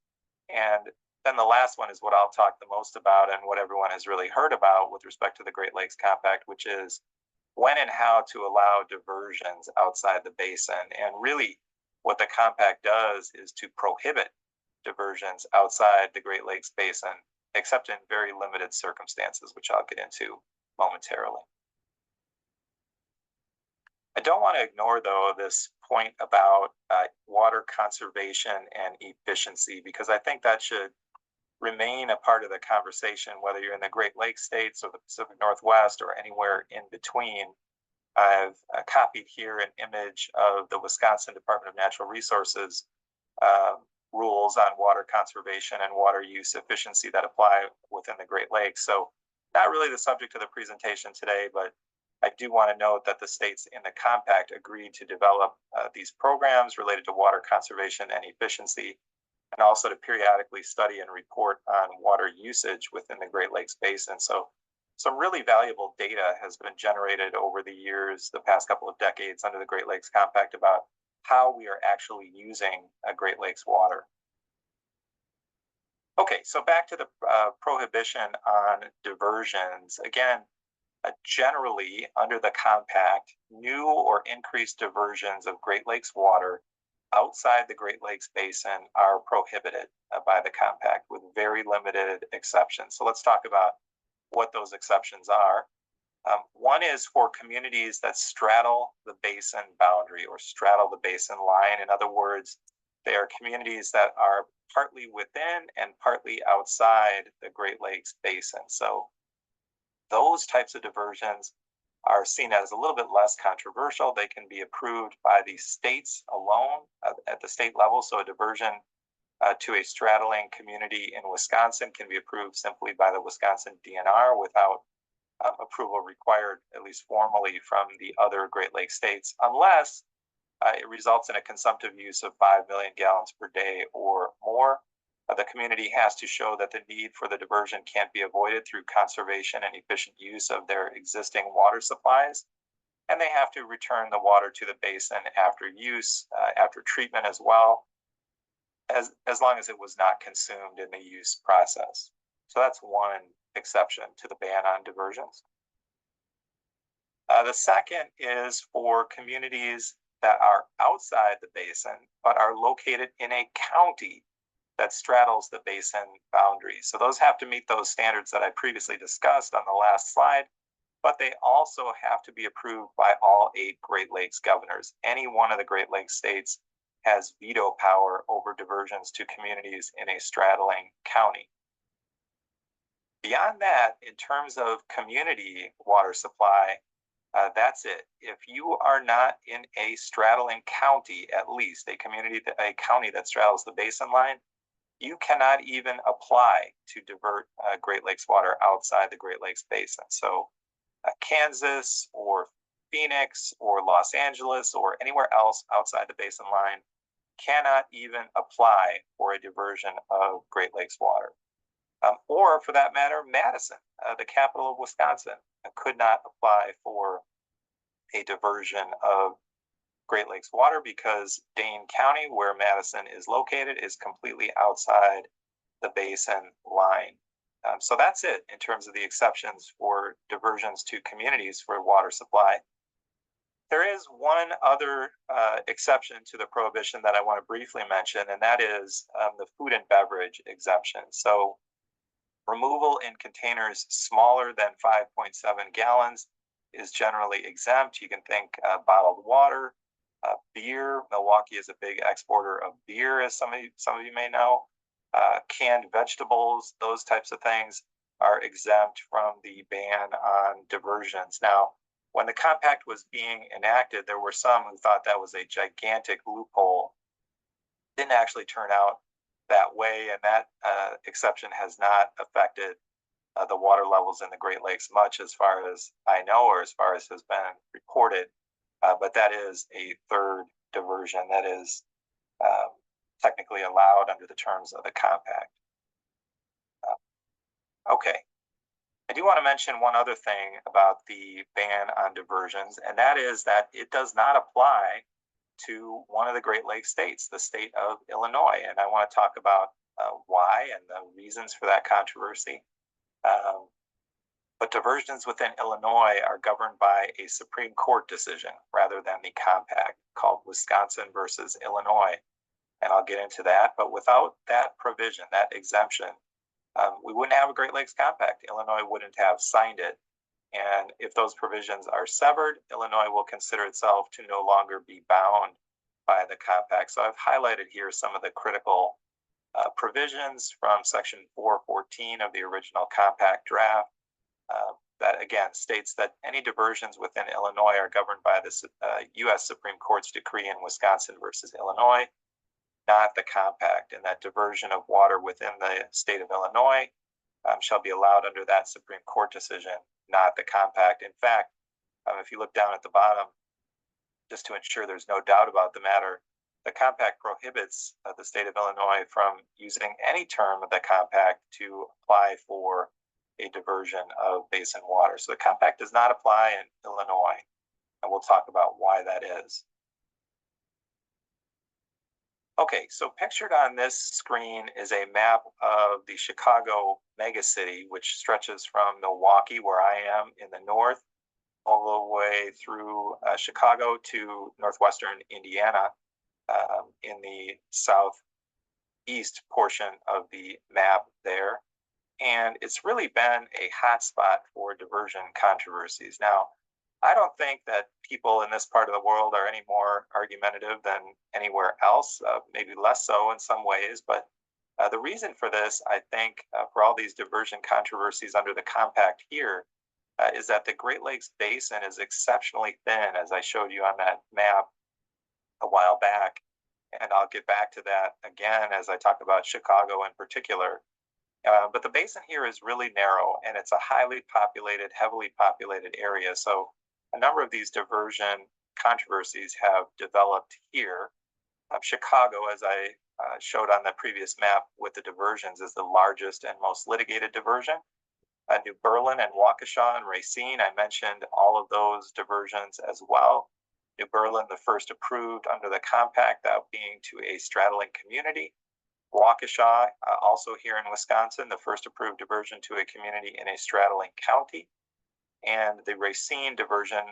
And then the last one is what I'll talk the most about and what everyone has really heard about with respect to the Great Lakes Compact, which is when and how to allow diversions outside the basin. And really what the compact does is to prohibit diversions outside the Great Lakes Basin, except in very limited circumstances, which I'll get into momentarily. I don't want to ignore, though, this point about water conservation and efficiency, because I think that should remain a part of the conversation, whether you're in the Great Lakes states or the Pacific Northwest or anywhere in between. I've copied here an image of the Wisconsin Department of Natural Resources rules on water conservation and water use efficiency that apply within the Great Lakes. So not really the subject of the presentation today, but I do want to note that the states in the compact agreed to develop these programs related to water conservation and efficiency, and also to periodically study and report on water usage within the Great Lakes Basin. So some really valuable data has been generated over the years, the past couple of decades under the Great Lakes Compact about how we are actually using Great Lakes water. Okay, so back to the prohibition on diversions. Again, generally under the compact, new or increased diversions of Great Lakes water outside the Great Lakes Basin are prohibited by the compact with very limited exceptions. So let's talk about what those exceptions are. One is for communities that straddle the basin boundary or straddle the basin line. In other words, they are communities that are partly within and partly outside the Great Lakes Basin. So those types of diversions are seen as a little bit less controversial. They can be approved by the states alone at the state level. So a diversion to a straddling community in Wisconsin can be approved simply by the Wisconsin DNR without approval required, at least formally, from the other Great Lakes states, unless it results in a consumptive use of 5 million gallons per day or more. The community has to show that the need for the diversion can't be avoided through conservation and efficient use of their existing water supplies. And they have to return the water to the basin after use, after treatment as well, as long as it was not consumed in the use process. So that's one exception to the ban on diversions. The second is for communities that are outside the basin, but are located in a county that straddles the basin boundaries. So those have to meet those standards that I previously discussed on the last slide, but they also have to be approved by all 8 Great Lakes governors. Any one of the Great Lakes states has veto power over diversions to communities in a straddling county. Beyond that, in terms of community water supply, that's it. If you are not in a straddling county, at least a county that straddles the basin line, you cannot even apply to divert Great Lakes water outside the Great Lakes Basin. So Kansas or Phoenix or Los Angeles or anywhere else outside the basin line cannot even apply for a diversion of Great Lakes water. Or for that matter, Madison, the capital of Wisconsin, could not apply for a diversion of Great Lakes water because Dane County, where Madison is located, is completely outside the basin line. So that's it in terms of the exceptions for diversions to communities for water supply. There is one other exception to the prohibition that I want to briefly mention, and that is the food and beverage exemption. So removal in containers smaller than 5.7 gallons is generally exempt. You can think bottled water, beer. Milwaukee is a big exporter of beer, as some of you may know. Canned vegetables, those types of things are exempt from the ban on diversions. Now, when the compact was being enacted, there were some who thought that was a gigantic loophole. It didn't actually turn out that way, and that exception has not affected the water levels in the Great Lakes much, as far as I know, or as far as has been reported. But that is a third diversion that is technically allowed under the terms of the compact. Okay. I do want to mention one other thing about the ban on diversions, and that is that it does not apply to one of the Great Lakes states, the state of Illinois. And I want to talk about why and the reasons for that controversy. But diversions within Illinois are governed by a Supreme Court decision rather than the compact called Wisconsin versus Illinois. And I'll get into that. But without that provision, that exemption, we wouldn't have a Great Lakes Compact. Illinois wouldn't have signed it. And if those provisions are severed, Illinois will consider itself to no longer be bound by the compact. So I've highlighted here some of the critical provisions from Section 414 of the original compact draft. That again states that any diversions within Illinois are governed by the U.S. Supreme Court's decree in Wisconsin versus Illinois, not the compact, and that diversion of water within the state of Illinois shall be allowed under that Supreme Court decision, not the compact. In fact, if you look down at the bottom, just to ensure there's no doubt about the matter, the compact prohibits the state of Illinois from using any term of the compact to apply for a diversion of basin water. So the compact does not apply in Illinois, and we'll talk about why that is. Okay, so pictured on this screen is a map of the Chicago megacity, which stretches from Milwaukee, where I am in the north, all the way through Chicago to northwestern Indiana in the southeast portion of the map there. And it's really been a hotspot for diversion controversies. Now, I don't think that people in this part of the world are any more argumentative than anywhere else, maybe less so in some ways. But the reason for this, I think, for all these diversion controversies under the compact here, is that the Great Lakes Basin is exceptionally thin, as I showed you on that map a while back. And I'll get back to that again as I talk about Chicago in particular. But the basin here is really narrow, and it's a highly populated, heavily populated area. So a number of these diversion controversies have developed here. Chicago, as I showed on the previous map with the diversions, is the largest and most litigated diversion. New Berlin and Waukesha and Racine, I mentioned all of those diversions as well. New Berlin, the first approved under the compact, that being to a straddling community. Waukesha, also here in Wisconsin, the first approved diversion to a community in a straddling county. And the Racine diversion,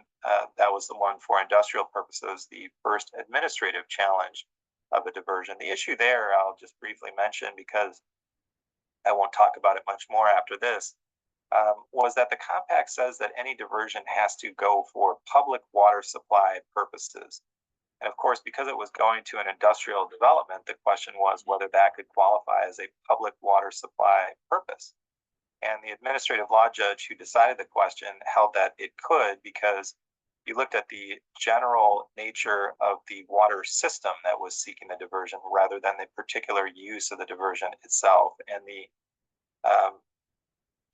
that was the one for industrial purposes, the first administrative challenge of a diversion. The issue there, I'll just briefly mention because I won't talk about it much more after this, was that the compact says that any diversion has to go for public water supply purposes. And of course, because it was going to an industrial development, the question was whether that could qualify as a public water supply purpose. And the administrative law judge who decided the question held that it could, because he looked at the general nature of the water system that was seeking the diversion rather than the particular use of the diversion itself. And the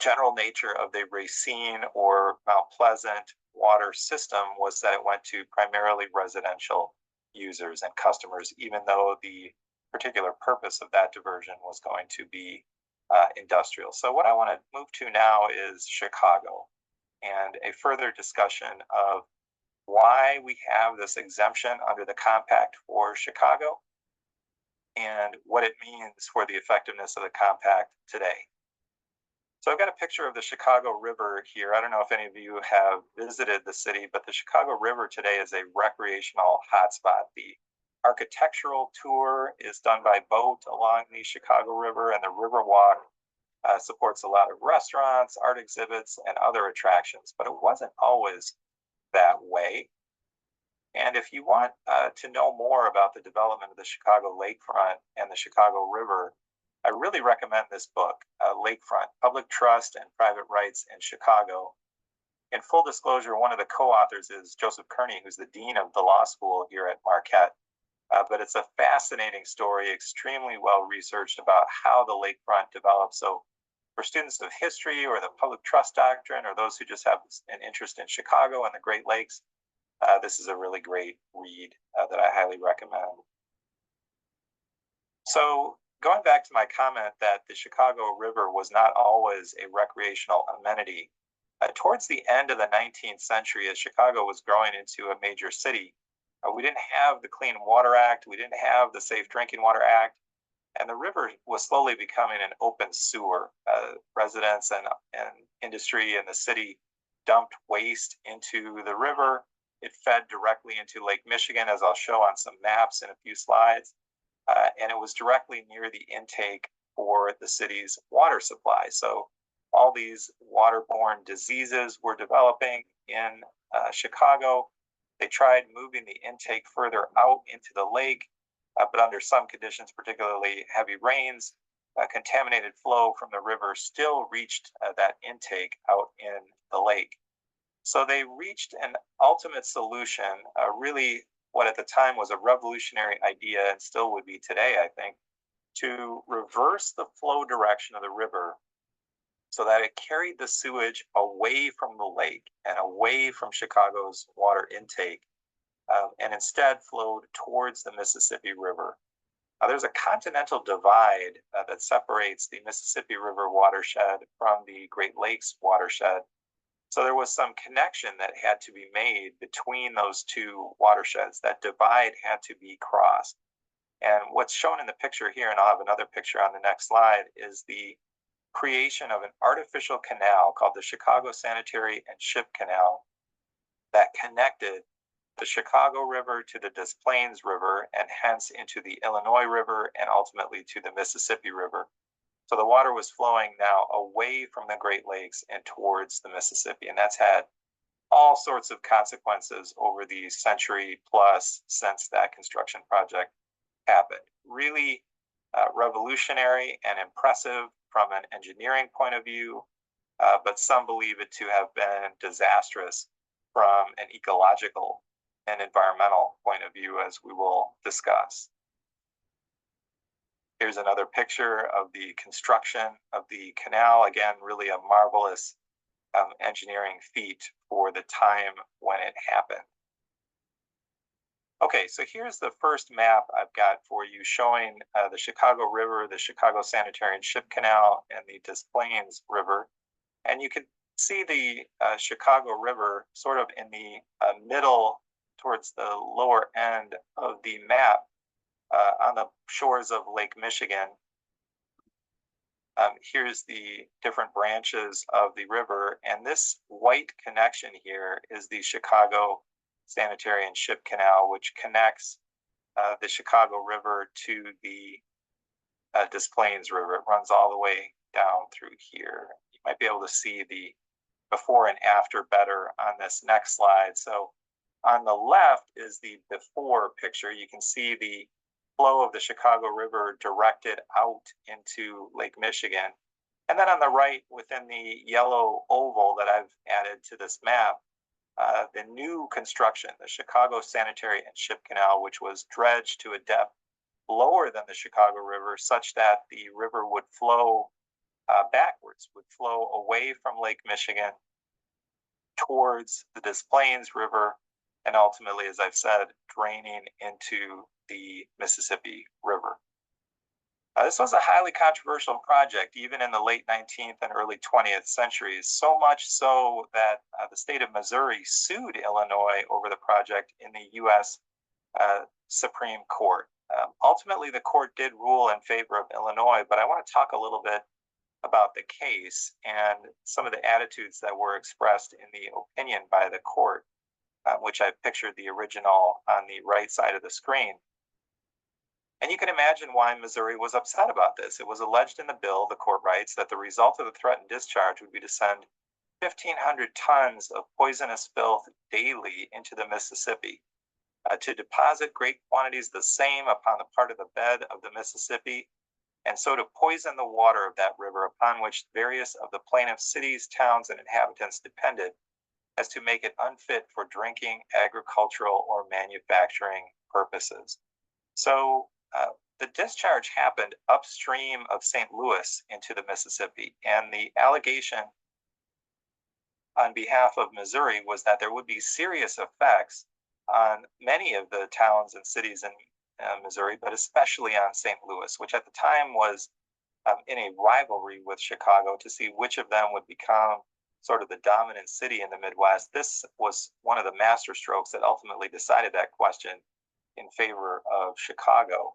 general nature of the Racine or Mount Pleasant water system was that it went to primarily residential users and customers, even though the particular purpose of that diversion was going to be industrial. So what I want to move to now is Chicago and a further discussion of why we have this exemption under the compact for Chicago and what it means for the effectiveness of the compact today. So I've got a picture of the Chicago River here. I don't know if any of you have visited the city, but the Chicago River today is a recreational hotspot. The architectural tour is done by boat along the Chicago River, and the Riverwalk supports a lot of restaurants, art exhibits, and other attractions, but it wasn't always that way. And if you want to know more about the development of the Chicago lakefront and the Chicago River, I really recommend this book, Lakefront, Public Trust and Private Rights in Chicago. In full disclosure, one of the co-authors is Joseph Kearney, who's the dean of the law school here at Marquette. But it's a fascinating story, extremely well researched about how the lakefront developed. So for students of history or the public trust doctrine, or those who just have an interest in Chicago and the Great Lakes, this is a really great read that I highly recommend. So going back to my comment that the Chicago River was not always a recreational amenity, towards the end of the 19th century, as Chicago was growing into a major city, we didn't have the Clean Water Act, we didn't have the Safe Drinking Water Act, and the river was slowly becoming an open sewer. Residents and industry in the city dumped waste into the river. It fed directly into Lake Michigan, as I'll show on some maps in a few slides. And it was directly near the intake for the city's water supply. So all these waterborne diseases were developing in Chicago. They tried moving the intake further out into the lake, but under some conditions, particularly heavy rains, contaminated flow from the river still reached that intake out in the lake. So they reached an ultimate solution, really what at the time was a revolutionary idea and still would be today, I think, to reverse the flow direction of the river so that it carried the sewage away from the lake and away from Chicago's water intake, and instead flowed towards the Mississippi River. There's a continental divide that separates the Mississippi River watershed from the Great Lakes watershed. So there was some connection that had to be made between those two watersheds. That divide had to be crossed. And what's shown in the picture here, and I'll have another picture on the next slide, is the creation of an artificial canal called the Chicago Sanitary and Ship Canal that connected the Chicago River to the Des Plaines River and hence into the Illinois River and ultimately to the Mississippi River. So the water was flowing now away from the Great Lakes and towards the Mississippi. And that's had all sorts of consequences over the century plus since that construction project happened. Really revolutionary and impressive from an engineering point of view, but some believe it to have been disastrous from an ecological and environmental point of view, as we will discuss. Here's another picture of the construction of the canal. Again, really a marvelous engineering feat for the time when it happened. Okay, so here's the first map I've got for you showing the Chicago River, the Chicago Sanitary and Ship Canal, and the Des Plaines River. And you can see the Chicago River sort of in the middle towards the lower end of the map on the shores of Lake Michigan. Here's the different branches of the river, and this white connection here is the Chicago Sanitary and Ship Canal, which connects the Chicago River to the Des Plaines River. It runs all the way down through here. You might be able to see the before and after better on this next slide. So on the left is the before picture. You can see the flow of the Chicago River directed out into Lake Michigan. And then on the right, within the yellow oval that I've added to this map, the new construction, the Chicago Sanitary and Ship Canal, which was dredged to a depth lower than the Chicago River, such that the river would flow backwards, would flow away from Lake Michigan towards the Des Plaines River, and ultimately, as I've said, draining into the Mississippi River. This was a highly controversial project, even in the late 19th and early 20th centuries, so much so that the state of Missouri sued Illinois over the project in the U.S. Supreme Court. Ultimately, the court did rule in favor of Illinois, but I want to talk a little bit about the case and some of the attitudes that were expressed in the opinion by the court, which I've pictured the original on the right side of the screen. And you can imagine why Missouri was upset about this. It was alleged in the bill, the court writes, that the result of the threatened discharge would be to send 1,500 tons of poisonous filth daily into the Mississippi, to deposit great quantities of the same upon the part of the bed of the Mississippi, and so to poison the water of that river upon which various of the plaintiff's cities, towns, and inhabitants depended, as to make it unfit for drinking, agricultural, or manufacturing purposes. So the discharge happened upstream of St. Louis into the Mississippi, and the allegation on behalf of Missouri was that there would be serious effects on many of the towns and cities in Missouri, but especially on St. Louis, which at the time was in a rivalry with Chicago to see which of them would become sort of the dominant city in the Midwest. This was one of the masterstrokes that ultimately decided that question in favor of Chicago.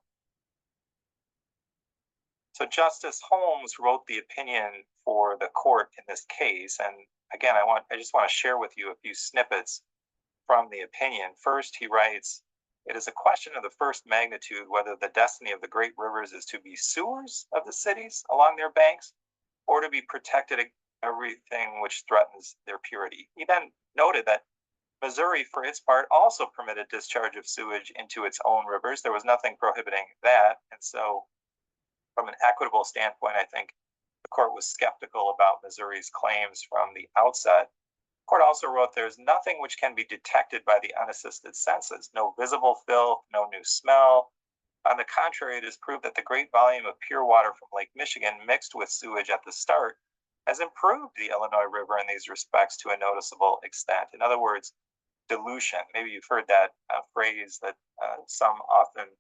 So Justice Holmes wrote the opinion for the court in this case, and again, I just want to share with you a few snippets from the opinion. First, he writes, "It is a question of the first magnitude whether the destiny of the great rivers is to be sewers of the cities along their banks, or to be protected against everything which threatens their purity." He then noted that Missouri, for its part, also permitted discharge of sewage into its own rivers. There was nothing prohibiting that, and so from an equitable standpoint, I think the court was skeptical about Missouri's claims from the outset. The court also wrote, "There's nothing which can be detected by the unassisted senses, no visible filth, no new smell. On the contrary, it is proved that the great volume of pure water from Lake Michigan mixed with sewage at the start has improved the Illinois River in these respects to a noticeable extent." In other words, dilution. Maybe you've heard that phrase that some often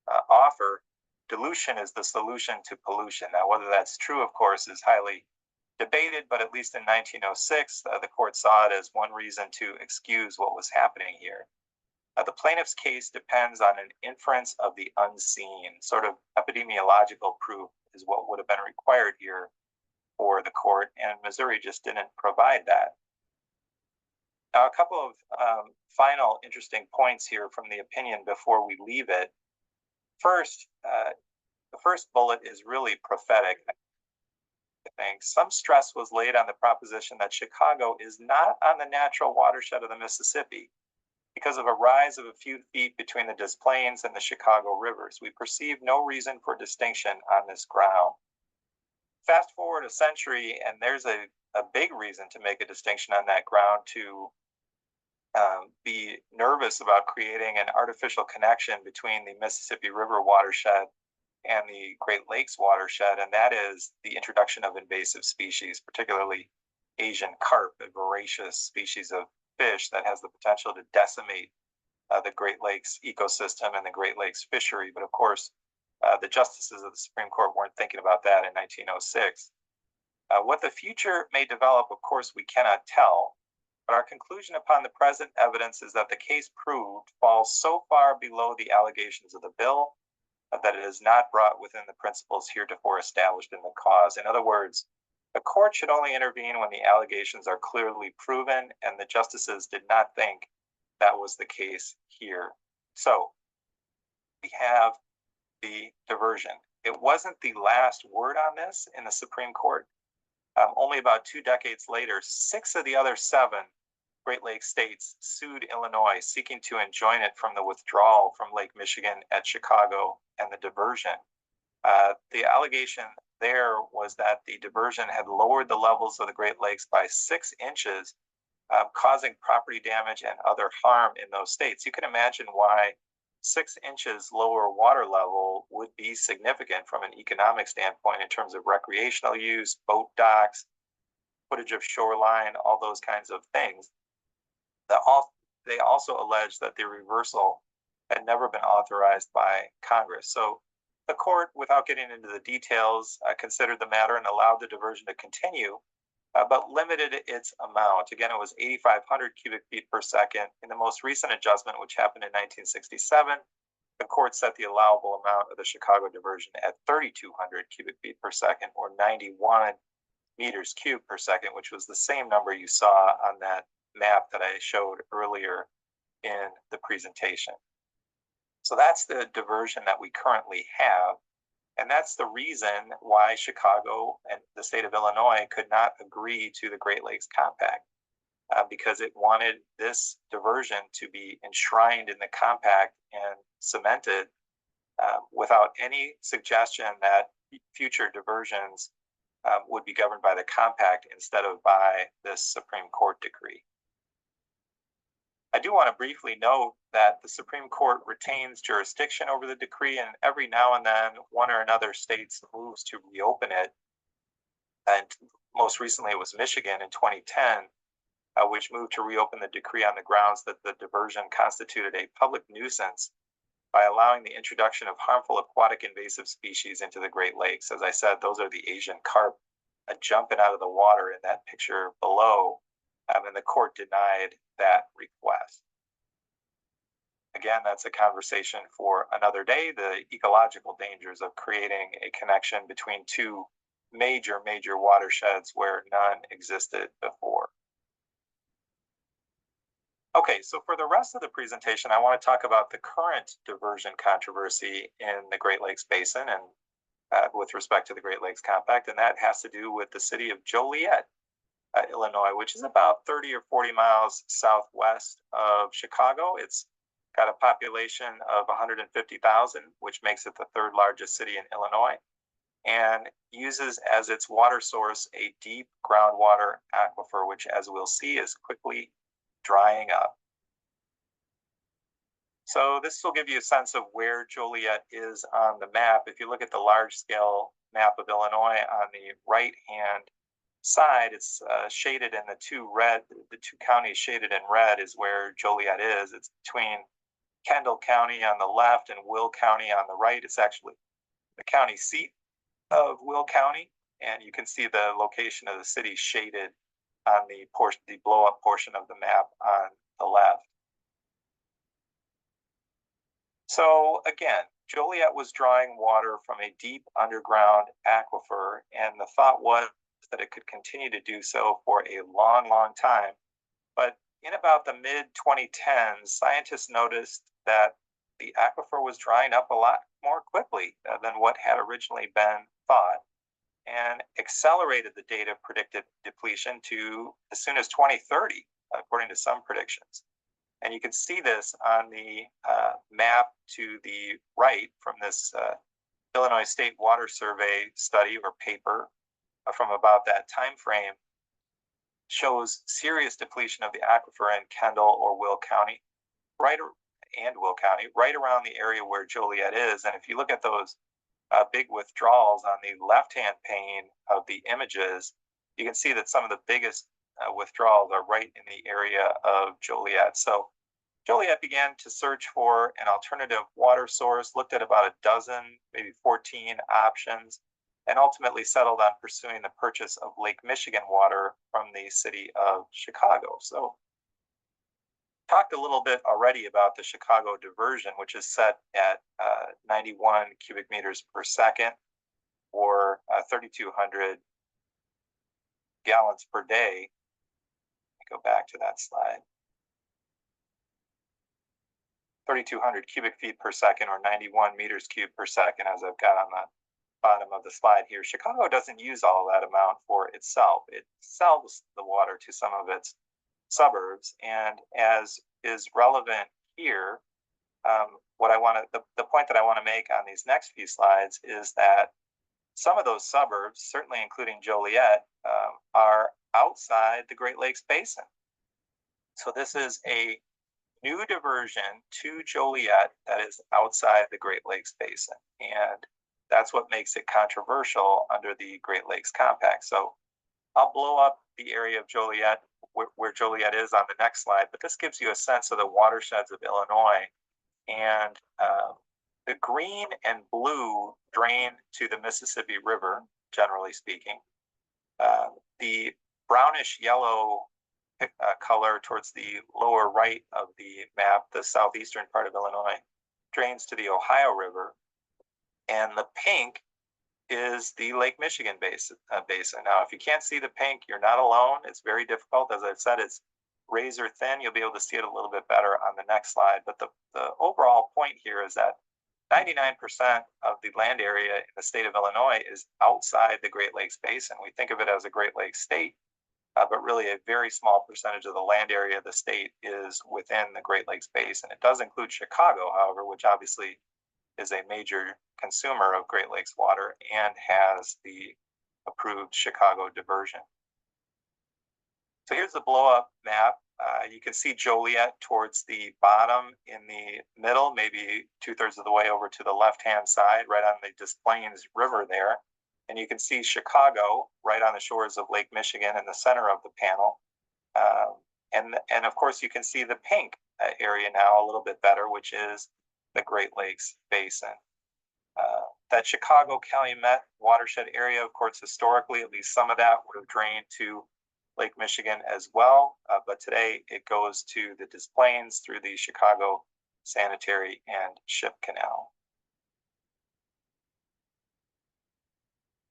offer. Dilution is the solution to pollution. Now, whether that's true, of course, is highly debated, but at least in 1906, the court saw it as one reason to excuse what was happening here. The plaintiff's case depends on an inference of the unseen. Sort of epidemiological proof is what would have been required here for the court, and Missouri just didn't provide that. Now, a couple of final interesting points here from the opinion before we leave it. First, the first bullet is really prophetic. I think some stress was laid on the proposition that Chicago is not on the natural watershed of the Mississippi because of a rise of a few feet between the Des Plaines and the Chicago rivers. We perceive no reason for distinction on this ground. Fast forward a century, and there's a big reason to make a distinction on that ground, to be nervous about creating an artificial connection between the Mississippi River watershed and the Great Lakes watershed, and that is the introduction of invasive species, particularly Asian carp, a voracious species of fish that has the potential to decimate the Great Lakes ecosystem and the Great Lakes fishery. But of course, the justices of the Supreme Court weren't thinking about that in 1906. What the future may develop, of course, we cannot tell, but our conclusion upon the present evidence is that the case proved falls so far below the allegations of the bill that it is not brought within the principles heretofore established in the cause. In other words, the court should only intervene when the allegations are clearly proven, and the justices did not think that was the case here. So we have the diversion. It wasn't the last word on this in the Supreme Court. Only about 2 decades later, 6 of the other 7 Great Lakes states sued Illinois, seeking to enjoin it from the withdrawal from Lake Michigan at Chicago and the diversion. The allegation there was that the diversion had lowered the levels of the Great Lakes by 6 inches, causing property damage and other harm in those states. You can imagine why 6 inches lower water level would be significant from an economic standpoint in terms of recreational use, boat docks, footage of shoreline, all those kinds of things. They also alleged that the reversal had never been authorized by Congress. So the court, without getting into the details, considered the matter and allowed the diversion to continue, but limited its amount. Again, it was 8,500 cubic feet per second. In the most recent adjustment, which happened in 1967, the court set the allowable amount of the Chicago diversion at 3,200 cubic feet per second, or 91 meters cubed per second, which was the same number you saw on that map that I showed earlier in the presentation. So that's the diversion that we currently have. And that's the reason why Chicago and the state of Illinois could not agree to the Great Lakes Compact, because it wanted this diversion to be enshrined in the compact and cemented without any suggestion that future diversions would be governed by the compact instead of by this Supreme Court decree. I do want to briefly note that the Supreme Court retains jurisdiction over the decree, and every now and then one or another state moves to reopen it. And most recently it was Michigan in 2010, which moved to reopen the decree on the grounds that the diversion constituted a public nuisance by allowing the introduction of harmful aquatic invasive species into the Great Lakes. As I said, those are the Asian carp jumping out of the water in that picture below, and the court denied that request. Again, that's a conversation for another day, the ecological dangers of creating a connection between two major watersheds where none existed before. Okay, so for the rest of the presentation, I want to talk about the current diversion controversy in the Great Lakes Basin and with respect to the Great Lakes Compact, and that has to do with the city of Joliet, Illinois, which is about 30 or 40 miles southwest of Chicago. It's got a population of 150,000, which makes it the third largest city in Illinois, and uses as its water source a deep groundwater aquifer, which, as we'll see, is quickly drying up. So this will give you a sense of where Joliet is on the map. If you look at the large scale map of Illinois on the right hand side, it's shaded in the two counties shaded in red is where Joliet is. It's between Kendall County on the left and Will County on the right. It's actually the county seat of Will County, and you can see the location of the city shaded on the blow up portion of the map on the left. So again, Joliet was drawing water from a deep underground aquifer, and the thought was that it could continue to do so for a long time. But in about the mid-2010s, scientists noticed that the aquifer was drying up a lot more quickly than what had originally been thought, and accelerated the date of predicted depletion to as soon as 2030, according to some predictions. And you can see this on the map to the right from this Illinois State Water Survey study or paper from about that time frame. Shows serious depletion of the aquifer in Kendall or Will County, right around the area where Joliet is. And if you look at those big withdrawals on the left-hand pane of the images, you can see that some of the biggest withdrawals are right in the area of Joliet. So Joliet began to search for an alternative water source, looked at about a dozen, maybe 14 options, and ultimately settled on pursuing the purchase of Lake Michigan water from the city of Chicago. So talked a little bit already about the Chicago diversion, which is set at 91 cubic meters per second, or 3,200 gallons per day. Go back to that slide. 3,200 cubic feet per second, or 91 meters cubed per second, as I've got on the bottom of the slide here. Chicago doesn't use all that amount for itself. It sells the water to some of its suburbs, and as is relevant here, the point that I want to make on these next few slides is that some of those suburbs, certainly including Joliet, are outside the Great Lakes Basin. So this is a new diversion to Joliet that is outside the Great Lakes Basin, and that's what makes it controversial under the Great Lakes Compact. So I'll blow up the area of Joliet, where Joliet is, on the next slide, but this gives you a sense of the watersheds of Illinois. And the green and blue drain to the Mississippi River, generally speaking. The brownish yellow color towards the lower right of the map, the southeastern part of Illinois, drains to the Ohio River. And the pink is the Lake Michigan basin. Now, if you can't see the pink, you're not alone. It's very difficult. As I've said, it's razor thin. You'll be able to see it a little bit better on the next slide. But the overall point here is that 99% of the land area in the state of Illinois is outside the Great Lakes Basin. We think of it as a Great Lakes state, but really a very small percentage of the land area of the state is within the Great Lakes Basin. It does include Chicago, however, which obviously is a major consumer of Great Lakes water and has the approved Chicago diversion. So here's the blow-up map You can see Joliet towards the bottom in the middle, maybe 2/3 of the way over to the left-hand side, right on the Des Plaines River there. And you can see Chicago right on the shores of Lake Michigan in the center of the panel. And of course, you can see the pink area now a little bit better, which is the Great Lakes Basin. That Chicago-Calumet watershed area, of course, historically, at least some of that would have drained to Lake Michigan as well. But today it goes to the Des Plaines through the Chicago Sanitary and Ship Canal.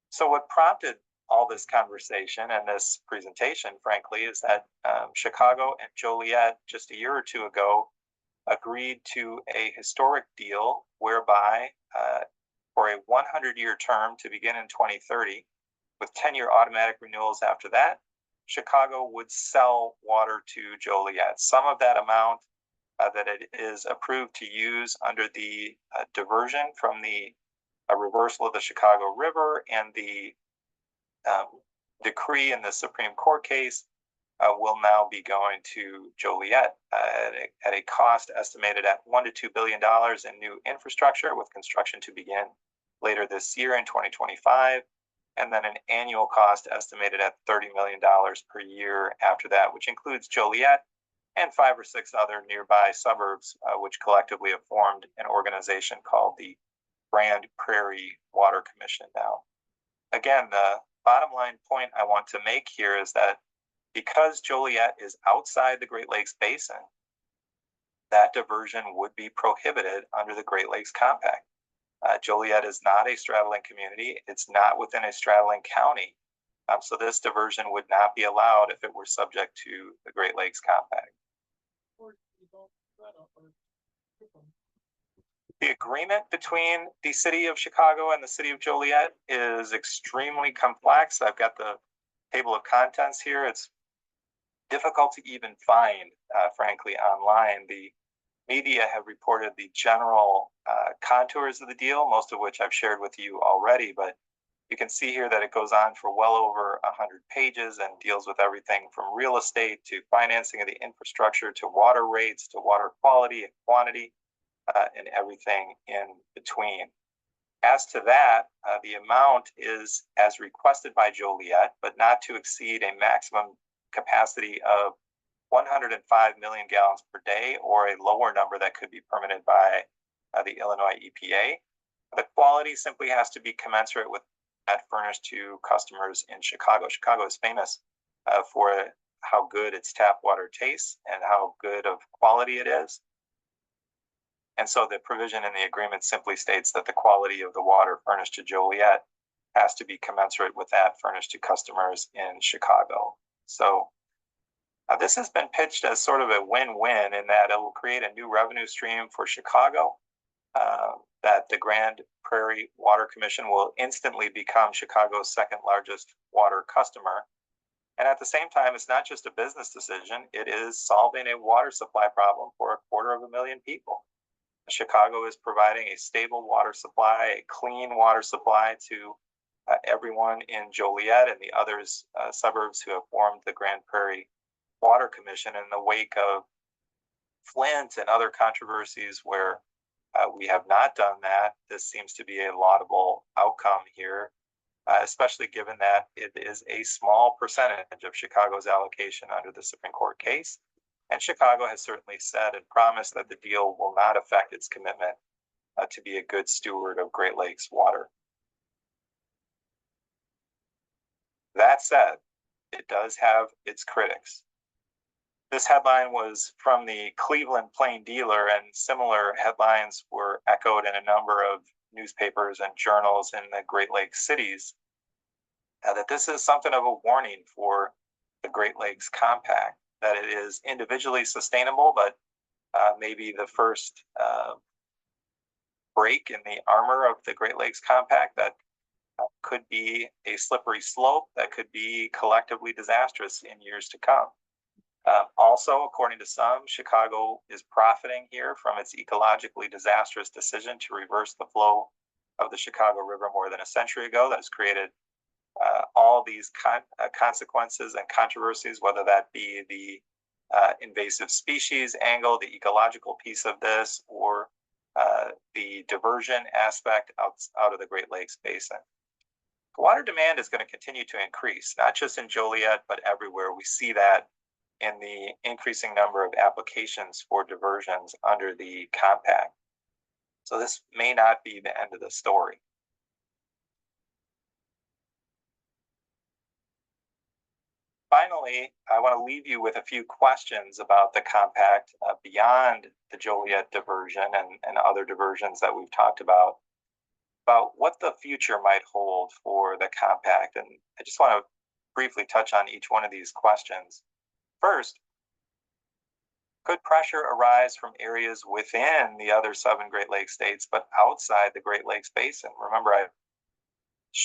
So what prompted all this conversation and this presentation, frankly, is that Chicago and Joliet just a year or two ago agreed to a historic deal whereby for a 100-year term to begin in 2030, with 10-year automatic renewals after that, Chicago would sell water to Joliet. Some of that amount that it is approved to use under the diversion from the reversal of the Chicago River and the decree in the Supreme Court case will now be going to Joliet at a cost estimated at $1 to $2 billion in new infrastructure, with construction to begin later this year in 2025, and then an annual cost estimated at $30 million per year after that, which includes Joliet and 5 or 6 other nearby suburbs, which collectively have formed an organization called the Grand Prairie Water Commission now. Again, the bottom line point I want to make here is that because Joliet is outside the Great Lakes Basin, that diversion would be prohibited under the Great Lakes Compact. Joliet is not a straddling community. It's not within a straddling county. So this diversion would not be allowed if it were subject to the Great Lakes Compact. The agreement between the city of Chicago and the city of Joliet is extremely complex. I've got the table of contents here. It's difficult to even find, frankly, online. The media have reported the general contours of the deal, most of which I've shared with you already, but you can see here that it goes on for well over 100 pages and deals with everything from real estate to financing of the infrastructure to water rates to water quality and quantity and everything in between. As to that, the amount is as requested by Joliet, but not to exceed a maximum capacity of 105 million gallons per day, or a lower number that could be permitted by the Illinois EPA. The quality simply has to be commensurate with that furnished to customers in Chicago. Chicago is famous for how good its tap water tastes and how good of quality it is. And so the provision in the agreement simply states that the quality of the water furnished to Joliet has to be commensurate with that furnished to customers in Chicago. So this has been pitched as sort of a win-win in that it will create a new revenue stream for Chicago, that the Grand Prairie Water Commission will instantly become Chicago's second largest water customer. And at the same time, it's not just a business decision, it is solving a water supply problem for 250,000 people. Chicago is providing a stable water supply, a clean water supply to everyone in Joliet and the others suburbs who have formed the Grand Prairie Water Commission in the wake of Flint and other controversies where we have not done that. This seems to be a laudable outcome here, especially given that it is a small percentage of Chicago's allocation under the Supreme Court case. And Chicago has certainly said and promised that the deal will not affect its commitment to be a good steward of Great Lakes water. That said, it does have its critics. This headline was from the Cleveland Plain Dealer, and similar headlines were echoed in a number of newspapers and journals in the Great Lakes cities, that this is something of a warning for the Great Lakes Compact, that it is individually sustainable, but maybe the first break in the armor of the Great Lakes Compact that could be a slippery slope that could be collectively disastrous in years to come. Also, according to some, Chicago is profiting here from its ecologically disastrous decision to reverse the flow of the Chicago River more than a century ago. That has created all these consequences and controversies, whether that be the invasive species angle, the ecological piece of this, or the diversion aspect out of the Great Lakes Basin. Water demand is going to continue to increase, not just in Joliet, but everywhere. We see that in the increasing number of applications for diversions under the compact. So this may not be the end of the story. Finally, I want to leave you with a few questions about the compact beyond the Joliet diversion and other diversions that we've talked about what the future might hold for the compact. And I just want to briefly touch on each one of these questions. First, could pressure arise from areas within the other 7 Great Lakes states, but outside the Great Lakes Basin? Remember, I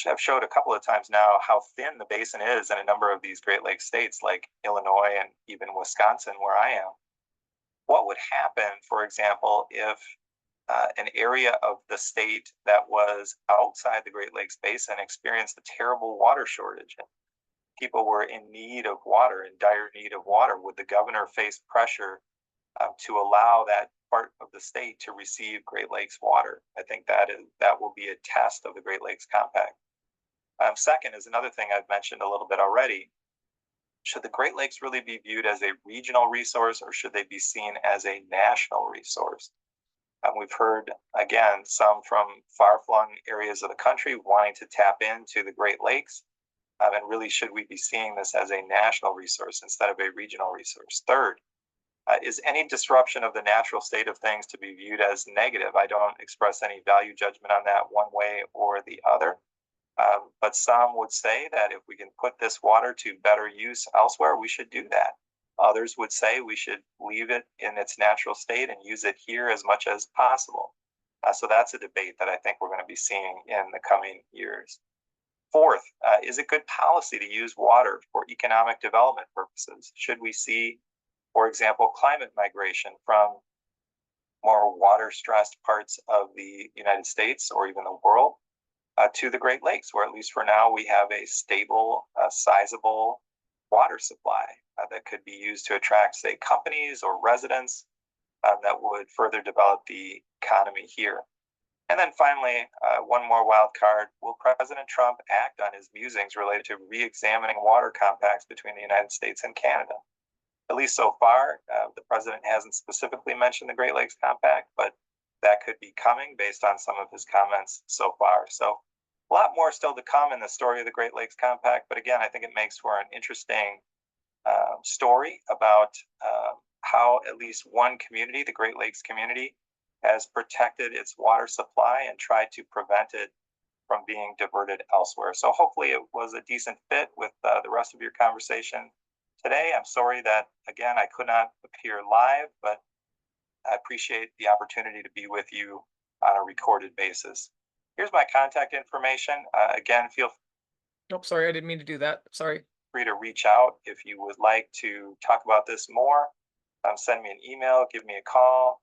have showed a couple of times now how thin the basin is in a number of these Great Lakes states like Illinois and even Wisconsin, where I am. What would happen, for example, if an area of the state that was outside the Great Lakes Basin experienced a terrible water shortage and people were in need of water, in dire need of water? Would the governor face pressure to allow that part of the state to receive Great Lakes water? I think that will be a test of the Great Lakes Compact. Second is another thing I've mentioned a little bit already. Should the Great Lakes really be viewed as a regional resource, or should they be seen as a national resource? We've heard, again, some from far-flung areas of the country wanting to tap into the Great Lakes. And really, should we be seeing this as a national resource instead of a regional resource? Third, is any disruption of the natural state of things to be viewed as negative? I don't express any value judgment on that one way or the other. But some would say that if we can put this water to better use elsewhere, we should do that. Others would say we should leave it in its natural state and use it here as much as possible. So that's a debate that I think we're going to be seeing in the coming years. Fourth, is it good policy to use water for economic development purposes? Should we see, for example, climate migration from more water-stressed parts of the United States or even the world to the Great Lakes, where at least for now we have a stable, sizable water supply that could be used to attract, say, companies or residents that would further develop the economy here. And then finally, one more wild card: will President Trump act on his musings related to re-examining water compacts between the United States and Canada? At least so far, the president hasn't specifically mentioned the Great Lakes Compact, but that could be coming based on some of his comments so far. So a lot more still to come in the story of the Great Lakes Compact. But again, I think it makes for an interesting story about how at least one community, the Great Lakes community, has protected its water supply and tried to prevent it from being diverted elsewhere. So hopefully it was a decent fit with the rest of your conversation today. I'm sorry that, again, I could not appear live, but I appreciate the opportunity to be with you on a recorded basis. Here's my contact information. Again, feel Nope, sorry, I didn't mean to do that. Sorry. free to reach out if you would like to talk about this more. Send me an email, give me a call.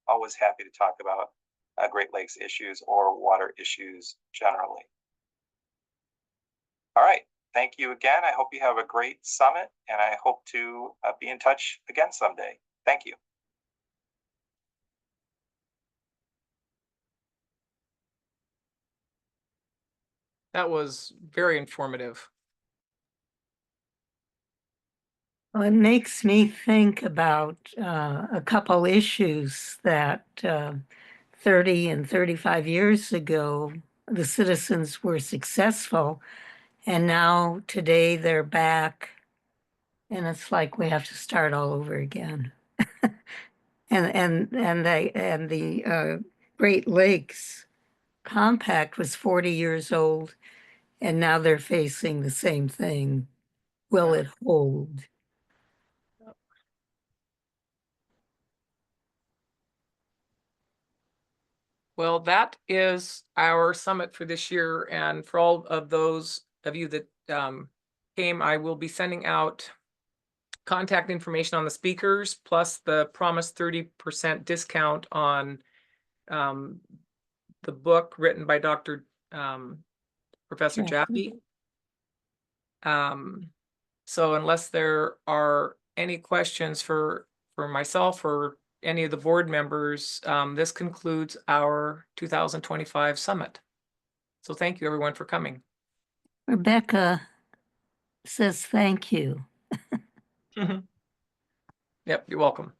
Always happy to talk about Great Lakes issues or water issues generally. All right, thank you again. I hope you have a great summit, and I hope to be in touch again someday. Thank you. That was very informative. Well, it makes me think about a couple issues that 30 and 35 years ago, the citizens were successful, and now today they're back, and it's like we have to start all over again. And the Great Lakes Compact was 40 years old, and now they're facing the same thing. Will it hold? Well, that is our summit for this year. And for all of those of you that came, I will be sending out contact information on the speakers, plus the promised 30% discount on the book written by Dr. Professor Jaffe. So unless there are any questions for myself or any of the board members, this concludes our 2025 summit. So thank you everyone for coming. Rebecca says thank you. Yep, you're welcome.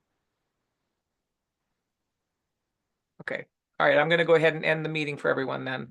Okay. All right, I'm going to go ahead and end the meeting for everyone then.